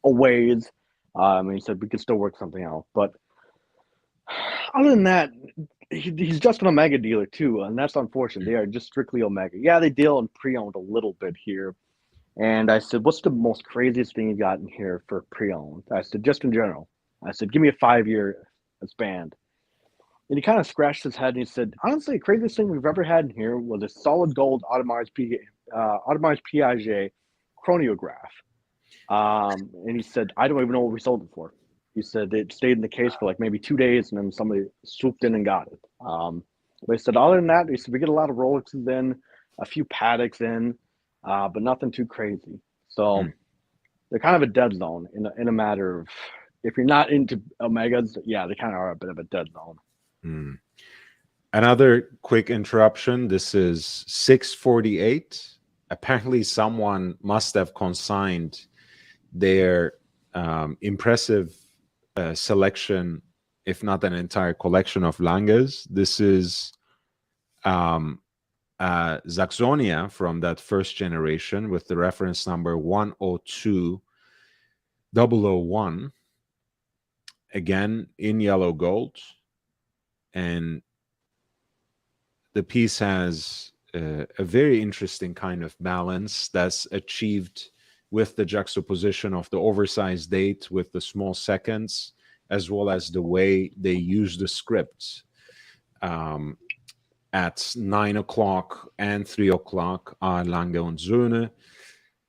of ways." And he said we could still work something out. But other than that, he's just an Omega dealer too, and that's unfortunate. They are just strictly Omega. Yeah, they deal in pre-owned a little bit here. And I said, "What's the most craziest thing you got in here for pre-owned?" I said, "Just in general." I said, "Give me a 5-year span." And he kind of scratched his head and he said, "Honestly, the craziest thing we've ever had in here was a solid gold Audemars Piaget chronograph." And he said, "I don't even know what we sold it for." He said it stayed in the case for like maybe 2 days, and then somebody swooped in and got it. But he said, other than that, he said we get a lot of Rolexes in, a few Pateks in, but nothing too crazy. So they're kind of a dead zone in a matter of, if you're not into omegas, yeah, they kind of are a bit of a dead zone. Hmm. Another quick interruption. This is 6:48. Apparently, someone must have consigned their impressive selection, if not an entire collection of langas. This is Saxonia from that first generation with the reference number 102001, again in yellow gold. And the piece has a very interesting kind of balance that's achieved with the juxtaposition of the oversized date with the small seconds, as well as the way they use the script. At 9 o'clock and 3 o'clock are Lange und Söhne.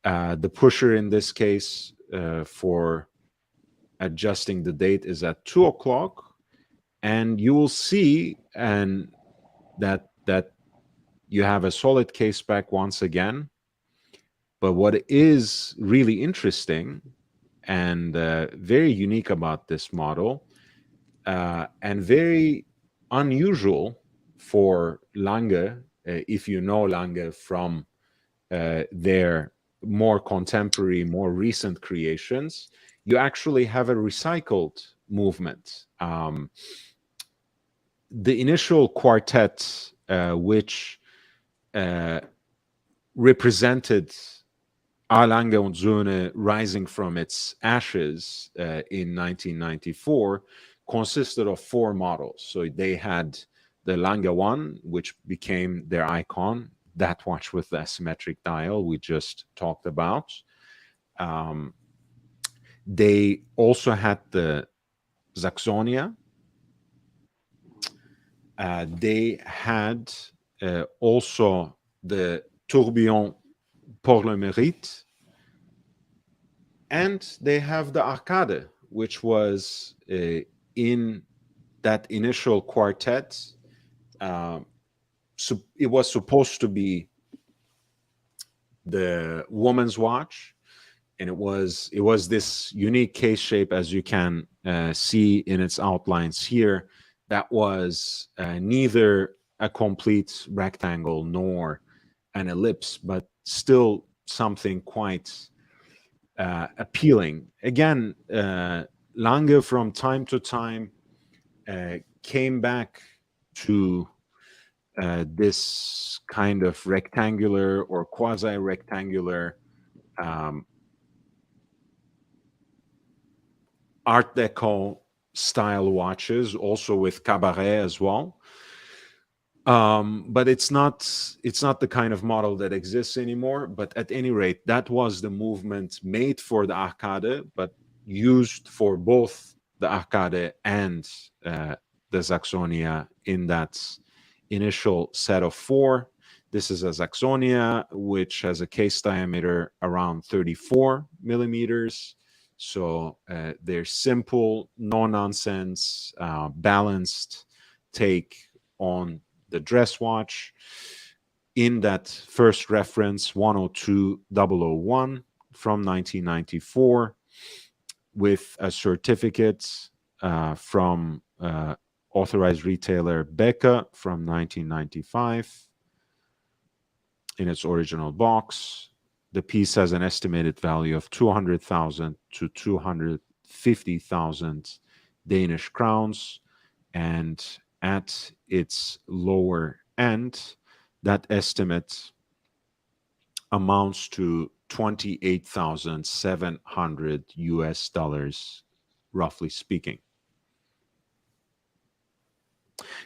The pusher in this case for adjusting the date is at 2 o'clock. And you will see that you have a solid case back once again. But what is really interesting and very unique about this model, and very unusual for Lange, if you know Lange from their more contemporary, more recent creations, you actually have a recycled movement. The initial quartet, which represented Lange und Söhne rising from its ashes in 1994, consisted of 4 models. So they had the Lange 1, which became their icon, that watch with the asymmetric dial we just talked about. They also had the Saxonia. They had also the Tourbillon pour le mérite. And they have the Arcade, which was in that initial quartet. So it was supposed to be the woman's watch, and it was this unique case shape, as you can see in its outlines here, that was neither a complete rectangle nor an ellipse, but still something quite appealing. Again, Lange from time to time came back to this kind of rectangular or quasi-rectangular Art Deco style watches, also with cabaret as well. But it's not the kind of model that exists anymore. But at any rate, that was the movement made for the Arcade, but used for both the Arcade and the Saxonia in that initial set of 4. This is a Saxonia, which has a case diameter around 34 millimeters. So they're simple, no-nonsense, balanced take on the dress watch. In that first reference, 102001 from 1994, with a certificate from authorized retailer Becca from 1995 in its original box. The piece has an estimated value of 200,000 to 250,000 Danish crowns, and at its lower end, that estimate amounts to 28,700 US dollars, roughly speaking.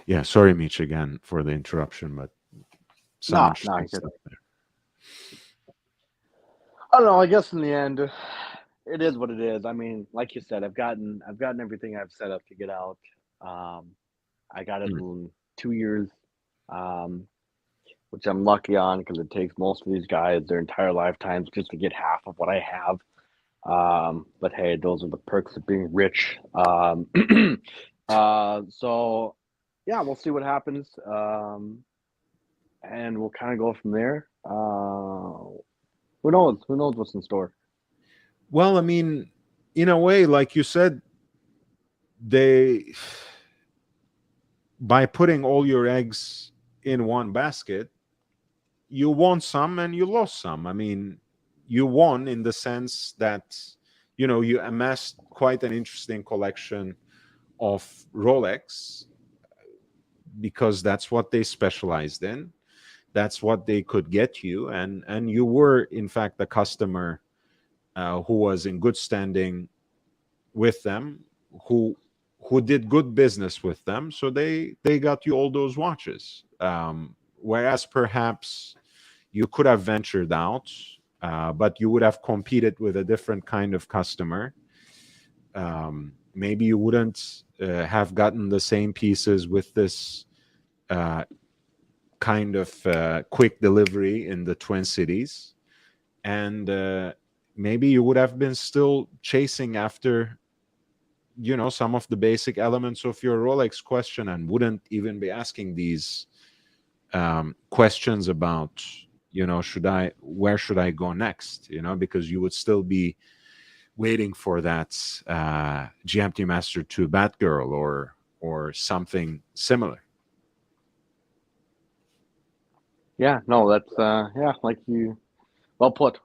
Yeah, sorry, Mitch, again for the interruption, but some interesting stuff there. I don't know. I guess in the end, it is what it is. I mean, like you said, I've gotten everything I've set up to get out. I got it in 2 years, which I'm lucky on, because it takes most of these guys their entire lifetimes just to get half of what I have. But hey, those are the perks of being rich. So yeah, we'll see what happens, and we'll kind of go from there. Who knows? Who knows what's in store? Well, I mean, in a way, like you said, they by putting all your eggs in one basket, you won some and you lost some. I mean, you won in the sense that you amassed quite an interesting collection of Rolex because that's what they specialized in. That's what they could get you, and you were in fact a customer who was in good standing with them, who did good business with them, so they got you all those watches. Whereas perhaps you could have ventured out, but you would have competed with a different kind of customer. Maybe you wouldn't have gotten the same pieces with this uh, kind of quick delivery in the Twin Cities, and maybe you would have been still chasing after some of the basic elements of your Rolex question and wouldn't even be asking these questions about where should I go next, because you would still be waiting for that GMT Master 2 Batgirl or something similar. Yeah, no, that's yeah, like you, well put.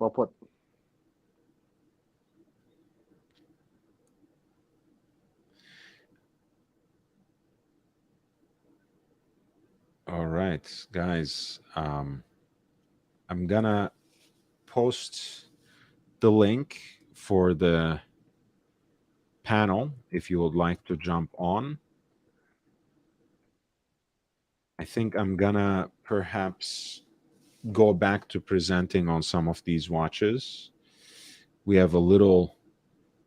All right, guys. I'm gonna post the link for the panel if you would like to jump on. I think I'm gonna perhaps go back to presenting on some of these watches. We have a little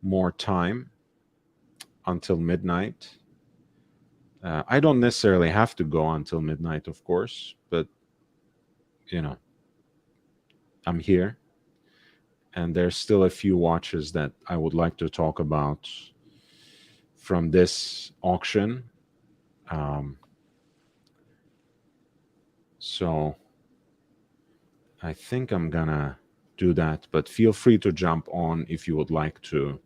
more time until midnight. I don't necessarily have to go until midnight, of course, but I'm here, and there's still a few watches that I would like to talk about from this auction. So I think I'm gonna do that, but feel free to jump on if you would like to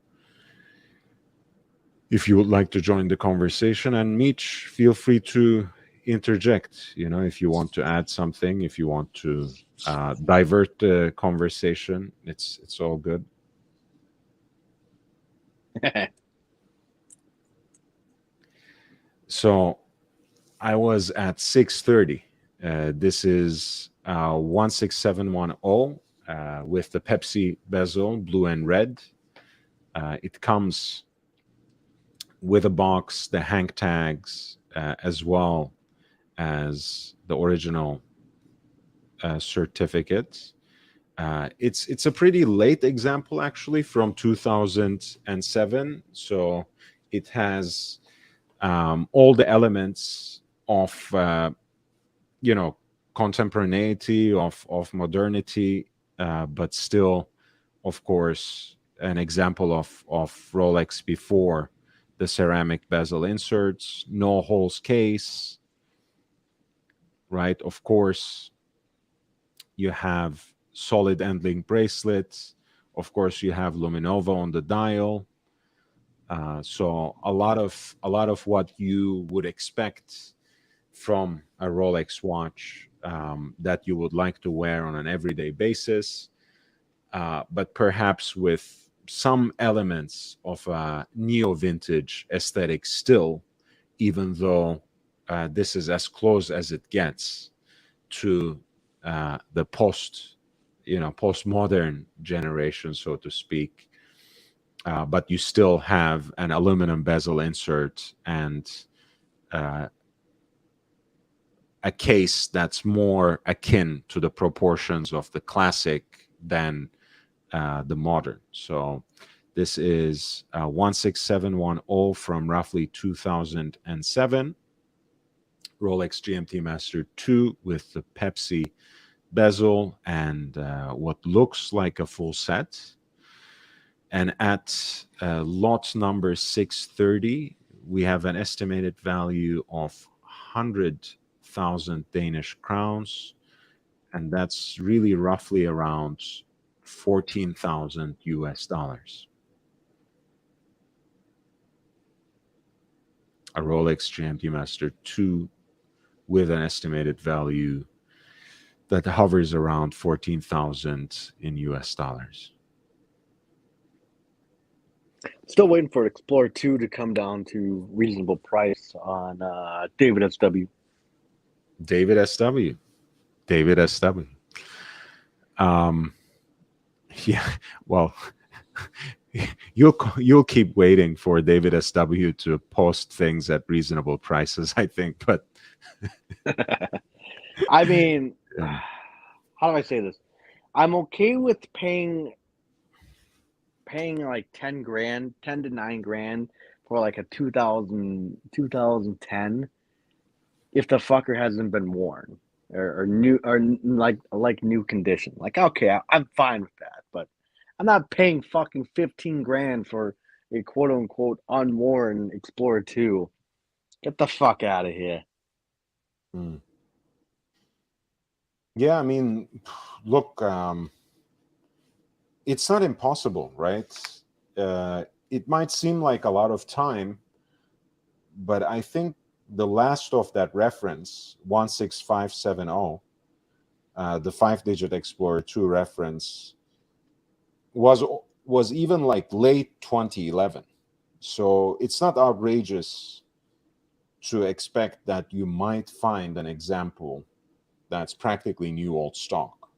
join the conversation. And Mitch, feel free to interject, if you want to add something, if you want to divert the conversation, it's all good. So I was at 630. This is 16710 with the Pepsi bezel, blue and red. It comes with a box, the hang tags, as well as the original certificate. It's a pretty late example, actually, from 2007. So it has all the elements of contemporaneity, of modernity, but still, of course, an example of Rolex before the ceramic bezel inserts, no holes case, right? Of course, you have solid end link bracelets. Of course, you have Luminova on the dial. So a lot of what you would expect from a Rolex watch that you would like to wear on an everyday basis, but perhaps with some elements of a neo-vintage aesthetic still, even though this is as close as it gets to the postmodern generation, so to speak. But you still have an aluminum bezel insert and a case that's more akin to the proportions of the classic than the modern. So this is 16710 from roughly 2007. Rolex GMT Master 2 with the Pepsi bezel and what looks like a full set. And at lot number 630, we have an estimated value of 100,000 Danish crowns. And that's really roughly around $14,000 US. A Rolex GMT Master 2 with an estimated value that hovers around 14,000 in US dollars. Still waiting for Explorer 2 to come down to reasonable price on David SW. David SW. David SW. Yeah, well, you'll keep waiting for David SW to post things at reasonable prices, I think. But I mean, yeah. how do I say this? I'm okay with paying like 10 grand, 10 to 9 grand for like a 2010 if the fucker hasn't been worn or new or like new condition. Like, okay, I'm fine with that, but I'm not paying fucking 15 grand for a quote unquote unworn Explorer 2. Get the fuck out of here. Yeah, I mean, look, it's not impossible, right? It might seem like a lot of time, but I think the last of that reference, 16570, the 5-digit Explorer 2 reference, was even like late 2011. So it's not outrageous to expect that you might find an example that's practically new old stock.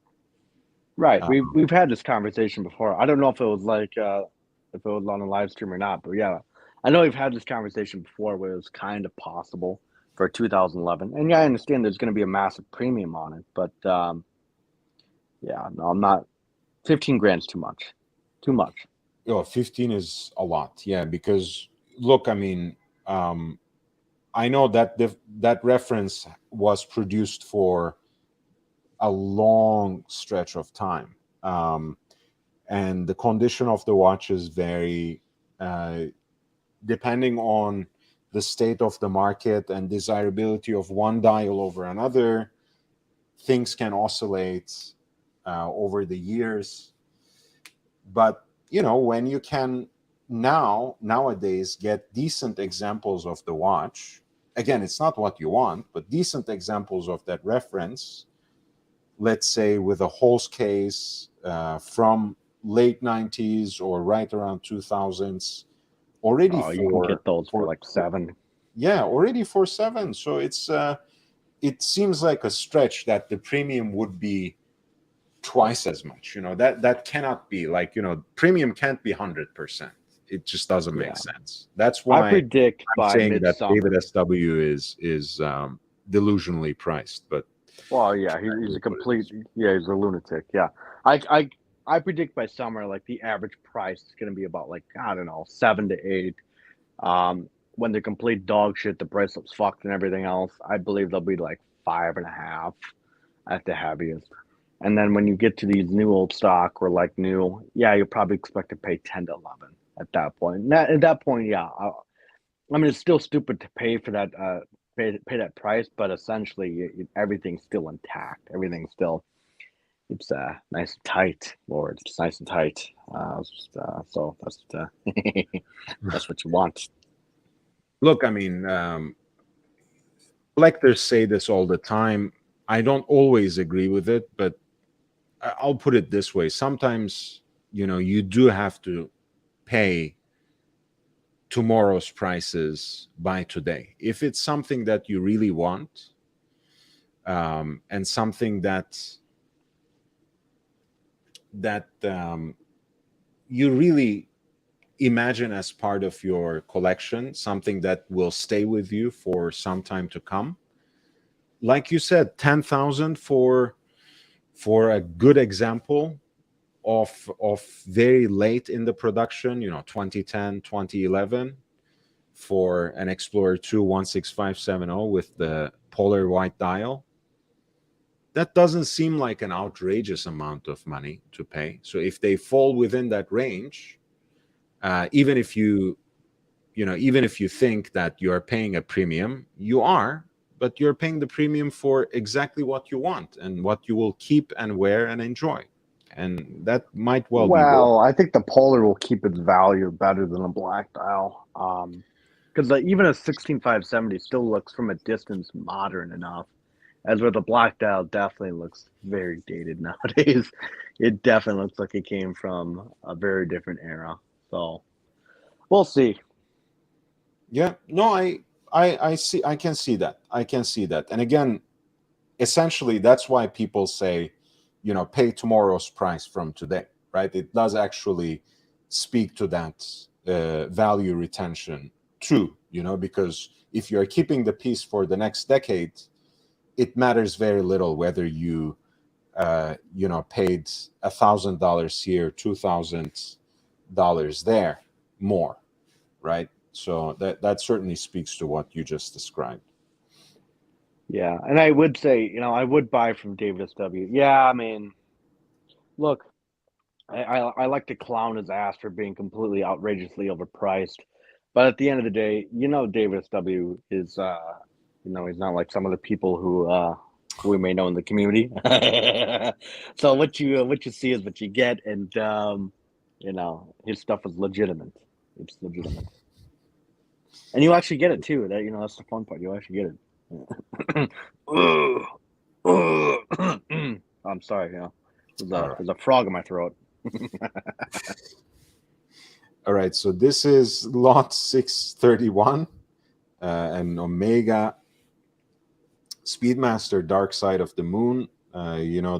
Right. We've had this conversation before. I don't know if it was like if it was on a live stream or not, but yeah, I know we've had this conversation before where it was kind of possible for 2011. And yeah, I understand there's going to be a massive premium on it, but yeah, no, I'm not. 15 grand's too much. Too much. Oh, 15 is a lot. Yeah, because look, I mean, I know that that reference was produced for a long stretch of time, and the condition of the watches vary depending on the state of the market and desirability of one dial over another. Things can oscillate over the years, but when you can nowadays get decent examples of the watch, again, it's not what you want, but decent examples of that reference, let's say with a Holz case from late 90s or right around 2000s, already you can get those for like $7. Yeah, already for $7. So it seems like a stretch that the premium would be twice as much. That cannot be, like, premium can't be 100%. It just doesn't make sense. That's why I predict I'm by saying that midsummer. David SW is delusionally priced. But Well, yeah, he's a complete. Yeah, he's a lunatic. Yeah, I predict by summer, like the average price is going to be about like, I don't know, 7 to 8. When they're complete dog shit, the bracelet's fucked and everything else, I believe they'll be like 5.5 at the heaviest. And then when you get to these new old stock or like new, yeah, you'll probably expect to pay 10 to 11 at that point. And at that point, yeah, I mean, it's still stupid to pay for that, pay that price, but essentially everything's still intact. Everything's still, it's nice and tight, Lord. It's nice and tight. So that's that's what you want. look, I mean, collectors say this all the time. I don't always agree with it, but I'll put it this way. Sometimes, you do have to pay tomorrow's prices by today. If it's something that you really want, and something that you really imagine as part of your collection, something that will stay with you for some time to come, like you said, 10,000 for a good example of very late in the production, 2010, 2011, for an Explorer 2 16570 with the polar white dial. That doesn't seem like an outrageous amount of money to pay. So if they fall within that range, even if you think that you're paying a premium, you are, but you're paying the premium for exactly what you want and what you will keep and wear and enjoy. and that might well be worth. Well, I think the polar will keep its value better than a black dial. Because even a 16570 still looks from a distance modern enough. As where the black dial definitely looks very dated nowadays. It definitely looks like it came from a very different era. So we'll see. Yeah, no, I see. I can see that. I can see that. And again, essentially, that's why people say, pay tomorrow's price from today, right? It does actually speak to that value retention too, because if you're keeping the piece for the next decade, it matters very little whether you paid $1,000 here, $2,000 there more, right? So that certainly speaks to what you just described. Yeah, and I would say, I would buy from David S.W. Yeah, I mean, look, I like to clown his ass for being completely outrageously overpriced, but at the end of the day, David S.W. is, he's not like some of the people who we may know in the community. So what you see is what you get, and his stuff is legitimate. It's legitimate, and you actually get it too. That's the fun part. You actually get it. I'm sorry, there's a frog in my throat. All right, so this is lot 631, an Omega Speedmaster Dark Side of the Moon.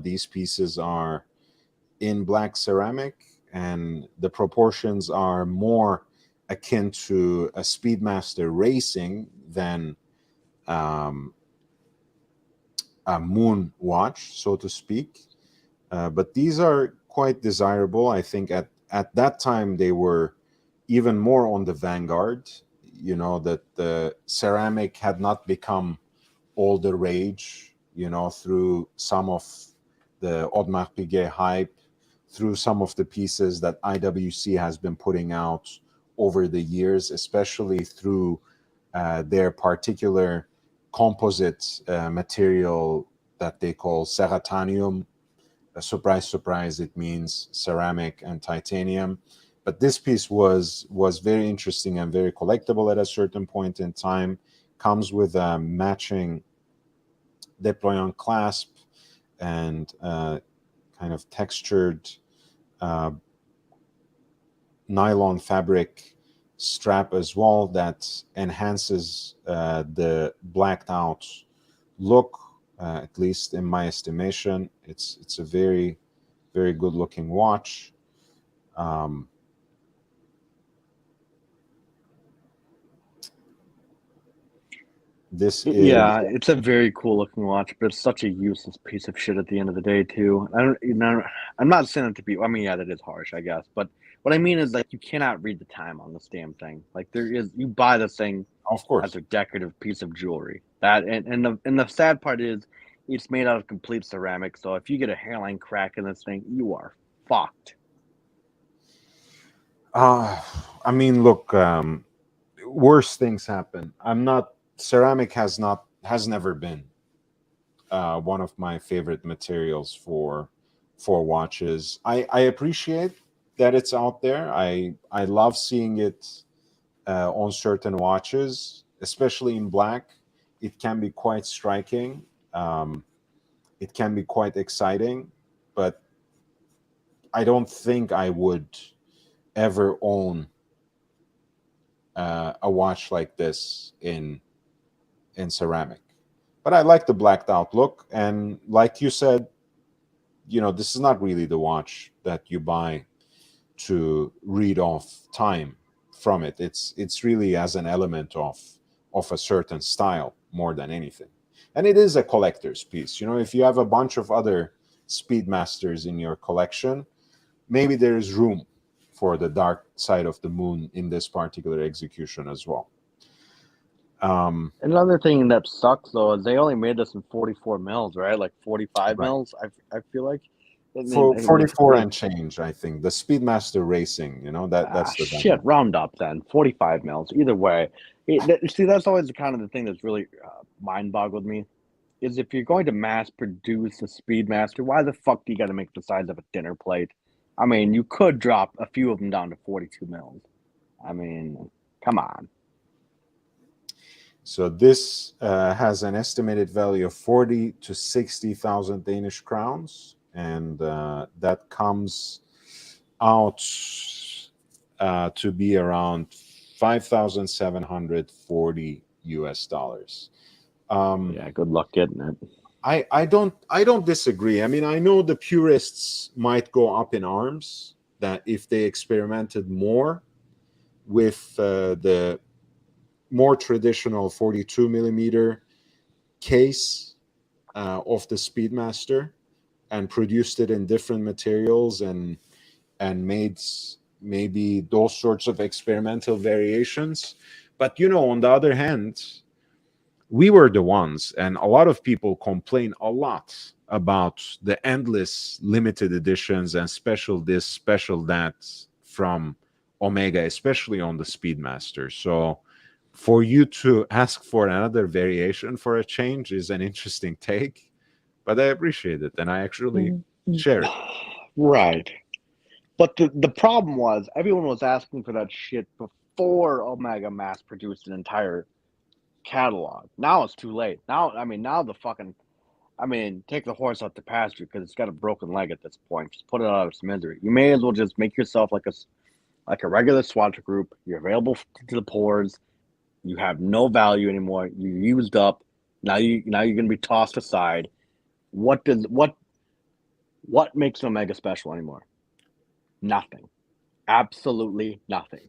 These pieces are in black ceramic, and the proportions are more akin to a Speedmaster Racing than a moon watch, so to speak. But these are quite desirable. I think at that time they were even more on the vanguard, that the ceramic had not become all the rage, through some of the Audemars Piguet hype, through some of the pieces that IWC has been putting out over the years, especially through their particular composite material that they call ceratanium. Surprise, surprise, it means ceramic and titanium. But this piece was very interesting and very collectible at a certain point in time. Comes with a matching déployant clasp and kind of textured nylon fabric strap as well that enhances the blacked out look. At least in my estimation, it's a very, very good looking watch. Yeah, it's a very cool looking watch, but it's such a useless piece of shit at the end of the day too. I'm not saying it to be. I mean, yeah, that is harsh, I guess. But what I mean is, like, you cannot read the time on this damn thing. Like, you buy this thing, of course, as a decorative piece of jewelry. And the sad part is, it's made out of complete ceramic. So if you get a hairline crack in this thing, you are fucked. I mean, look, worse things happen. Ceramic has never been one of my favorite materials for watches. I appreciate that it's out there. I love seeing it on certain watches, especially in black. It can be quite striking. It can be quite exciting, but I don't think I would ever own a watch like this in ceramic. But I like the blacked out look, and like you said, this is not really the watch that you buy to read off time from it. It's really as an element of a certain style more than anything. And it is a collector's piece. If you have a bunch of other Speedmasters in your collection, maybe there is room for the Dark Side of the Moon in this particular execution as well. Another thing that sucks though is they only made this in 44 mils, right? Like 45 Right. mils. I feel like. For 44 and change, I think the Speedmaster Racing. That's the shit. Round up then 45 mils. Either way, see, that's always the kind of the thing that's really mind boggled me. is if you're going to mass produce the Speedmaster, why the fuck do you got to make the size of a dinner plate? I mean, you could drop a few of them down to 42 mils. I mean, come on. So this has an estimated value of 40 to 60,000 Danish crowns, and that comes out to be around 5,740 US dollars. Yeah, good luck getting it. I don't disagree. I mean, I know the purists might go up in arms that if they experimented more with the more traditional 42 millimeter case of the Speedmaster and produced it in different materials and made maybe those sorts of experimental variations. But on the other hand, we were the ones, and a lot of people complain a lot about the endless limited editions and special this, special that from Omega, especially on the Speedmaster. So for you to ask for another variation for a change is an interesting take, but I appreciate it, and I actually share it. Right. But the problem was everyone was asking for that shit before Omega mass produced an entire catalog. Now it's too late. Now take the horse out the pasture because it's got a broken leg at this point. Just put it out of its misery. You may as well just make yourself like a regular Swatch group. You're available to the poors. You have no value anymore. You used up. Now you're gonna be tossed aside. What makes Omega special anymore? Nothing. Absolutely nothing.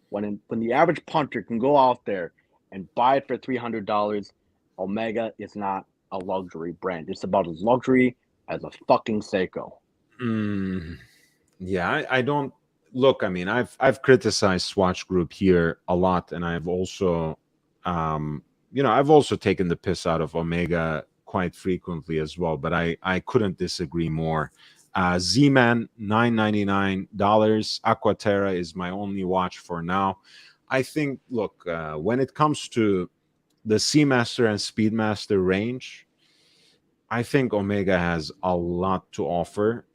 When the average punter can go out there and buy it for $300, Omega is not a luxury brand. It's about as luxury as a fucking Seiko. Yeah, I don't look. I mean, I've criticized Swatch Group here a lot, and I've also, I've also taken the piss out of Omega quite frequently as well. But I couldn't disagree more. Z-Man, $999. Aquaterra is my only watch for now. I think, look, when it comes to the Seamaster and Speedmaster range, I think Omega has a lot to offer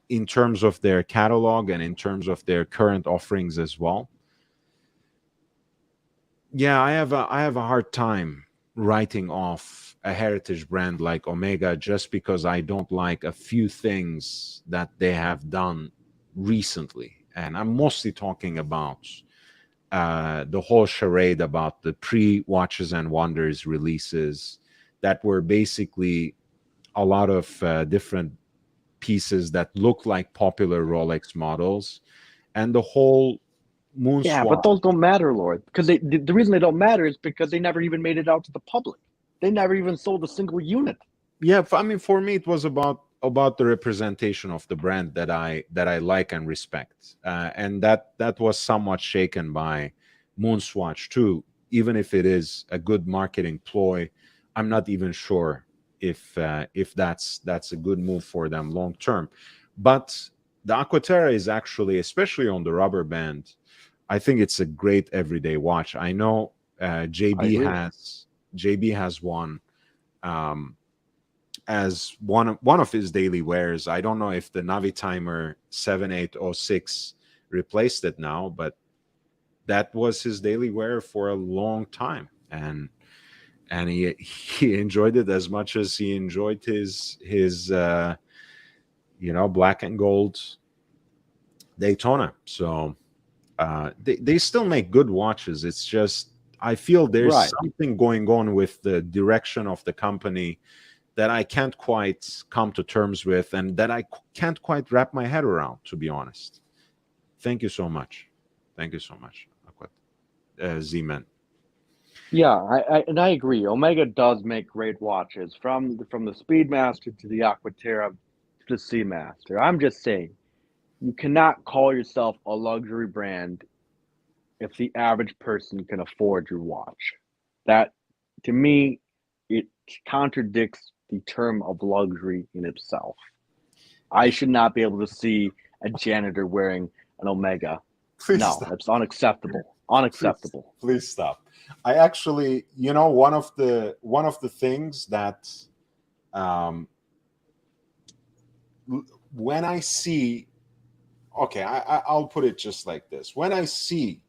in terms of their catalog and in terms of their current offerings as well. Yeah, I have a hard time writing off a heritage brand like Omega just because I don't like a few things that they have done recently. And I'm mostly talking about the whole charade about the pre-Watches and Wonders releases that were basically a lot of different pieces that look like popular Rolex models, and the whole moon Yeah, swap. but those don't matter, Lord, because the reason they don't matter is because they never even made it out to the public. They never even sold a single unit. Yeah, I mean, for me, it was about the representation of the brand that I like and respect, and that was somewhat shaken by Moonswatch too. Even if it is a good marketing ploy, I'm not even sure if that's a good move for them long term. But the Aquaterra is actually, especially on the rubber band, I think it's a great everyday watch. I know JB has one as one of his daily wears. I don't know if the Navitimer 7806 replaced it now, but that was his daily wear for a long time, and he enjoyed it as much as he enjoyed his black and gold Daytona. So they still make good watches. It's just I feel there's something going on with the direction of the company that I can't quite come to terms with, and that I can't quite wrap my head around, to be honest. Thank you so much. Thank you so much, Z-Man. Yeah, I agree. Omega does make great watches, from the Speedmaster to the Aquaterra to the Seamaster. I'm just saying, you cannot call yourself a luxury brand if the average person can afford your watch. That, to me, it contradicts the term of luxury in itself. I should not be able to see a janitor wearing an Omega. Please no, stop. it's unacceptable. Unacceptable. Please stop. I actually, one of the things that um, when I see, okay, I'll put it just like this: when I see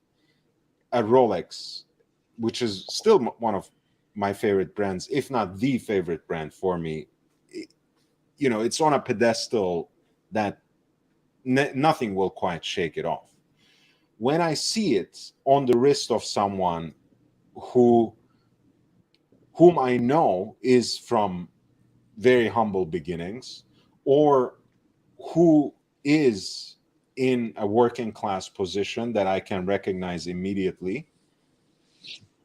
a Rolex, which is still one of my favorite brands, if not the favorite brand for me, it's on a pedestal that nothing will quite shake it off. When I see it on the wrist of someone who whom I know is from very humble beginnings, or who is in a working class position that I can recognize immediately,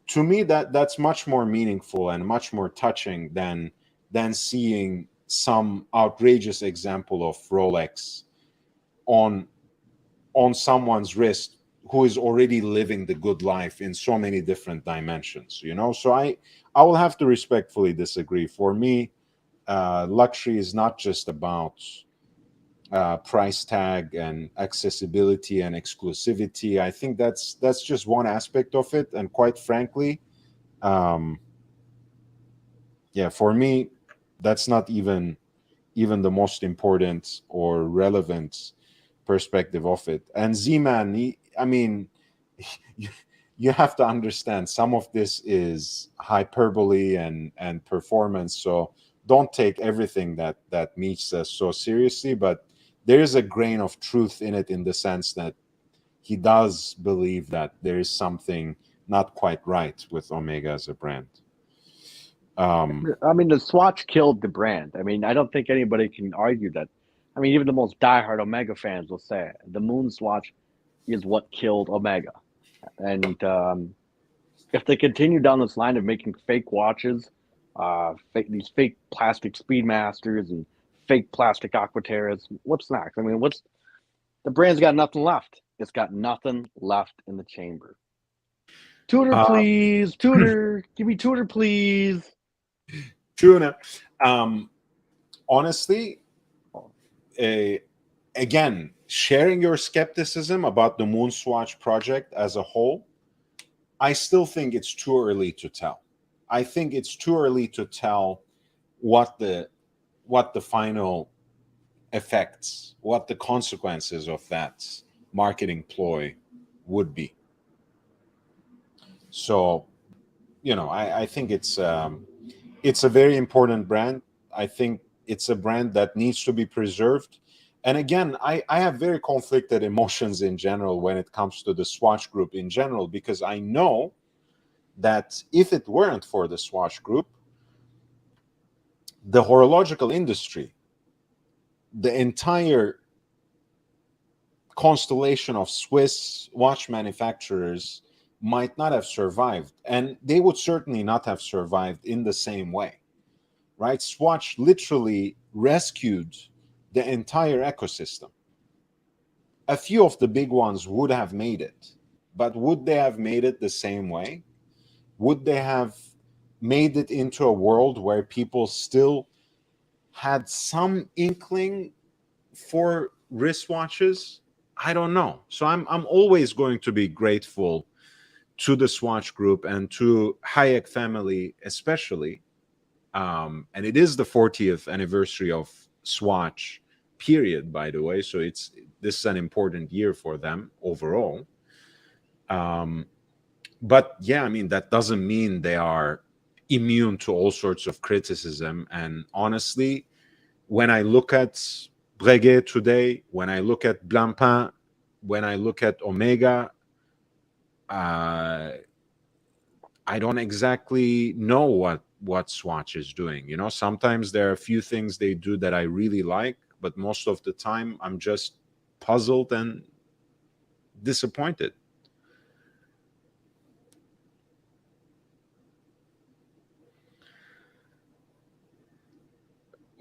to me that's much more meaningful and much more touching than seeing some outrageous example of Rolex on someone's wrist who is already living the good life in so many different dimensions. So I will have to respectfully disagree. For me, luxury is not just about price tag and accessibility and exclusivity. I think that's just one aspect of it, and quite frankly, um, yeah, for me, that's not even the most important or relevant perspective of it. And Z-Man, I mean, you, you have to understand some of this is hyperbole and performance. So don't take everything that Meech says so seriously. But there is a grain of truth in it, in the sense that he does believe that there is something not quite right with Omega as a brand. I mean, the Swatch killed the brand. I mean, I don't think anybody can argue that. I mean, even the most diehard Omega fans will say it. The Moon Swatch is what killed Omega. And if they continue down this line of making fake watches, these fake plastic Speedmasters and fake plastic Aquaterras, what's next? I mean, the brand's got nothing left. It's got nothing left in the chamber. Tutor, Uh, please. Tutor. Give me tutor, please. Tuna. Honestly, uh, again, sharing your skepticism about the Moon Swatch project as a whole, I still think it's too early to tell. I think it's too early to tell what the final effects, what the consequences of that marketing ploy would be. So, I think it's a very important brand. I think it's a brand that needs to be preserved. And again, I have very conflicted emotions in general when it comes to the Swatch Group in general, because I know that if it weren't for the Swatch Group, the horological industry, the entire constellation of Swiss watch manufacturers, might not have survived. And they would certainly not have survived in the same way, right? Swatch literally rescued the entire ecosystem. A few of the big ones would have made it, but would they have made it the same way? Would they have made it into a world where people still had some inkling for wristwatches? I don't know. So I'm always going to be grateful to the Swatch Group and to Hayek family especially. And it is the 40th anniversary of Swatch, period, by the way. So this is an important year for them overall. But yeah, I mean, that doesn't mean they are immune to all sorts of criticism. And honestly, when I look at Breguet today, when I look at Blancpain, when I look at Omega, I don't exactly know what Swatch is doing. Sometimes there are a few things they do that I really like, but most of the time I'm just puzzled and disappointed.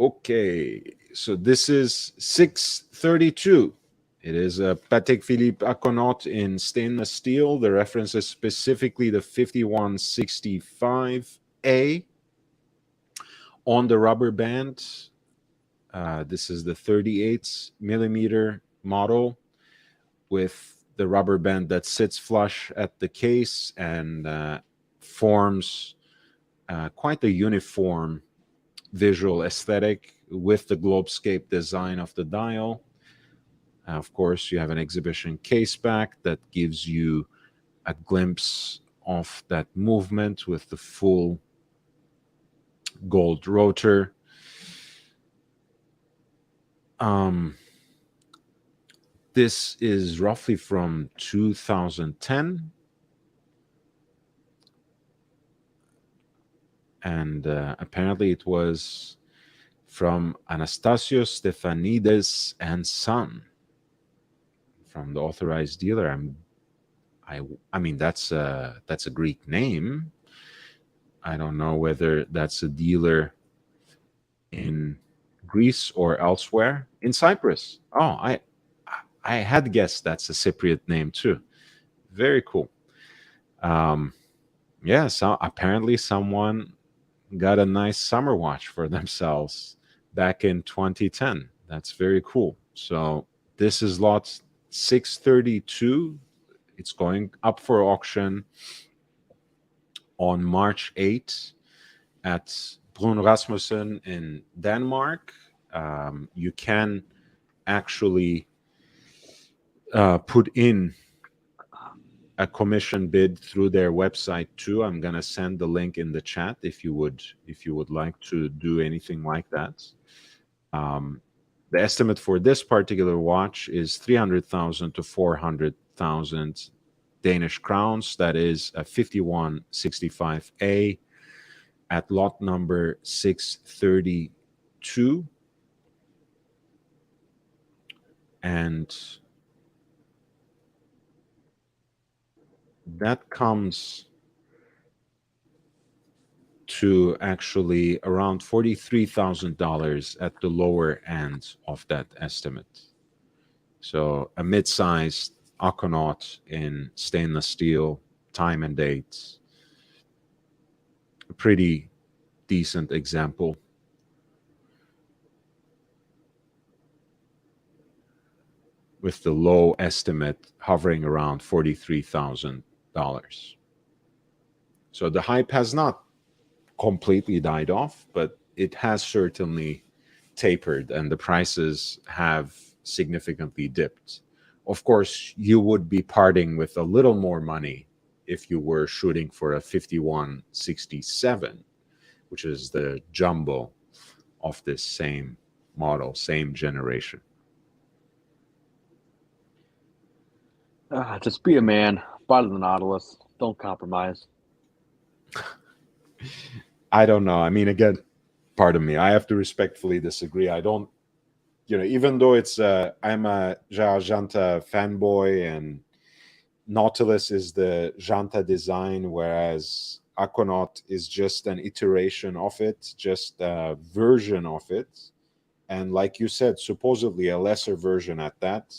Okay, so this is 632. It is a Patek Philippe Aquanaut in stainless steel. The reference is specifically the 5165A on the rubber band. This is the 38 millimeter model with the rubber band that sits flush at the case and forms quite a uniform visual aesthetic with the globescape design of the dial. Of course, you have an exhibition case back that gives you a glimpse of that movement with the full gold rotor. This is roughly from 2010. And apparently it was from Anastasios Stefanides and Son, from the authorized dealer. I mean that's a Greek name. I don't know whether that's a dealer in Greece or elsewhere. In Cyprus. Oh, I had guessed that's a Cypriot name too. Very cool. Yeah, so apparently someone got a nice summer watch for themselves back in 2010. That's very cool. So this is lot 632. It's going up for auction on March 8th at Bruun-Rasmussen in Denmark. You can actually put in a commission bid through their website too. I'm gonna send the link in the chat if you would like to do anything like that. The estimate for this particular watch is 300,000 to 400,000 Danish crowns. That is a 5165A at lot number 632. And that comes to actually around $43,000 at the lower end of that estimate. So a mid-sized Aquanaut in stainless steel, time and date, a pretty decent example. With the low estimate hovering around $43,000. So the hype has not completely died off, but it has certainly tapered and the prices have significantly dipped. Of course, you would be parting with a little more money if you were shooting for a 5167, which is the jumbo of this same model, same generation. Just be a man. Buy the Nautilus. Don't compromise. I don't know. I mean, again, pardon me. I have to respectfully disagree. I don't, even though I'm a Janta fanboy and Nautilus is the Janta design, whereas Aquanaut is just an iteration of it, just a version of it. And like you said, supposedly a lesser version at that.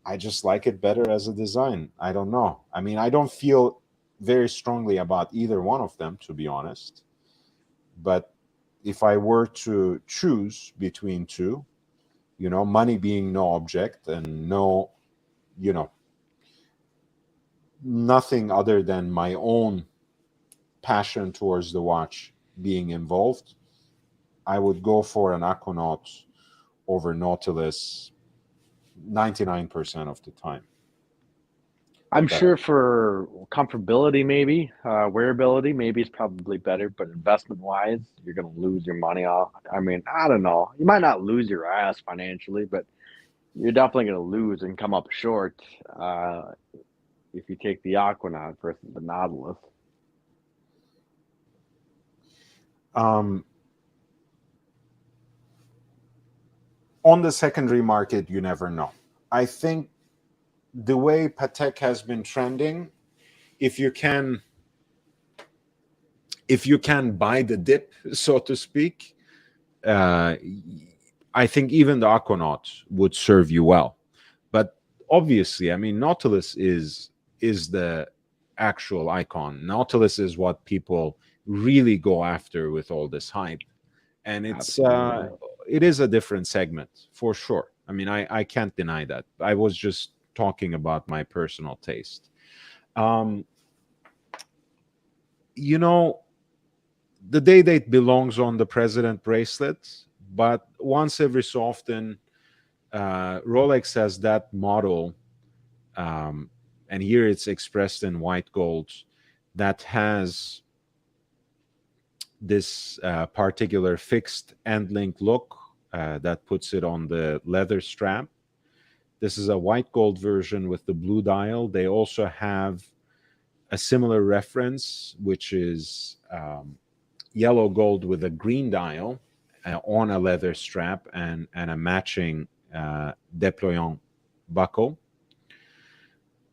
I just like it better as a design. I don't know. I mean, I don't feel very strongly about either one of them, to be honest. But if I were to choose between two, money being no object and no, nothing other than my own passion towards the watch being involved, I would go for an Aquanaut over Nautilus 99% of the time. I'm sure for comfortability, maybe wearability, maybe it's probably better, but investment-wise, you're going to lose your money off. I mean, I don't know. You might not lose your ass financially, but you're definitely going to lose and come up short if you take the Aquanaut versus the Nautilus. On the secondary market, you never know. I think the way Patek has been trending, if you can buy the dip, so to speak, I think even the Aquanaut would serve you well. But obviously, I mean, Nautilus is the actual icon. Nautilus is what people really go after with all this hype, and it is a different segment for sure. I mean, I can't deny that. I was just talking about my personal taste. you know, the day date belongs on the president bracelet, but once every so often, Rolex has that model, and here it's expressed in white gold, that has this particular fixed end link look that puts it on the leather strap. This is a white gold version with the blue dial. They also have a similar reference, which is yellow gold with a green dial on a leather strap and a matching déployant buckle.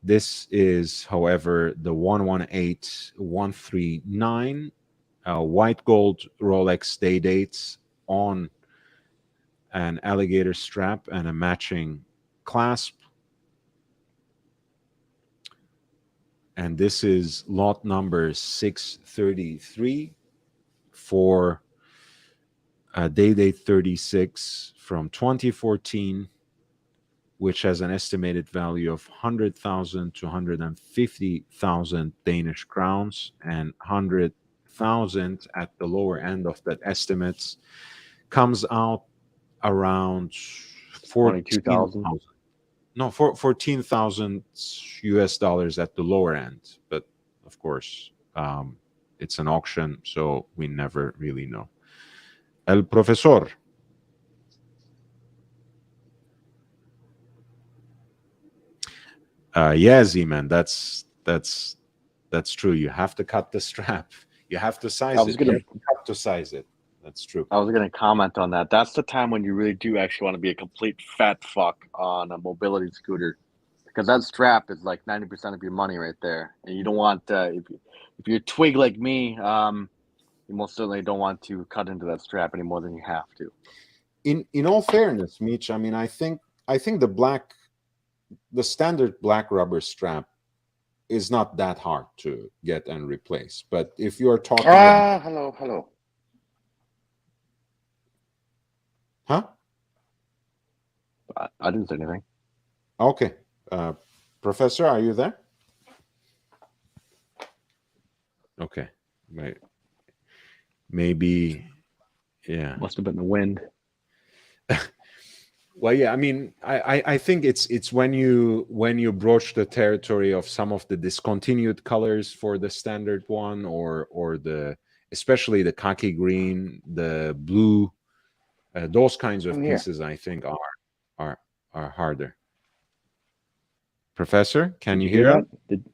This is, however, the 118139 white gold Rolex day dates on an alligator strap and a matching clasp. And this is lot number 633 for day date 36 from 2014, which has an estimated value of 100,000 to 150,000 Danish crowns, and 100,000 at the lower end of that estimates comes out around 22,000. 14,000 US dollars at the lower end. But of course, it's an auction, so we never really know. El profesor. Yeah, Z-Man, that's true. You have to cut the strap. You have to size it. You have to cut to size it. That's true. I was going to comment on that. That's the time when you really do actually want to be a complete fat fuck on a mobility scooter, because that strap is like 90% of your money right there. And you don't want, if you're a twig like me, you most certainly don't want to cut into that strap any more than you have to. In all fairness, Mitch, I mean, I think the standard black rubber strap is not that hard to get and replace. But if you are talking hello. Huh? I didn't say anything. Okay. Professor, are you there? Okay. Maybe, yeah. Must have been the wind. Well, yeah, I mean, I think it's when you broach the territory of some of the discontinued colors for the standard one, or especially the khaki green, the blue, those kinds of pieces, I think are harder. Professor, can you hear that? Did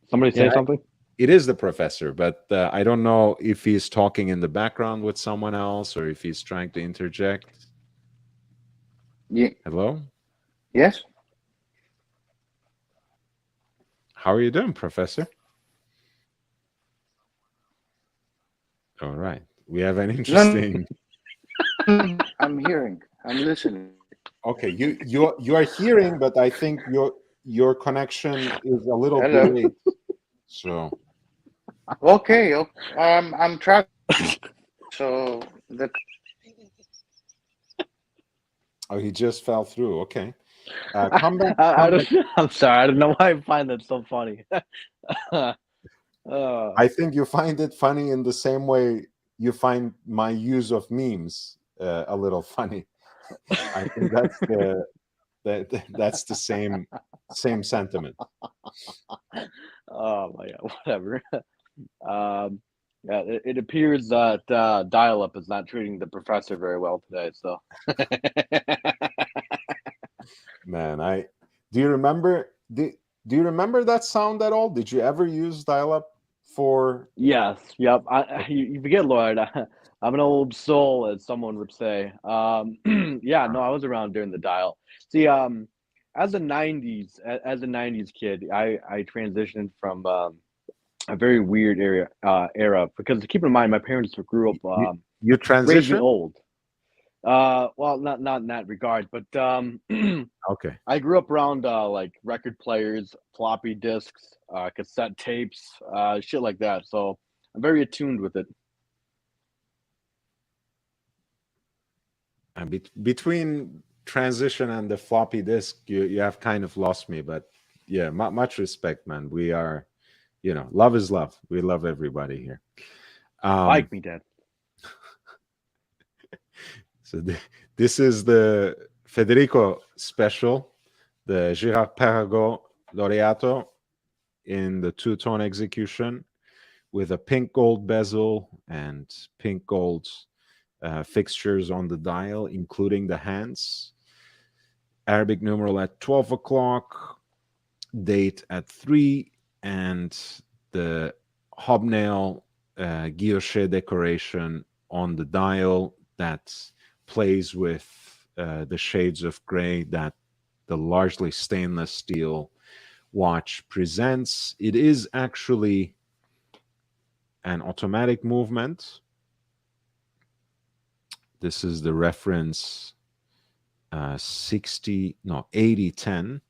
somebody say something? It is the professor, but I don't know if he's talking in the background with someone else or if he's trying to interject. Yeah. Hello? Yes? How are you doing, Professor? All right. We have an interesting... I'm hearing. I'm listening. Okay, you are hearing, but I think your connection is a little delayed. So... Okay. I'm traveling. So the... Oh, he just fell through. Okay. Come back. I'm sorry. I don't know why I find that so funny. I think you find it funny in the same way you find my use of memes a little funny. I think that's the same sentiment. Oh my God, whatever. Yeah, it appears that dial-up is not treating the professor very well today. So, man, do you remember that sound at all? Did you ever use dial-up for? Yes, yep. You forget, Lloyd. I'm an old soul, as someone would say. Yeah, no, I was around during the dial. See, as a '90s kid, I transitioned from a very weird era, because keep in mind my parents grew up you transitioned old. Well, not in that regard, but okay. I grew up around like record players, floppy disks, cassette tapes, shit like that. So I'm very attuned with it. And between transition and the floppy disk, you have kind of lost me, but yeah, much respect, man. We are love is love. We love everybody here. Like me, Dad. So this is the Federico special, the Girard Perregaux Laureato in the two-tone execution with a pink gold bezel and pink gold fixtures on the dial, including the hands. Arabic numeral at 12 o'clock, date at 3, and the hobnail guilloche decoration on the dial that plays with the shades of gray that the largely stainless steel watch presents. It is actually an automatic movement. This is the reference 80-10,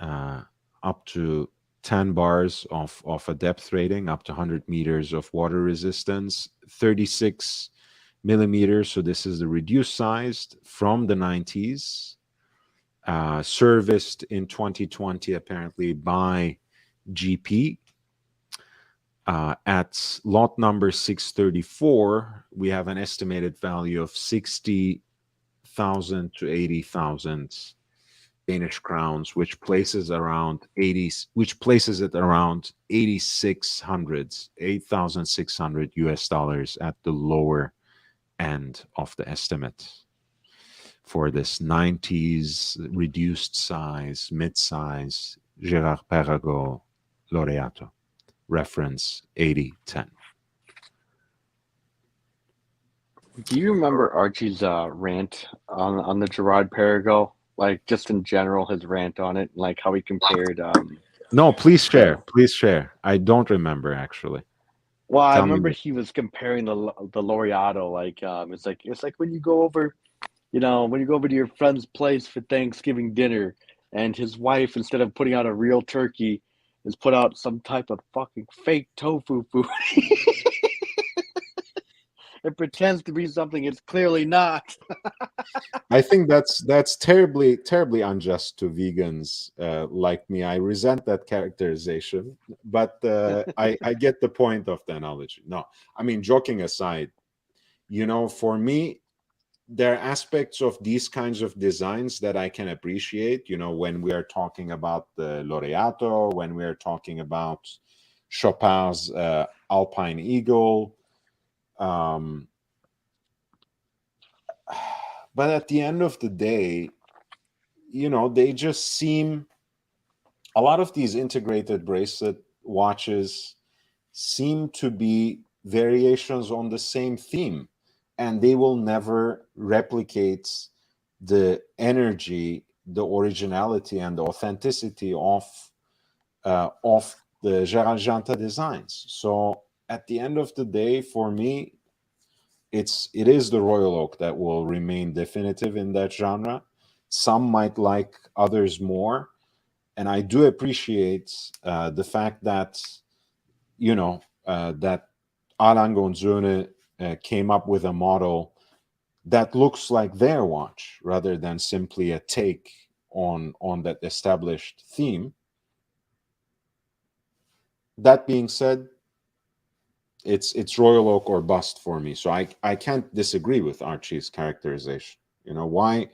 up to 10 bars of a depth rating, up to 100 meters of water resistance, 36 millimeters. So this is the reduced size from the 90s, serviced in 2020 apparently by GP. At lot number 634, we have an estimated value of 60,000 to 80,000 Danish crowns, which places it around 8,600 US dollars at the lower end of the estimate for this 90s reduced size, mid-size Girard Perregaux Laureato. Reference 80-10. Do you remember Archie's rant on the Gerard Perregaux? Like, just in general, his rant on it, like how he compared. No, please share. Please share. I don't remember actually. Well, I Tell me remember more. he was comparing the Laureato. Like, it's like when you go over, when you go over to your friend's place for Thanksgiving dinner, and his wife, instead of putting out a real turkey, is put out some type of fucking fake tofu food. It pretends to be something it's clearly not. I think that's terribly unjust to vegans like me. I resent that characterization, but I get the point of the analogy. No, I mean, joking aside, for me, there are aspects of these kinds of designs that I can appreciate. When we are talking about the Laureato, when we are talking about Chopin's Alpine Eagle. But at the end of the day, they just seem, a lot of these integrated bracelet watches seem to be variations on the same theme, and they will never replicate the energy, the originality, and the authenticity of the Gérald Janta designs. So at the end of the day, for me, it is the Royal Oak that will remain definitive in that genre. Some might like others more, and I do appreciate the fact that that Alan Gonzone came up with a model that looks like their watch rather than simply a take on that established theme. That being said, it's Royal Oak or bust for me. So I can't disagree with Archie's characterization. Why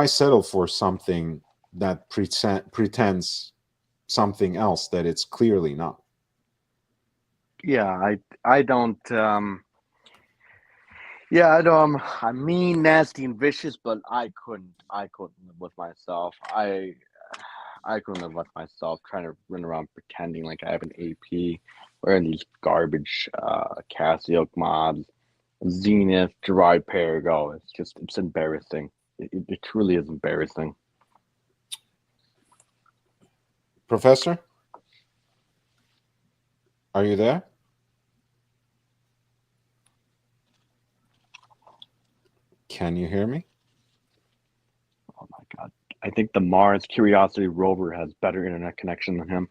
settle for something that pretends something else that it's clearly not? Yeah, I don't. Yeah, I'm mean, nasty, and vicious, but I couldn't live with myself. I couldn't live with myself trying to run around pretending like I have an AP, wearing these garbage Casio mods, Zenith, Gerard Perregaux. It's embarrassing. It truly is embarrassing. Professor, are you there? Can you hear me? Oh my God. I think the Mars Curiosity rover has better internet connection than him.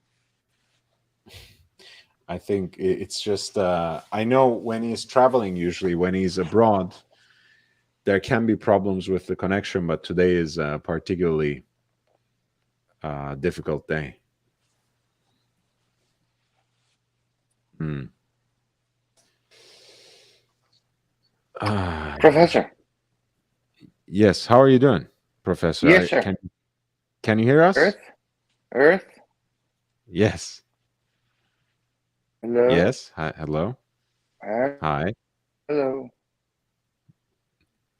I think it's just, I know when he's traveling, usually when he's abroad, there can be problems with the connection, but today is a particularly difficult day. Hmm. Ah, Professor. yes. How are you doing, Professor? Yes, sir. Can you hear us? Earth. Yes. Hello. Yes. Hi. Hello. Hi. Hello.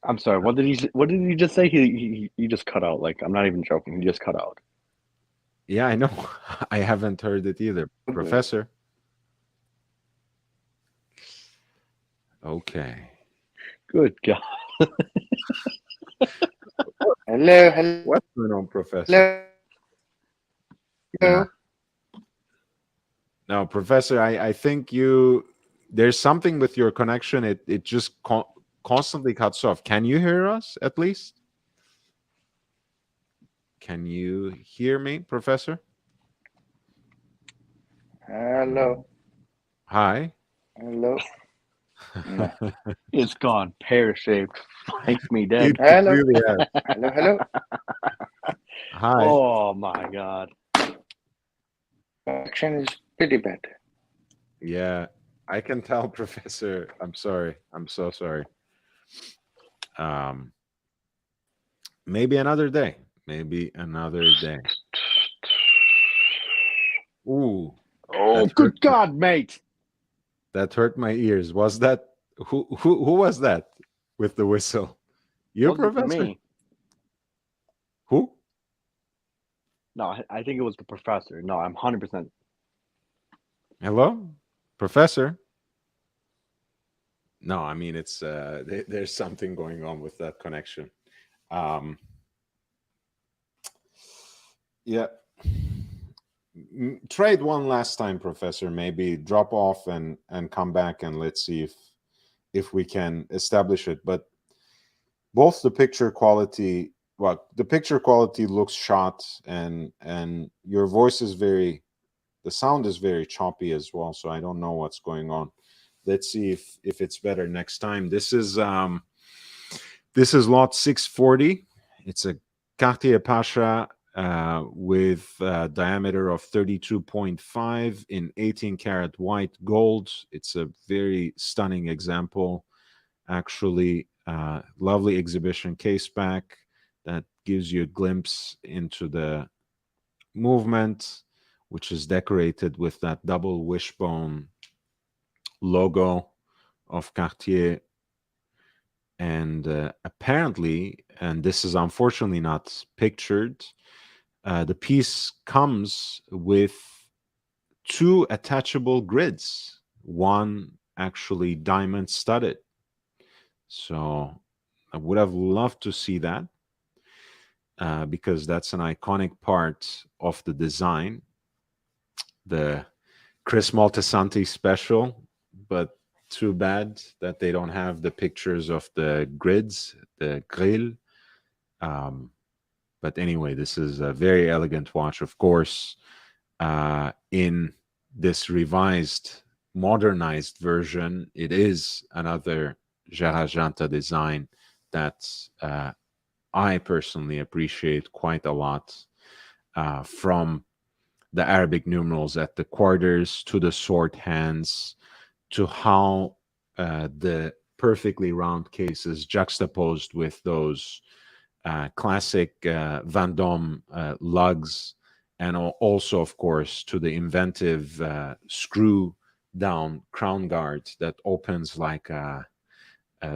I'm sorry. What did he just say? He just cut out. Like I'm not even joking. He just cut out. Yeah, I know. I haven't heard it either, Professor. Okay. Good God. Hello. What's going on, Professor? Hello. No, Professor, I think there's something with your connection. It just constantly cuts off. Can you hear us at least? Can you hear me, Professor? Hello. Hi. Hello. No. It's gone pear-shaped. Like me dead. It Hello. really has. Hello. Hi. Oh my God. Connection is pretty bad. Yeah, I can tell, Professor. I'm sorry. I'm so sorry. Um, maybe another day. Maybe another day. Ooh, Oh, that hurt. good God, mate. That hurt my ears. Was that who was that with the whistle? You, Wasn't Professor? me. Who? No, I think it was the professor. No, I'm 100%. Hello, Professor? No, I mean it's there's something going on with that connection. Um, yeah. Try it one last time, Professor. Maybe drop off and come back, and let's see if we can establish it. But both the picture quality, well, the picture quality looks shot, and your voice is the sound is very choppy as well. So I don't know what's going on. Let's see if it's better next time. This is lot 640. It's a Cartier Pasha with a diameter of 32.5 in 18 karat white gold. It's a very stunning example, actually. Lovely exhibition case back that gives you a glimpse into the movement, which is decorated with that double wishbone logo of Cartier. And apparently, and this is unfortunately not pictured, the piece comes with two attachable grids, one actually diamond studded. So I would have loved to see that because that's an iconic part of the design, the Chris Moltisanti special, but too bad that they don't have the pictures of the grids, the grill. But anyway, this is a very elegant watch, of course. In this revised, modernized version, it is another Gérard Janta design that I personally appreciate quite a lot, from the Arabic numerals at the quarters to the sword hands to how the perfectly round cases juxtaposed with those classic Vendôme lugs, and also, of course, to the inventive screw down crown guard that opens like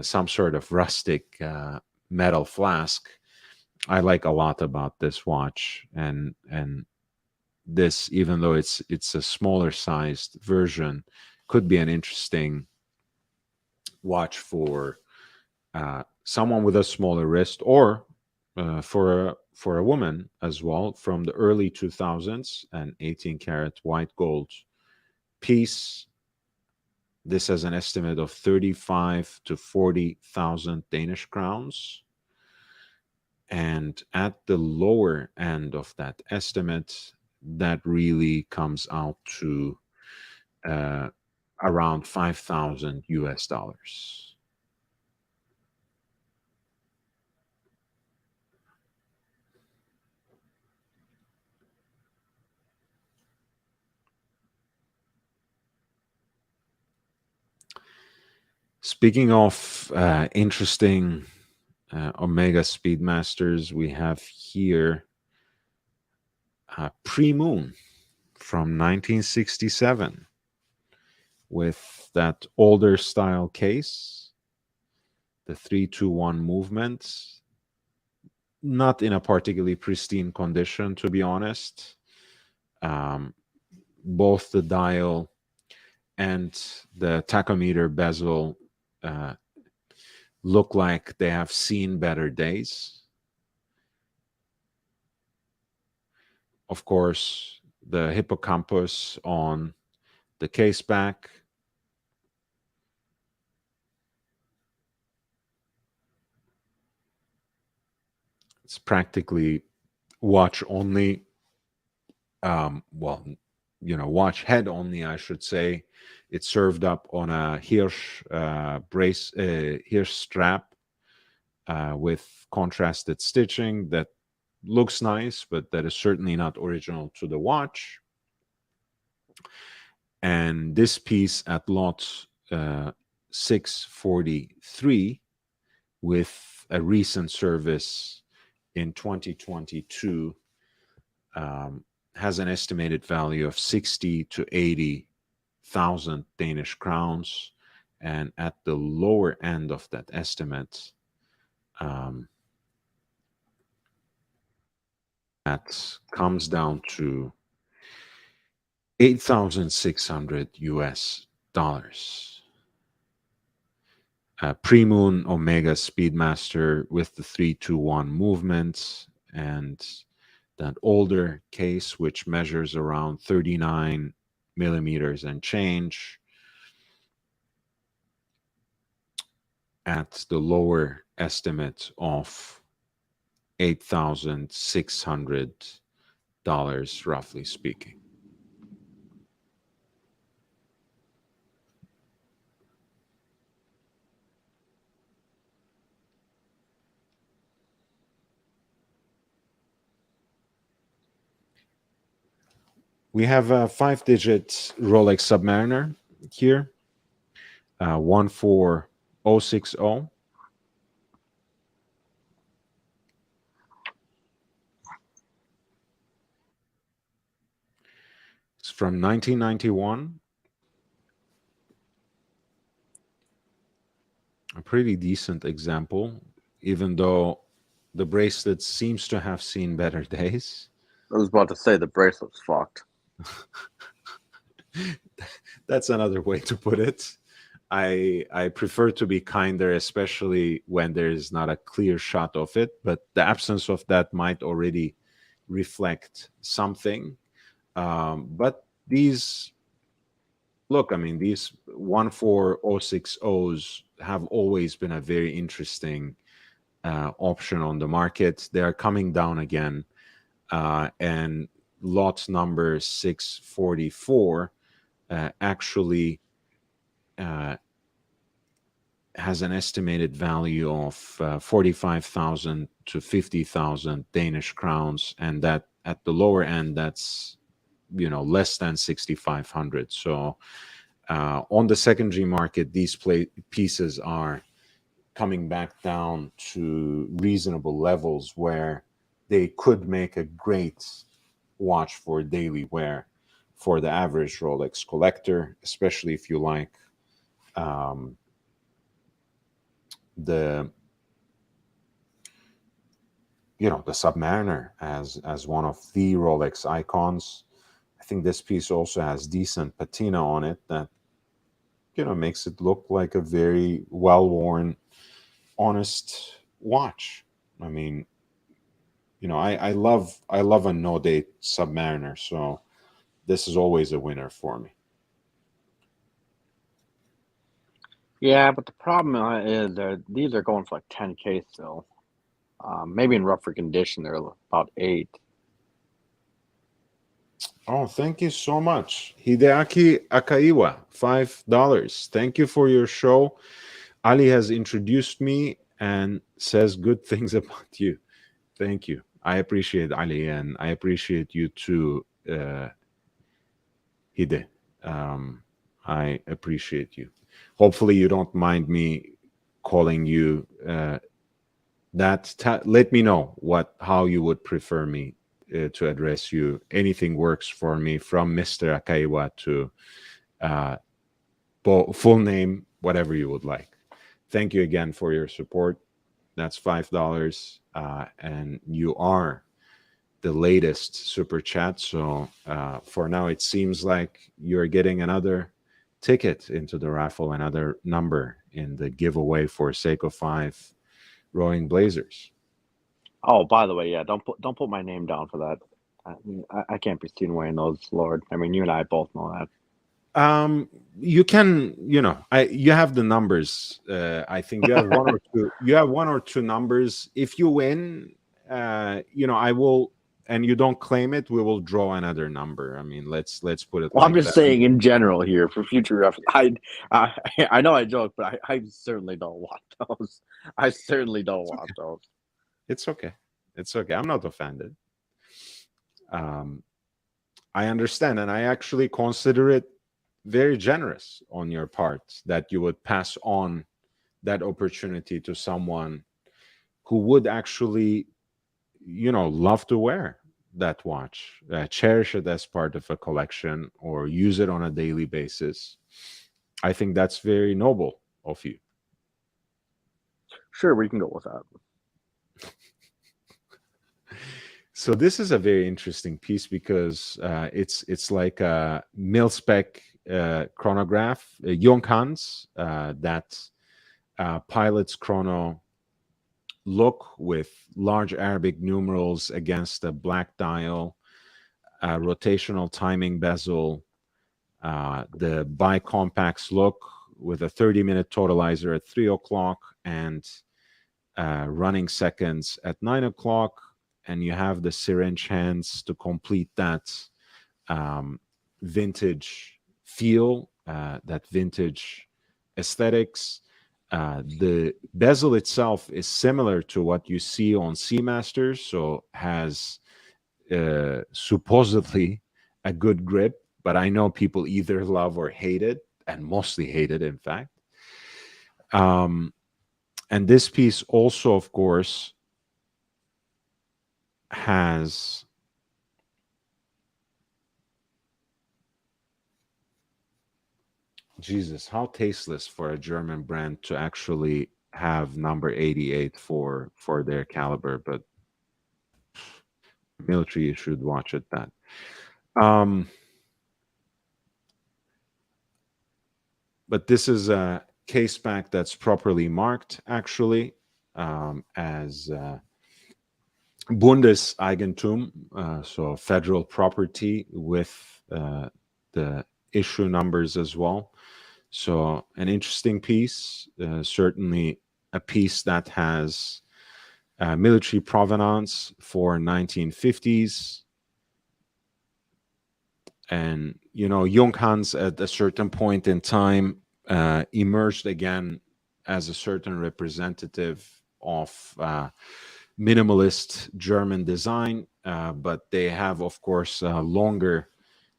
some sort of rustic metal flask. I like a lot about this watch, and this, even though it's a smaller sized version, could be an interesting watch for someone with a smaller wrist, or for a woman as well, from the early 2000s, an 18 karat white gold piece. This has an estimate of 35 to 40,000 Danish crowns. And at the lower end of that estimate, that really comes out to around 5,000 US dollars. Speaking of interesting Omega Speedmasters, we have here Pre-Moon from 1967 with that older style case, the 3-2-1 movement, not in a particularly pristine condition, to be honest. Both the dial and the tachometer bezel look like they have seen better days. Of course, the hippocampus on the case back. It's practically watch only. Well, watch head only, I should say. It's served up on a Hirsch Hirsch strap with contrasted stitching that looks nice, but that is certainly not original to the watch. And this piece at lot 643 with a recent service in 2022 has an estimated value of 60 to 80,000 Danish crowns, and at the lower end of that estimate, that comes down to 8,600 US dollars. Pre-Moon Omega Speedmaster with the 3-2-1 movement and that older case, which measures around 39 millimeters and change, at the lower estimate of $8,600, roughly speaking. We have a 5-digit Rolex Submariner here, 14060. It's from 1991. A pretty decent example, even though the bracelet seems to have seen better days. I was about to say the bracelet's fucked. That's another way to put it. I prefer to be kinder, especially when there's not a clear shot of it, but the absence of that might already reflect something. But these, look, I mean, these 14060s have always been a very interesting option on the market. They are coming down again, and lot number 644 actually has an estimated value of 45,000 to 50,000 Danish crowns, and that at the lower end, that's less than 6,500. So on the secondary market, these pieces are coming back down to reasonable levels where they could make a great watch for daily wear for the average Rolex collector, especially if you like the Submariner as one of the Rolex icons. I think this piece also has decent patina on it that makes it look like a very well-worn, honest watch. I mean, I love a no-date Submariner, so this is always a winner for me. Yeah, but the problem is these are going for like 10K still. Maybe in rougher condition, they're about 8. Oh, thank you so much. Hideaki Akaiwa, $5. Thank you for your show. Ali has introduced me and says good things about you. Thank you. I appreciate Ali, and I appreciate you too, Hide. I appreciate you. Hopefully, you don't mind me calling you that. Let me know how you would prefer me to address you. Anything works for me, from Mr. Akaiwa to uh, full name, whatever you would like. Thank you again for your support. That's $5, and you are the latest super chat. So for now, it seems like you're getting another ticket into the raffle, another number in the giveaway for Seiko 5 Rowing Blazers. Oh, by the way, yeah, don't put my name down for that. I can't be seen wearing those, Lord. I mean, you and I both know that. You can, you have the numbers. I think you have one or two numbers. If you win, I will, and you don't claim it, we will draw another number. I mean, let's put it Well, like I'm just that. saying in general here for future reference. I know I joke, but I certainly don't want those. I certainly don't want those. It's okay. I'm not offended. I understand, and I actually consider it very generous on your part that you would pass on that opportunity to someone who would actually, love to wear that watch, cherish it as part of a collection, or use it on a daily basis. I think that's very noble of you. Sure, we can go with that. So this is a very interesting piece because it's like a mil-spec chronograph, Yonkans, that pilot's chrono look with large Arabic numerals against a black dial, rotational timing bezel, the bicompax look with a 30-minute totalizer at 3 o'clock and running seconds at 9 o'clock. And you have the syringe hands to complete that vintage feel, that vintage aesthetics. The bezel itself is similar to what you see on Seamasters, so has supposedly a good grip, but I know people either love or hate it, and mostly hate it, in fact. And this piece also, of course, has Jesus, how tasteless for a German brand to actually have number 88 for their caliber, but military, you should watch it that. But this is a case back that's properly marked, actually, as Bundeseigentum, so federal property, with the issue numbers as well. So an interesting piece, certainly a piece that has military provenance for 1950s. And, Junghans at a certain point in time emerged again as a certain representative of minimalist German design, but they have, of course, a longer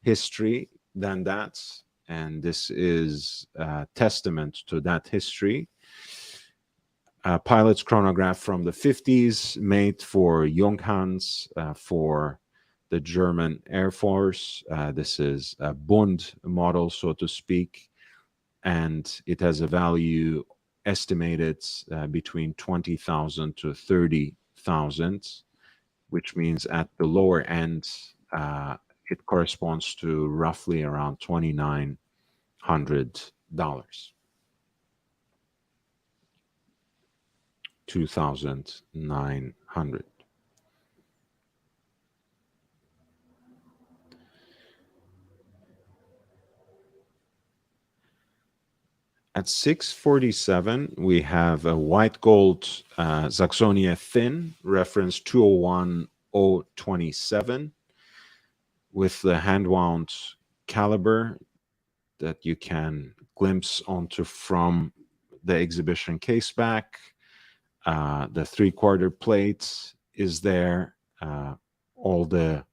history than that. And this is a testament to that history. Pilot's chronograph from the 50s, made for Junghans, for the German Air Force. This is a Bund model, so to speak, and it has a value estimated between 20,000 to 30,000, which means at the lower end, it corresponds to roughly around $2,900. $2,900. At 647, we have a white gold Saxonia thin, reference 201027, with the hand-wound caliber that you can glimpse onto from the exhibition case back. The 3/4 plate is there. All the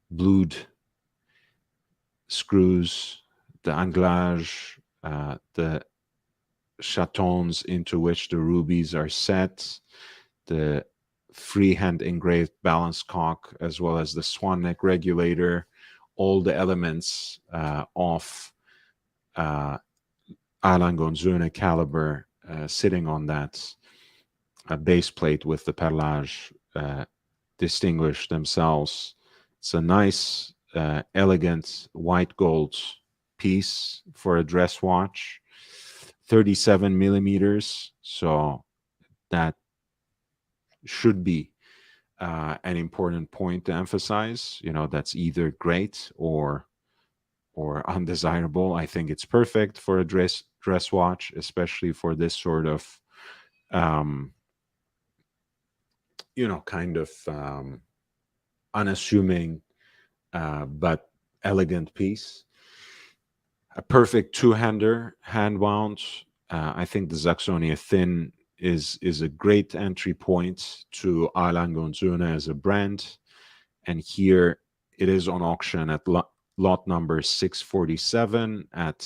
blued screws the anglage, the chatons into which the rubies are set, the freehand engraved balance cock, as well as the swan neck regulator, all the elements of Alangonzune caliber sitting on that base plate with the perlage distinguish themselves. It's a nice, elegant white gold piece for a dress watch, 37 millimeters. So that should be an important point to emphasize. You know, that's either great or undesirable. I think it's perfect for a dress watch, especially for this sort of kind of unassuming but elegant piece. A perfect two-hander, hand wound. I think the Saxonia Thin is a great entry point to Alangonzune as a brand. And here it is on auction at lot number 647 at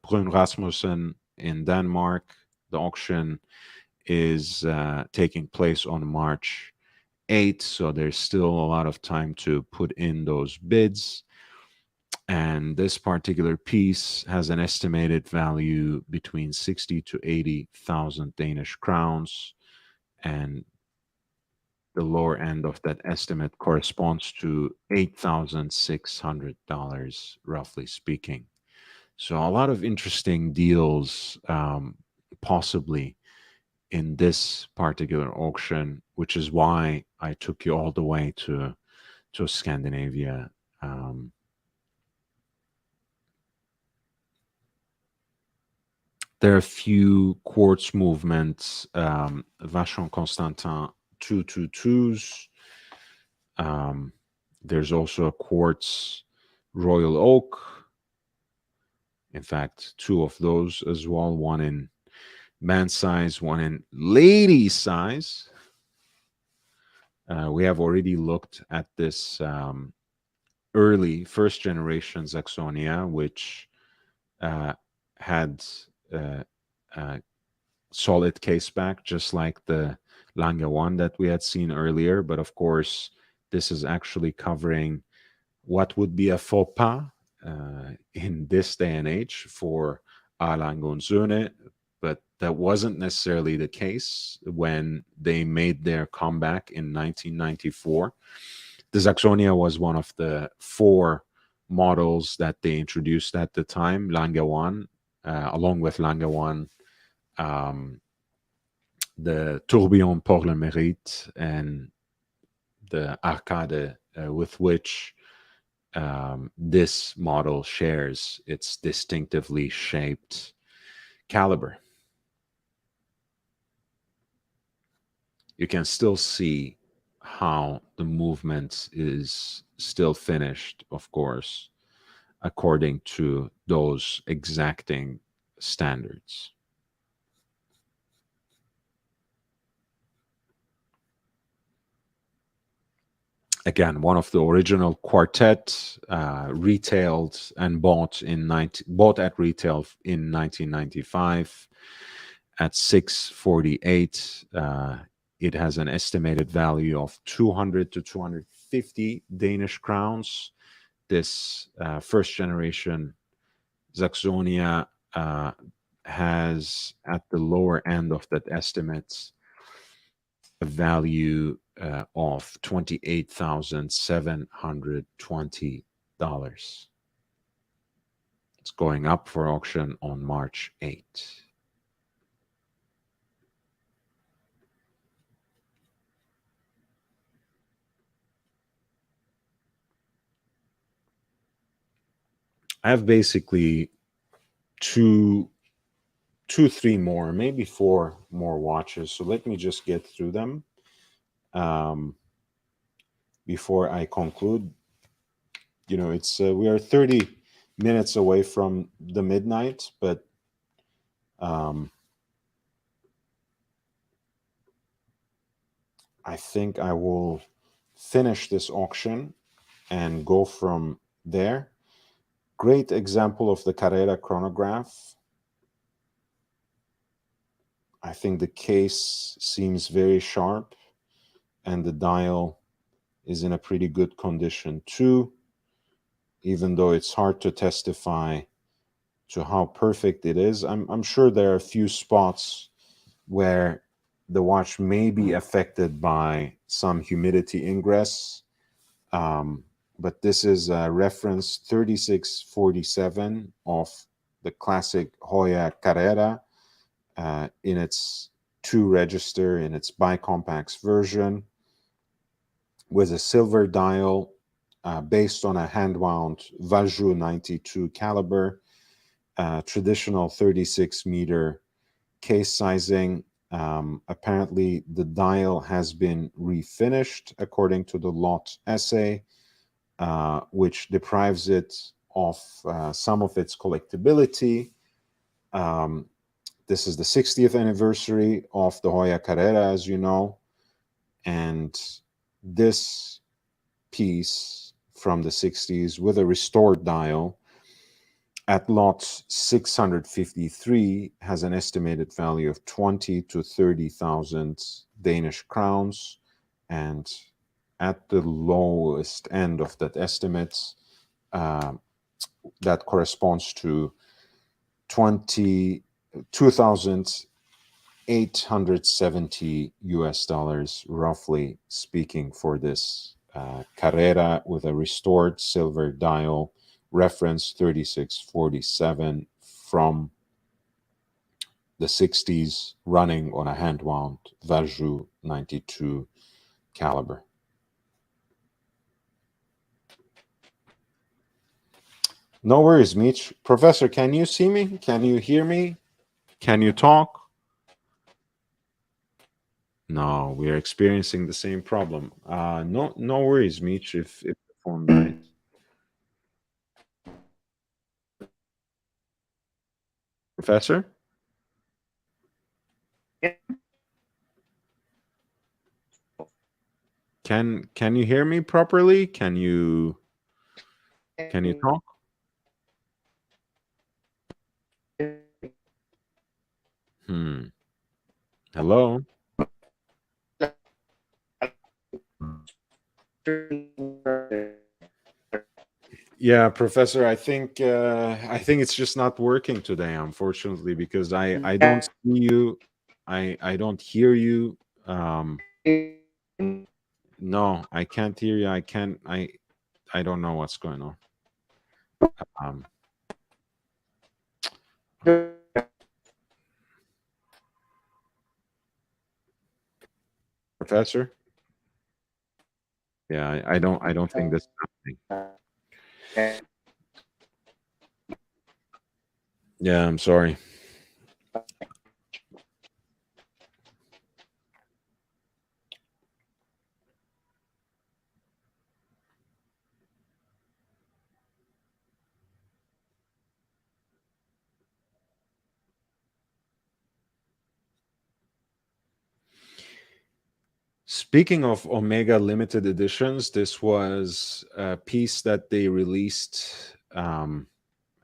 Bruun-Rasmussen in Denmark. The auction is taking place on March 8th, so there's still a lot of time to put in those bids. And this particular piece has an estimated value between 60 to 80,000 Danish crowns, and the lower end of that estimate corresponds to $8,600, roughly speaking. So a lot of interesting deals, possibly in this particular auction, which is why I took you all the way to Scandinavia. There are a few quartz movements, Vachon Constantin 222s. There's also a quartz Royal Oak. In fact, two of those as well, one in man size, one in lady size. We have already looked at this early first generation Saxonia, which had solid case back, just like the Lange one that we had seen earlier. But of course, this is actually covering what would be a faux pas in this day and age for Alangonzune, but that wasn't necessarily the case when they made their comeback in 1994. The Saxonia was one of the 4 models that they introduced at the time, Lange 1, along with Lange 1, the Tourbillon pour le Mérite, and the Arcade, with which this model shares its distinctively shaped caliber. You can still see how the movement is still finished, of course, according to those exacting standards. Again, one of the original quartet, retailed and bought at retail in 1995 at 648. It has an estimated value of 200 to 250 Danish crowns. This first generation Saxonia has, at the lower end of that estimate, a value of $28,720. It's going up for auction on March 8th. I have basically two, 3 more, maybe 4 more watches. So let me just get through them before I conclude. You know, it's we are 30 minutes away from the midnight, but I think I will finish this auction and go from there. great example of the Carrera chronograph. I think the case seems very sharp, and the dial is in a pretty good condition too, even though it's hard to testify to how perfect it is. I'm sure there are a few spots where the watch may be affected by some humidity ingress, but this is reference 3647 of the classic Hoya Carrera in its 2-register, in its bicompax version, with a silver dial based on a hand-wound Vajou 92 caliber, traditional 36-meter case sizing. Apparently, the dial has been refinished according to the lot essay, which deprives it of some of its collectability. This is the 60th anniversary of the Hoya Carrera, as you know, and this piece from the 60s with a restored dial at lot 653 has an estimated value of 20 to 30,000 Danish crowns, and at the lowest end of that estimate, that corresponds to 2,870 US dollars, roughly speaking, for this Carrera with a restored silver dial, reference 3647 from the 60s, running on a hand-wound Vajou 92 caliber. No worries, Mitch. Professor, can you see me? Can you hear me? Can you talk? No, we are experiencing the same problem. No worries, Mitch, if the phone dies. Professor? Can you hear me properly? Can you talk? Hello? Yeah, Professor, I think it's just not working today, unfortunately, because I don't see you, I don't hear you. No, I can't hear you. I don't know what's going on. Professor? Yeah, I don't think this is happening. Yeah, I'm sorry. Speaking of Omega limited editions, this was a piece that they released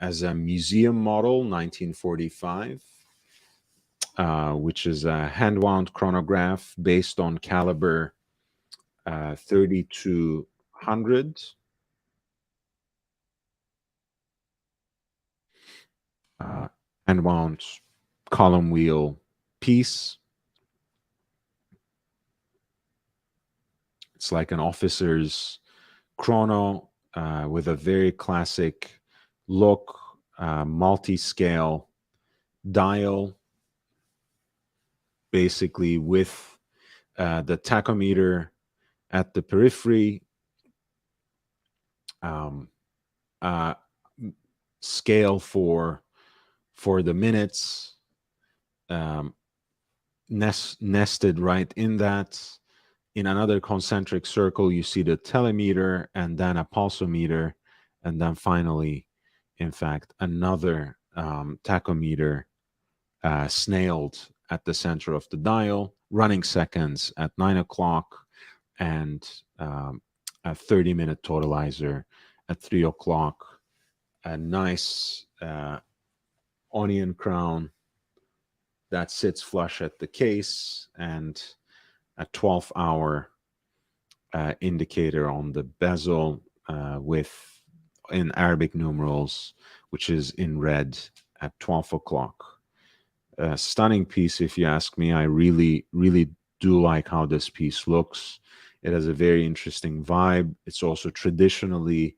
as a museum model, 1945, which is a hand-wound chronograph based on caliber 3200. Hand-wound column wheel piece. It's like an officer's chrono with a very classic look, multi-scale dial, basically with the tachometer at the periphery, scale for the minutes, nested right in that. In another concentric circle, you see the telemeter and then a pulsometer, and then finally, in fact, another tachometer snailed at the center of the dial, running seconds at 9 o'clock, and a 30-minute totalizer at 3 o'clock, a nice onion crown that sits flush at the case, and a 12-hour indicator on the bezel with in Arabic numerals, which is in red at 12 o'clock. A stunning piece, if you ask me. I really, really do like how this piece looks. It has a very interesting vibe. It's also traditionally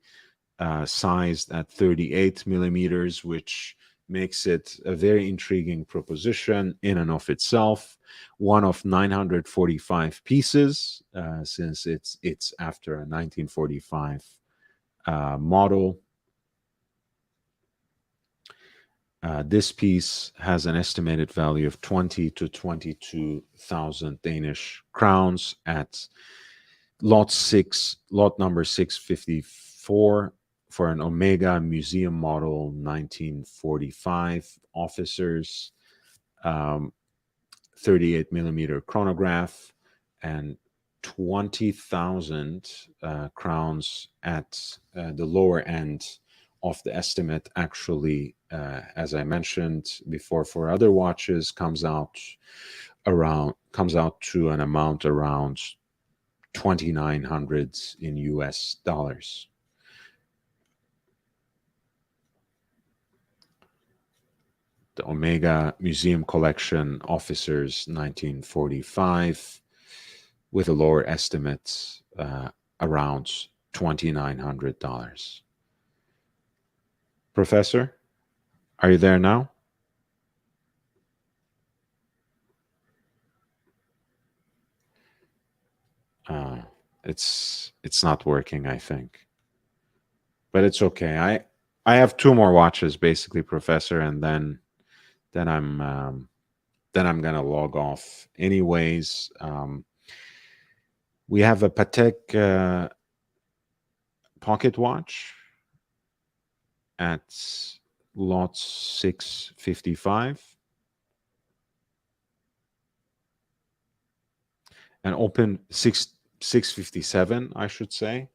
sized at 38 millimeters, which makes it a very intriguing proposition in and of itself. One of 945 pieces, since it's after a 1945 model. This piece has an estimated value of 20 to 22,000 Danish crowns at lot number 654 for an Omega Museum model 1945 officers, 38 millimeter chronograph, and 20,000 crowns at the lower end of the estimate. Actually, as I mentioned before, for other watches comes out to an amount around 2,900 in US dollars. The Omega Museum Collection Officers 1945 with a lower estimate around $2,900. Professor, are you there now? It's not working, I think, but it's okay. I have two more watches, basically, Professor, and then I'm gonna log off. Anyways, we have a Patek pocket watch at lot 655. And open 657, I should say.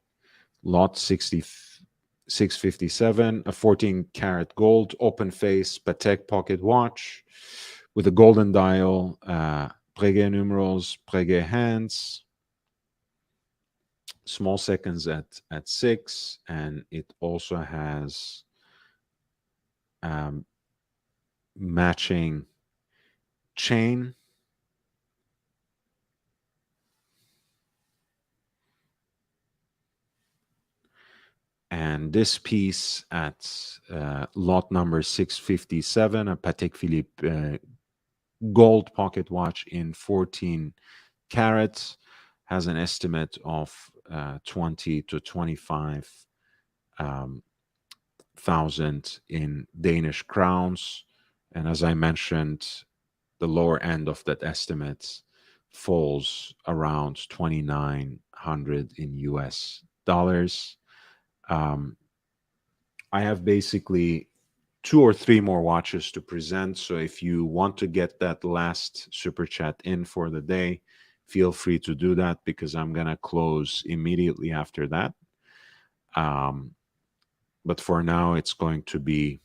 Lot 657, a 14 karat gold open face Patek pocket watch with a golden dial, Breguet numerals, Breguet hands, small seconds at 6, and it also has matching chain. And this piece at lot number 657, a Patek Philippe gold pocket watch in 14 carats, has an estimate of 20 to 25 thousand in Danish crowns. And as I mentioned, the lower end of that estimate falls around 2,900 in US dollars. I have basically 2 or 3 more watches to present. So if you want to get that last super chat in for the day, feel free to do that, because I'm going to close immediately after that. But for now, it's going to be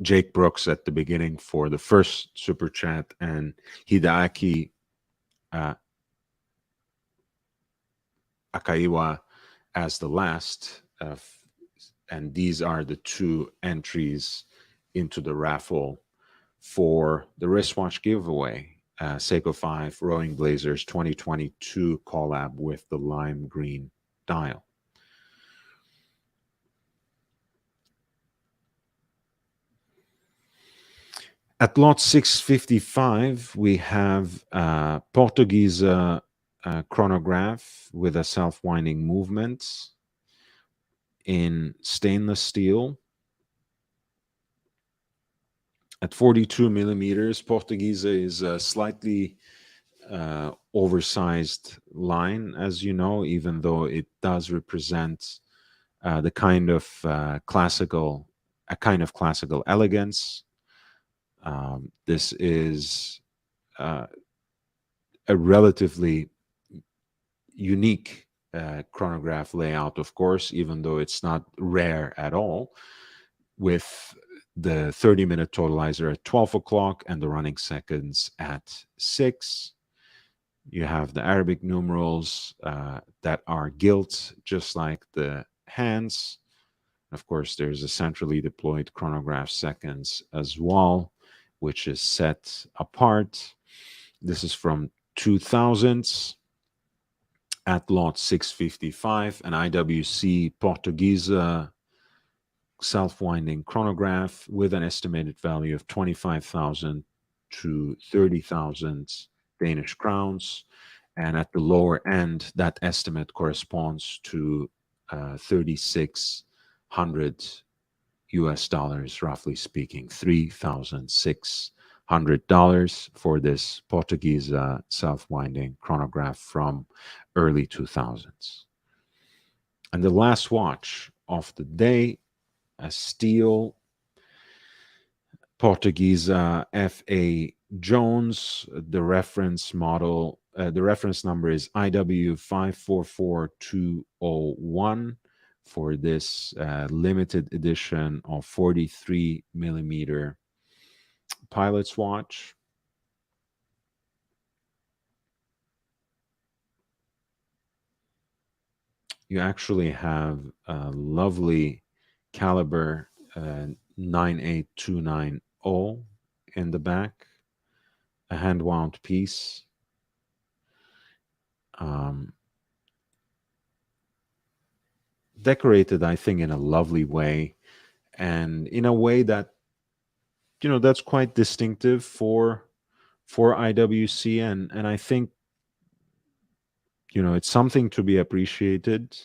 Jake Brooks at the beginning for the first super chat, and Hideaki Akaiwa as the last. And these are the 2 entries into the raffle for the wristwatch giveaway. Seiko 5 Rowing Blazers 2022 collab with the lime green dial. At lot 655, we have Portuguese chronograph with a self-winding movement in stainless steel. At 42 millimeters, Portuguese is a slightly oversized line, as you know, even though it does represent the kind of classical elegance. This is a relatively unique chronograph layout, of course, even though it's not rare at all, with the 30-minute totalizer at 12 o'clock and the running seconds at 6. You have the Arabic numerals that are gilt, just like the hands. Of course, there's a centrally deployed chronograph seconds as well, which is set apart. This is from 2000s at lot 655, an IWC Portuguese self-winding chronograph with an estimated value of 25,000 to 30,000 Danish crowns. And at the lower end, that estimate corresponds to 3,600 US dollars, roughly speaking, $3,600 for this Portuguese self-winding chronograph from early 2000s. And the last watch of the day, a steel Portuguese F.A. Jones. The reference model, the reference number is IW 544201 for this limited edition of 43 millimeter pilot's watch. You actually have a lovely caliber 98290 in the back, a hand wound piece. Decorated, I think, in a lovely way, and in a way that, you know, that's quite distinctive for IWC, and I think, you know, it's something to be appreciated.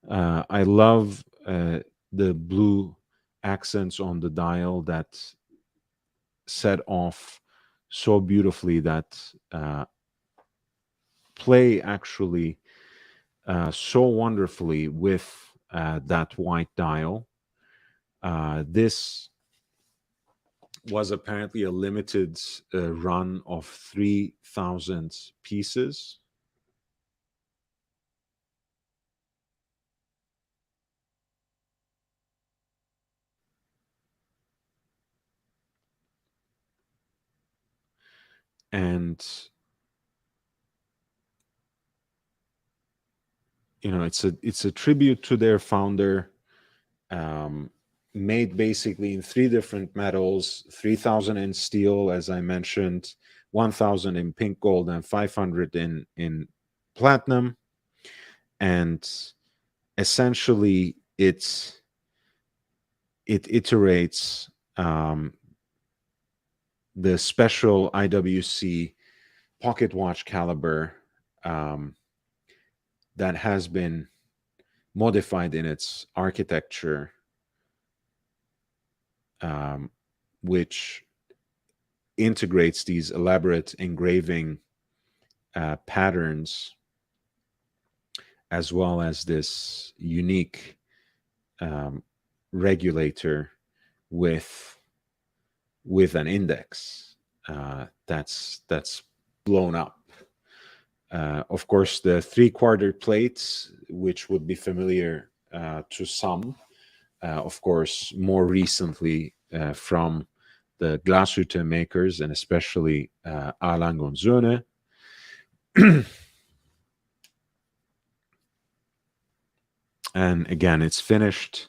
I love the blue accents on the dial that set off so beautifully, that play actually so wonderfully with that white dial. This was apparently a limited run of 3,000 pieces. And, you know, it's a tribute to their founder, made basically in 3 different metals: 3,000 in steel, as I mentioned, 1,000 in pink gold, and 500 in platinum. And essentially, it iterates the special IWC pocket watch caliber that has been modified in its architecture, which integrates these elaborate engraving patterns, as well as this unique regulator with an index that's blown up. Of course, the 3/4 plates, which would be familiar to some, of course, more recently from the Glashütte makers, and especially Erlang und Söhne. And again, it's finished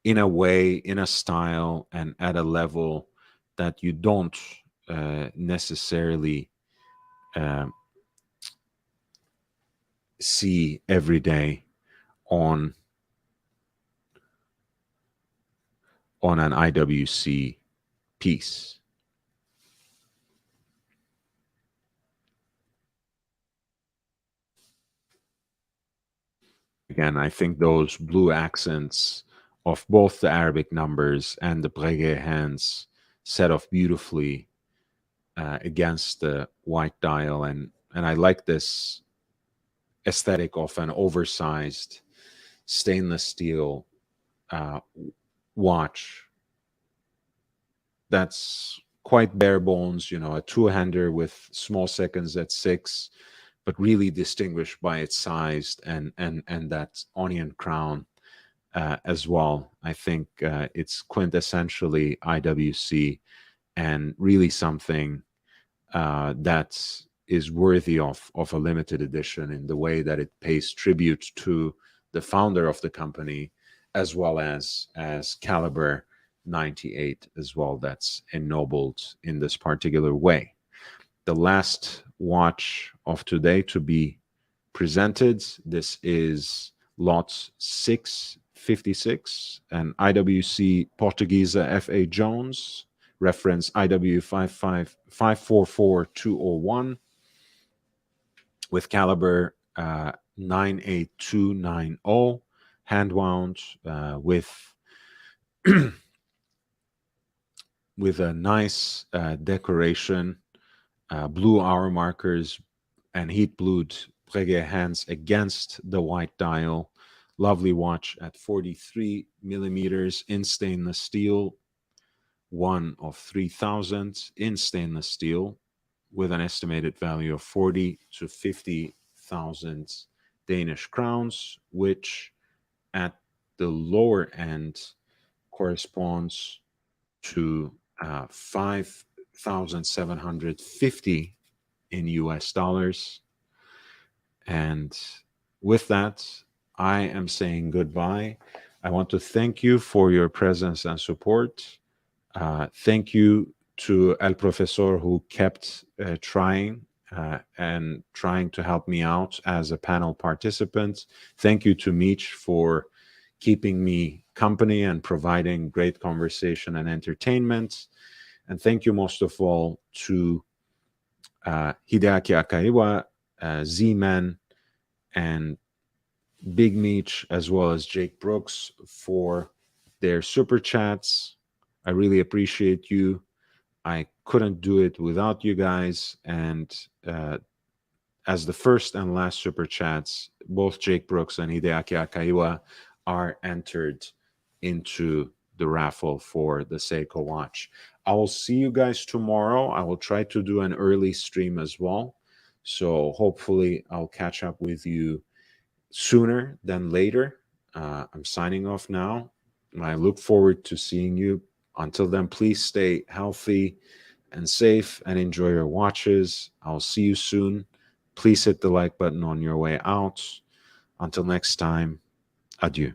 in a way, in a style, and at a level that you don't necessarily see every day on an IWC piece. Again, I think those blue accents of both the Arabic numbers and the Breguet hands set off beautifully against the white dial, and I like this aesthetic of an oversized stainless steel watch that's quite bare bones, you know, a 2-hander with small seconds at 6, but really distinguished by its size and that onion crown as well. I think it's quintessentially IWC and really something that is worthy of a limited edition in the way that it pays tribute to the founder of the company, as well as Caliber 98 as well, that's ennobled in this particular way. The last watch of today to be presented, this is lot 656, an IWC Portuguesa F.A. Jones, reference IW 544201, with caliber 98290, hand wound with with a nice decoration, blue hour markers and heat blued Breguet hands against the white dial. Lovely watch at 43 millimeters in stainless steel, one of 3,000 in stainless steel, with an estimated value of 40 to 50,000 Danish crowns, which at the lower end corresponds to 5,750 in US dollars. And with that, I am saying goodbye. I want to thank you for your presence and support. Thank you to El Profesor, who kept trying and trying to help me out as a panel participant. Thank you to Mitch for keeping me company and providing great conversation and entertainment. And thank you most of all to Hideaki Akaiwa, Z-Man, and Big Meech, as well as Jake Brooks, for their super chats. I really appreciate you. I couldn't do it without you guys. And as the first and last super chats, both Jake Brooks and Hideaki Akaiwa are entered into the raffle for the Seiko watch. I will see you guys tomorrow. I will try to do an early stream as well. So hopefully I'll catch up with you sooner than later. I'm signing off now. I look forward to seeing you. Until then, please stay healthy and safe and enjoy your watches. I'll see you soon. Please hit the like button on your way out. Until next time, adieu.